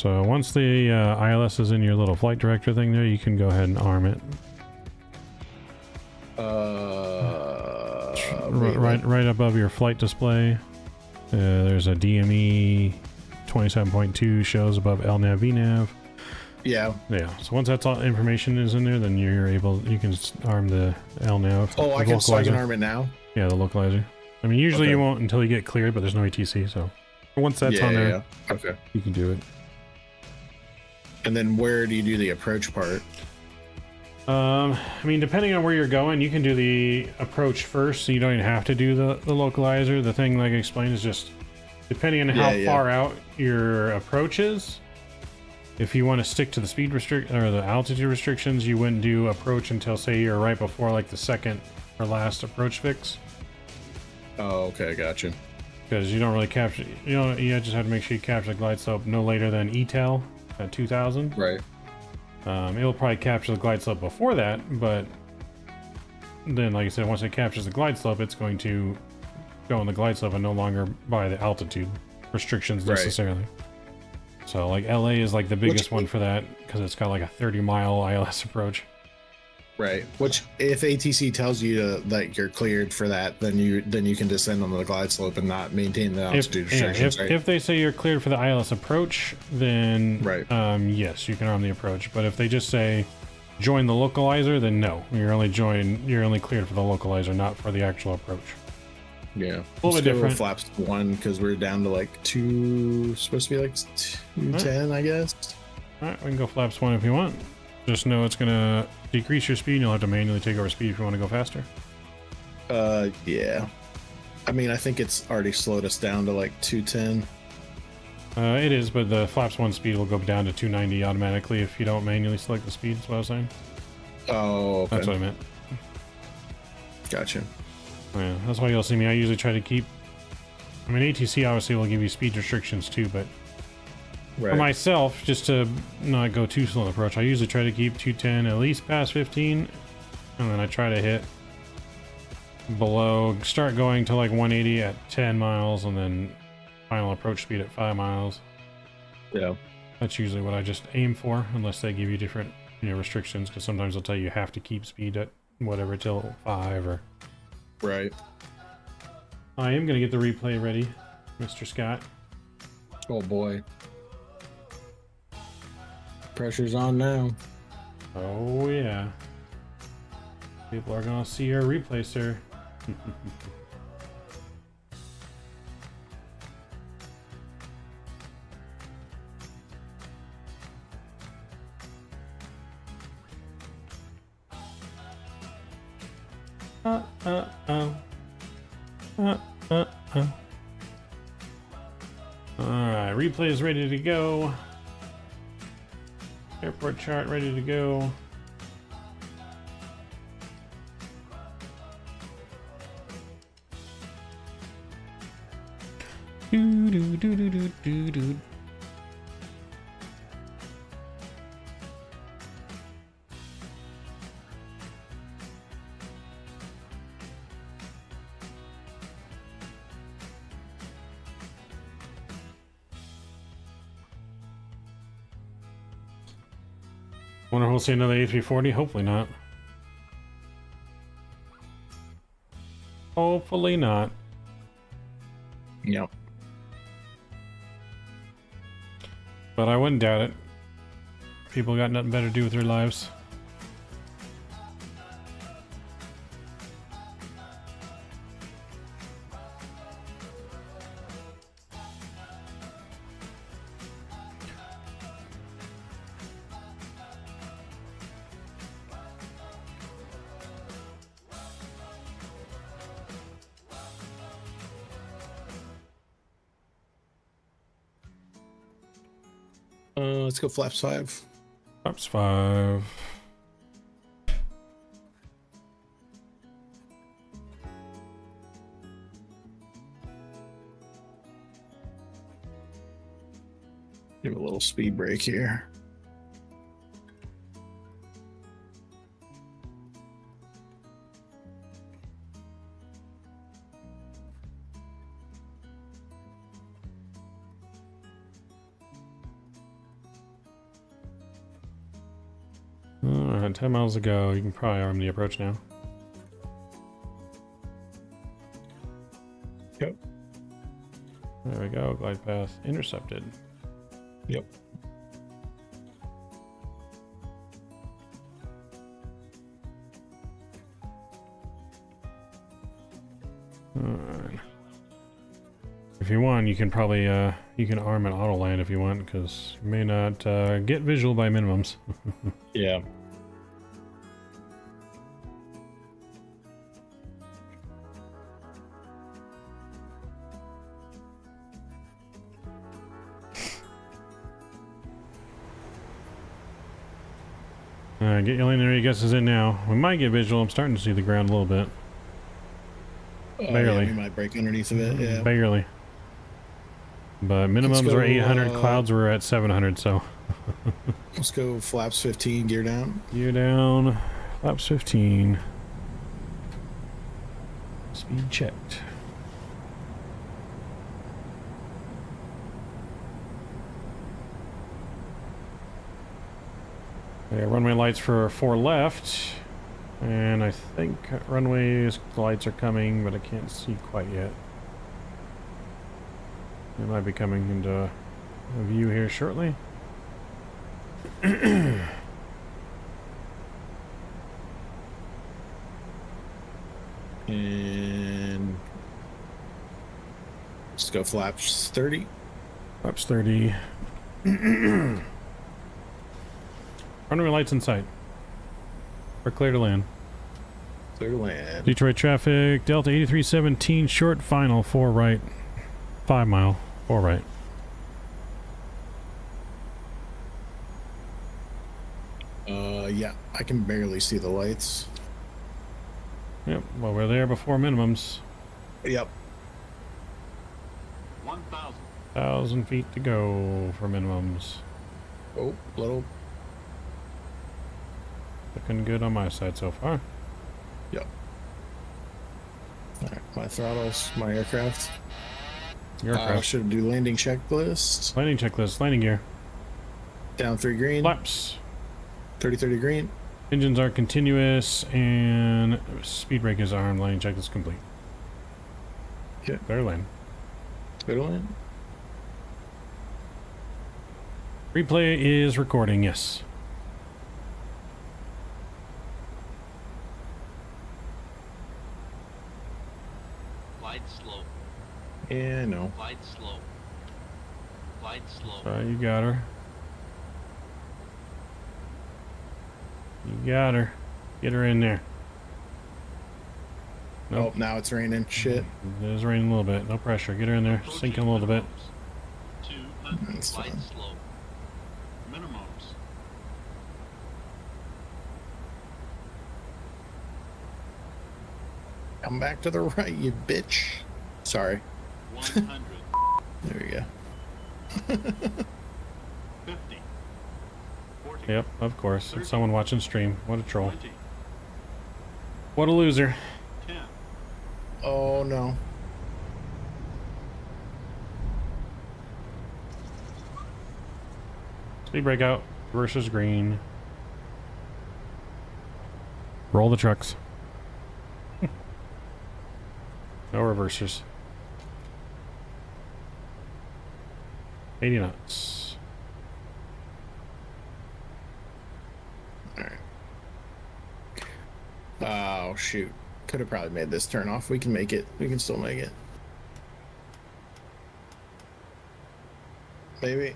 S1: once the ILS is in your little flight director thing there, you can go ahead and arm it. Right above your flight display, there's a DME 27.2 shows above LNAV VNAV.
S2: Yeah.
S1: So once that's all information is in there, then you can arm the LNAV.
S2: Oh, I can arm it now.
S1: Yeah, the localizer. I mean, usually you won't until you get cleared, but there's no ATC, so once that's on there, you can do it.
S2: And then where do you do the approach part?
S1: I mean, depending on where you're going, you can do the approach first, so you don't even have to do the localizer. The thing, like I explained, is just depending on how far out your approach is. If you want to stick to the speed or the altitude restrictions, you wouldn't do approach until, say, you're right before like the second or last approach fix.
S2: Oh, okay, gotcha.
S1: Because you don't really capture, you just have to make sure you capture the glide slope no later than ETAL, at 2,000.
S7: Right.
S1: It'll probably capture the glide slope before that, but then, like I said, once it captures the glide slope, it's going to go on the glide slope and no longer by the altitude restrictions necessarily. So, like, LA is like the biggest one for that because it's got like a 30-mile ILS approach.
S2: Right. Which, if ATC tells you that you're cleared for that, then you can descend on the glide slope and not maintain the altitude restrictions.
S1: If they say you're cleared for the ILS approach, then yes, you can arm the approach. But if they just say join the localizer, then no, you're only cleared for the localizer, not for the actual approach.
S2: Yeah,
S1: a little bit different.
S2: Flaps 1 because we're down to like 2, supposed to be like 210, I guess.
S1: All right, we can go flaps 1 if you want. Just know it's gonna decrease your speed. You'll have to manually take over speed if you want to go faster.
S2: Yeah. I mean, I think it's already slowed us down to like 210.
S1: It is, but the flaps 1 speed will go down to 290 automatically if you don't manually select the speed. That's what I was saying.
S2: Oh, okay.
S1: That's what I meant.
S2: Gotcha.
S1: Yeah, that's why you'll see me. I usually try to keep. I mean, ATC obviously will give you speed restrictions too, but for myself, just to not go too slow in the approach, I usually try to keep 210 at least past 15, and then I try to hit below, start going to like 180 at 10 miles, and then final approach speed at 5 miles.
S2: Yeah.
S1: That's usually what I just aim for, unless they give you different restrictions, because sometimes they'll tell you have to keep speed at whatever till 5 or...
S2: Right.
S1: I am going to get the replay ready, Mr. Scott.
S2: Oh boy. Pressure's on now.
S1: Oh yeah. People are gonna see our replay, sir. Alright, replay is ready to go. Airport chart ready to go. Do do do do do do do. Wonder if we'll see another A340? Hopefully not. Hopefully not.
S2: Yep.
S1: But I wouldn't doubt it. People got nothing better to do with their lives.
S2: Let's go flaps 5.
S1: Flaps 5.
S2: Give a little speed break here.
S1: Alright, 10 miles to go. You can probably arm the approach now.
S2: Yep.
S1: There we go. Glide path intercepted.
S2: Yep.
S1: Alright. If you want, you can probably you can arm an auto land if you want, because you may not get visual by minimums.
S2: Yeah.
S1: Get your landing area guesses in now. We might get visual. I'm starting to see the ground a little bit. Barely.
S2: Yeah, we might break underneath of it, yeah.
S1: Barely. But minimums
S2: go,
S1: are 800, clouds were at 700, so.
S2: Let's go flaps 15, gear down.
S1: Gear down, flaps 15. Speed checked. Yeah, runway lights for 4 left. And I think runway's lights are coming, but I can't see quite yet. They might be coming into view here shortly.
S2: And let's go flaps 30.
S1: Flaps 30. Runway lights in sight. We're clear to land.
S2: Clear to land.
S1: Detroit traffic, Delta 8317, short final, 4 right. 5 mile, 4 right.
S2: Yeah, I can barely see the lights.
S1: Yep, well, we're there before minimums.
S2: Yep.
S1: 1,000 feet to go for minimums.
S2: Oh, little.
S1: Looking good on my side so far.
S2: Yep. Alright, my throttles, my aircraft.
S1: Your aircraft.
S2: Should do landing checklist.
S1: Landing checklist, landing gear.
S2: Down 3 green.
S1: Flaps.
S2: 30 green.
S1: Engines are continuous and speed brake is armed. Landing checklist complete.
S2: Okay.
S1: Clear to land.
S2: Clear to land.
S1: Replay is recording, yes.
S6: Glide slow.
S2: Yeah, no.
S6: Glide slow. Glide slow.
S1: Sorry, you got her. You got her. Get her in there. Nope.
S2: Oh, now it's raining. Shit.
S1: It is raining a little bit. No pressure. Get her in there. Sinking a little bit.
S6: 200.
S2: That's
S6: Glide
S2: fine.
S6: slow. Minimums.
S2: Come back to the right, you bitch. Sorry.
S6: 100.
S2: There we go.
S6: 50. 40.
S1: Yep, of course. It's someone watching stream. What a troll.
S6: 20.
S1: What a loser.
S6: 10.
S2: Oh, no.
S1: Speed brake out. Versus green. Roll the trucks. No reversers. 80 knots.
S2: Alright. Oh, shoot. Could have probably made this turn off. We can make it. We can still make it. Maybe.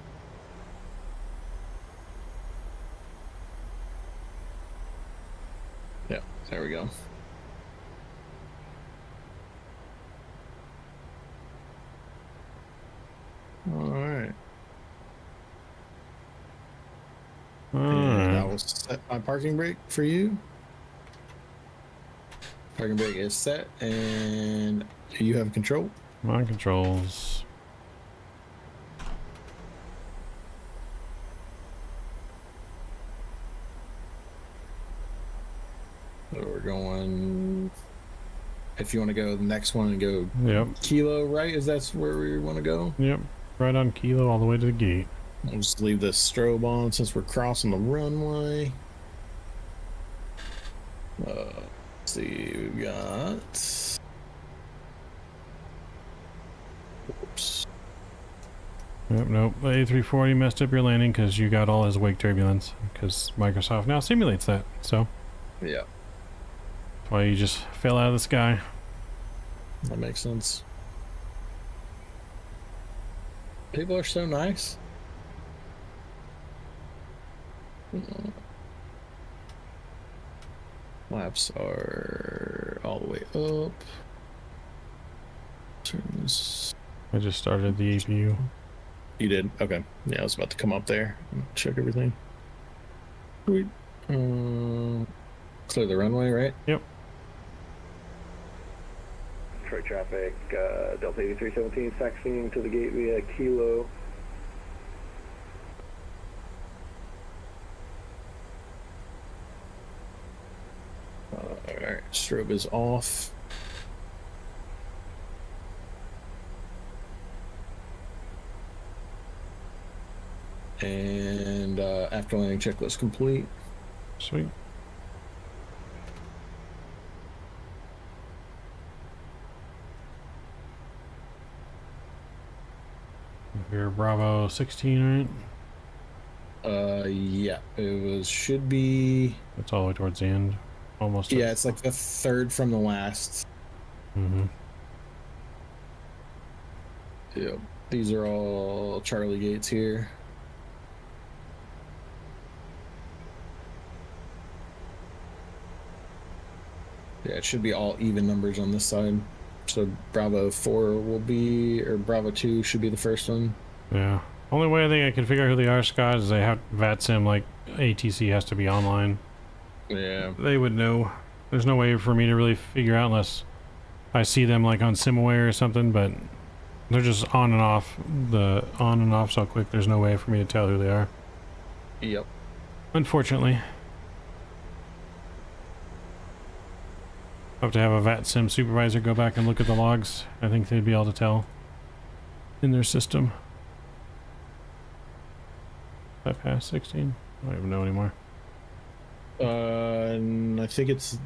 S2: Yeah, there we go. Alright. And I will set my parking brake for you. Parking brake is set, and you have control.
S1: My controls.
S2: So we're going. If you want to go the next one and go
S1: Yep.
S2: kilo right, is that's where we want to go?
S1: Yep. Right on kilo all the way to the gate.
S2: We'll just leave the strobe on since we're crossing the runway. Let's see, we've got. Oops.
S1: Yep, nope. The A340 messed up your landing because you got all his wake turbulence. Because Microsoft now simulates that. So
S2: Yeah,
S1: that's why you just fell out of the sky.
S2: that makes sense. People are so nice. Laps are all the way up. Turn this.
S1: I just started the APU.
S2: You did? Okay. Yeah, I was about to come up there and check everything. Sweet. Clear the runway, right?
S1: Yep.
S4: Detroit traffic, Delta 8317 taxiing to the gate via Kilo.
S2: Alright, strobe is off. And after landing checklist complete.
S1: Sweet. Here, Bravo 16, right?
S2: Yeah, should be.
S1: It's all the way towards the end. Almost.
S2: Yeah, it's like the third from the last.
S1: Mm-hmm.
S2: Yep. These are all Charlie gates here. Yeah, it should be all even numbers on this side. So Bravo 4 will be, or Bravo 2 should be the first one.
S1: Yeah. Only way I think I can figure out who they are, Scott, is they have VATSIM, like ATC has to be online.
S2: Yeah.
S1: They would know. There's no way for me to really figure out unless I see them like on SimAware or something, but they're just on and off so quick there's no way for me to tell who they are.
S2: Yep.
S1: Unfortunately. I have to have a VATSIM supervisor go back and look at the logs. I think they'd be able to tell in their system. I passed 16? I don't even know anymore.
S2: I think it's.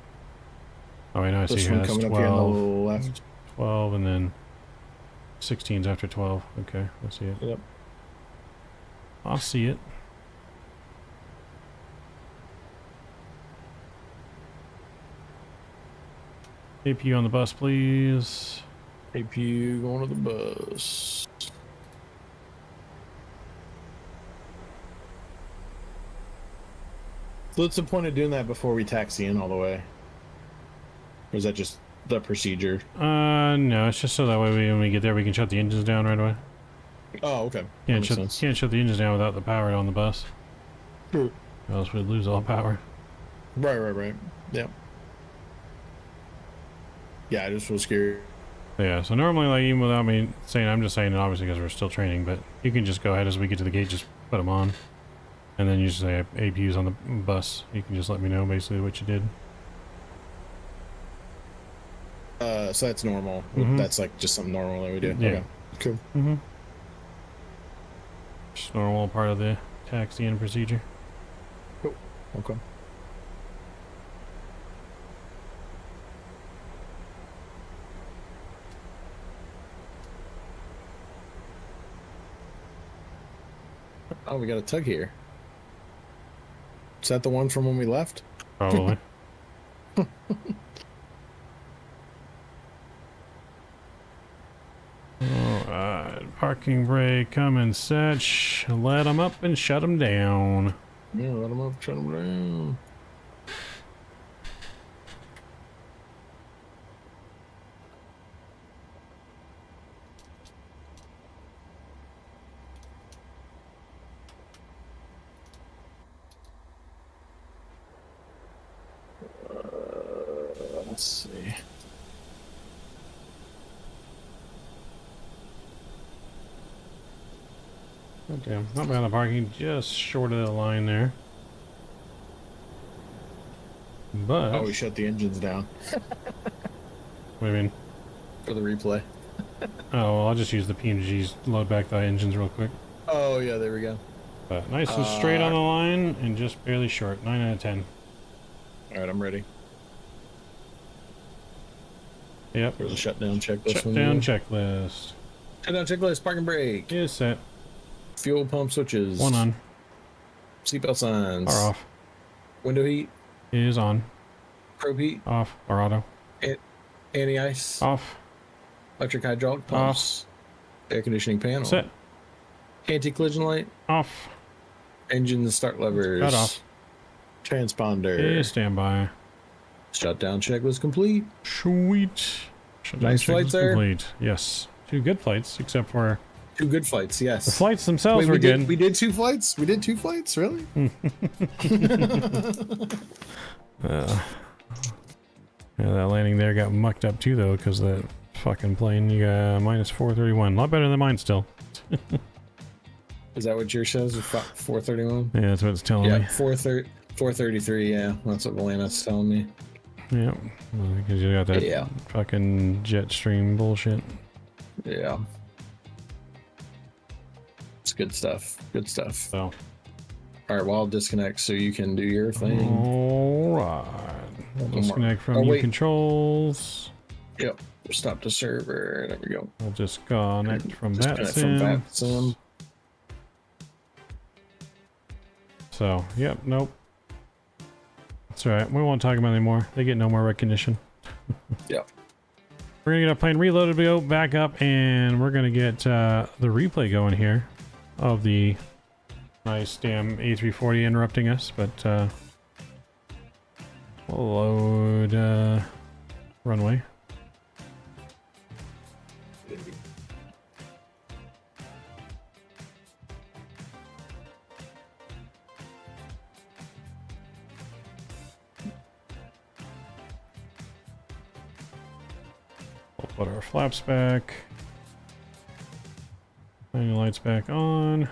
S1: Oh, wait, no, I see here. That's
S2: coming up here on the left.
S1: 12, and then 16's after 12. Okay, I see it.
S2: Yep.
S1: I'll see it. APU on the bus, please.
S2: APU going to the bus. So what's the point of doing that before we taxi in all the way? Or is that just the procedure?
S1: No, it's just so that way when we get there we can shut the engines down right away.
S2: Oh, okay.
S1: Can't shut the engines down without the power on the bus.
S2: True.
S1: Or else we'd lose all power.
S2: Right. Yep. Yeah, I just was scared.
S1: Yeah, so normally, like, even without me saying, I'm just saying it obviously because we're still training, but you can just go ahead as we get to the gate, just put them on. And then you just say APU's on the bus. You can just let me know basically what you did.
S2: So that's normal.
S1: Mm-hmm.
S2: That's like just something normal that we do.
S1: Yeah.
S2: Okay. Cool.
S1: Mm-hmm. Just normal part of the taxi-in procedure.
S2: Cool. Okay. Oh, we got a tug here. Is that the one from when we left?
S1: Probably. Alright, parking brake, come and set. Let them up and shut them down.
S2: Yeah, let them up, shut them down. Let's see.
S1: Oh, damn. Not bad on the parking, just short of the line there. But...
S2: Oh, we shut the engines down.
S1: What do you mean?
S2: For the replay.
S1: Oh, well, I'll just use the PMDGs, load back the engines real quick.
S2: Oh, yeah, there we go.
S1: But nice and straight on the line, and just barely short. 9 out of 10.
S2: Alright, I'm ready.
S1: Yep.
S2: For the shutdown checklist.
S1: Shutdown checklist.
S2: Shutdown checklist, parking brake.
S1: Is set.
S2: Fuel pump switches.
S1: One on.
S2: Seatbelt signs.
S1: Or off.
S2: Window heat.
S1: Is on.
S2: Probe heat.
S1: Off. Or auto.
S2: Anti-ice.
S1: Off.
S2: Electric hydraulic pumps. Off. Air conditioning panel.
S1: Set.
S2: Anti-collision light.
S1: Off.
S2: Engine start levers.
S1: Cut off.
S2: Transponder.
S1: Is standby.
S2: Shutdown checklist complete.
S1: Sweet. Shutdown
S2: Nice flight, sir.
S1: complete. Yes. 2 good flights, except for...
S2: 2 good flights, yes.
S1: The flights themselves were
S2: good.
S1: good.
S2: We did 2 flights? We did 2 flights? Really?
S1: Yeah, that landing there got mucked up too, though, because the fucking plane. You got minus 431. A lot better than mine still.
S2: Is that what yours says? 431?
S1: Yeah, that's what it's telling me.
S2: 433, yeah. That's what Valana's telling me.
S1: Yeah, because you got that fucking jet stream bullshit.
S2: Yeah. It's good stuff. Good stuff.
S1: So.
S2: Alright, well, I'll disconnect so you can do your thing.
S1: Alright. We'll disconnect from your controls.
S2: Yep. Stop the server. There we go.
S1: We'll just connect from that
S2: sim.
S1: So, yep, nope. That's alright. We won't talk about it anymore. They get no more recognition.
S2: Yep.
S1: We're gonna get our plane reloaded, we go back up, and we're gonna get the replay going here of the nice damn A340 interrupting us, but we'll load runway. We'll put our flaps back. Turn the lights back on.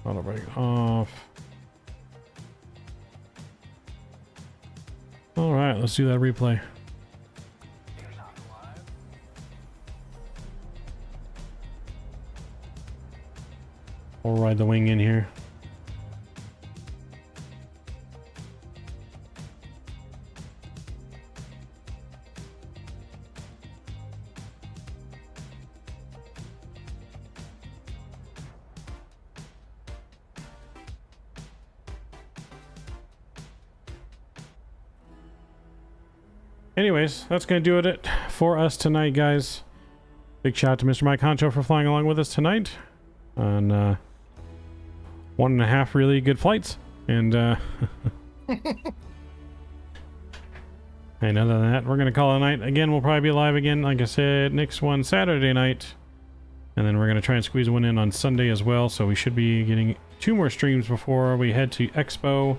S1: Auto brake off. All right, let's do that replay. We'll ride the wing in here. Anyways, that's going to do it for us tonight, guys. Big shout out to Mr. Mike Honcho for flying along with us tonight on 1.5 really good flights. And and other than that, we're going to call it a night. Again, we'll probably be live again, like I said, next one Saturday night. And then we're going to try and squeeze one in on Sunday as well. So we should be getting 2 more streams before we head to Expo.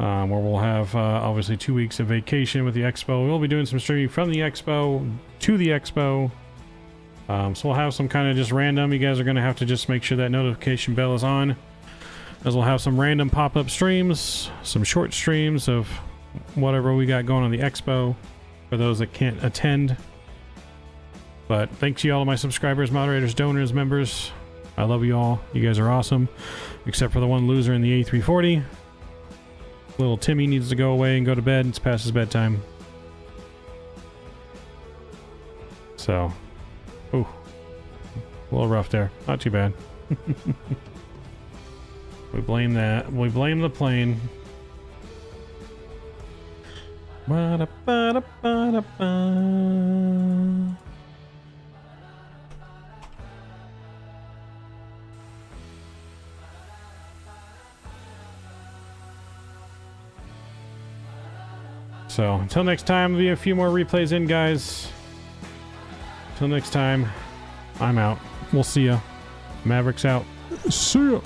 S1: Where we'll have obviously 2 weeks of vacation with the Expo. We'll be doing some streaming from the Expo to the Expo. So we'll have some kind of just random. You guys are going to have to just make sure that notification bell is on, as we'll have some random pop-up streams, some short streams of whatever we got going on the Expo for those that can't attend. But thanks to all of my subscribers, moderators, donors, members. I love you all. You guys are awesome, except for the one loser in the A340. Little Timmy needs to go away and go to bed. It's past his bedtime. So, ooh, a little rough there. Not too bad. We blame that. We blame the plane. Ba-da-ba-da-ba-da-ba. So, until next time, there'll be a few more replays in, guys. Until next time, I'm out. We'll see ya. Mavericks out. See ya.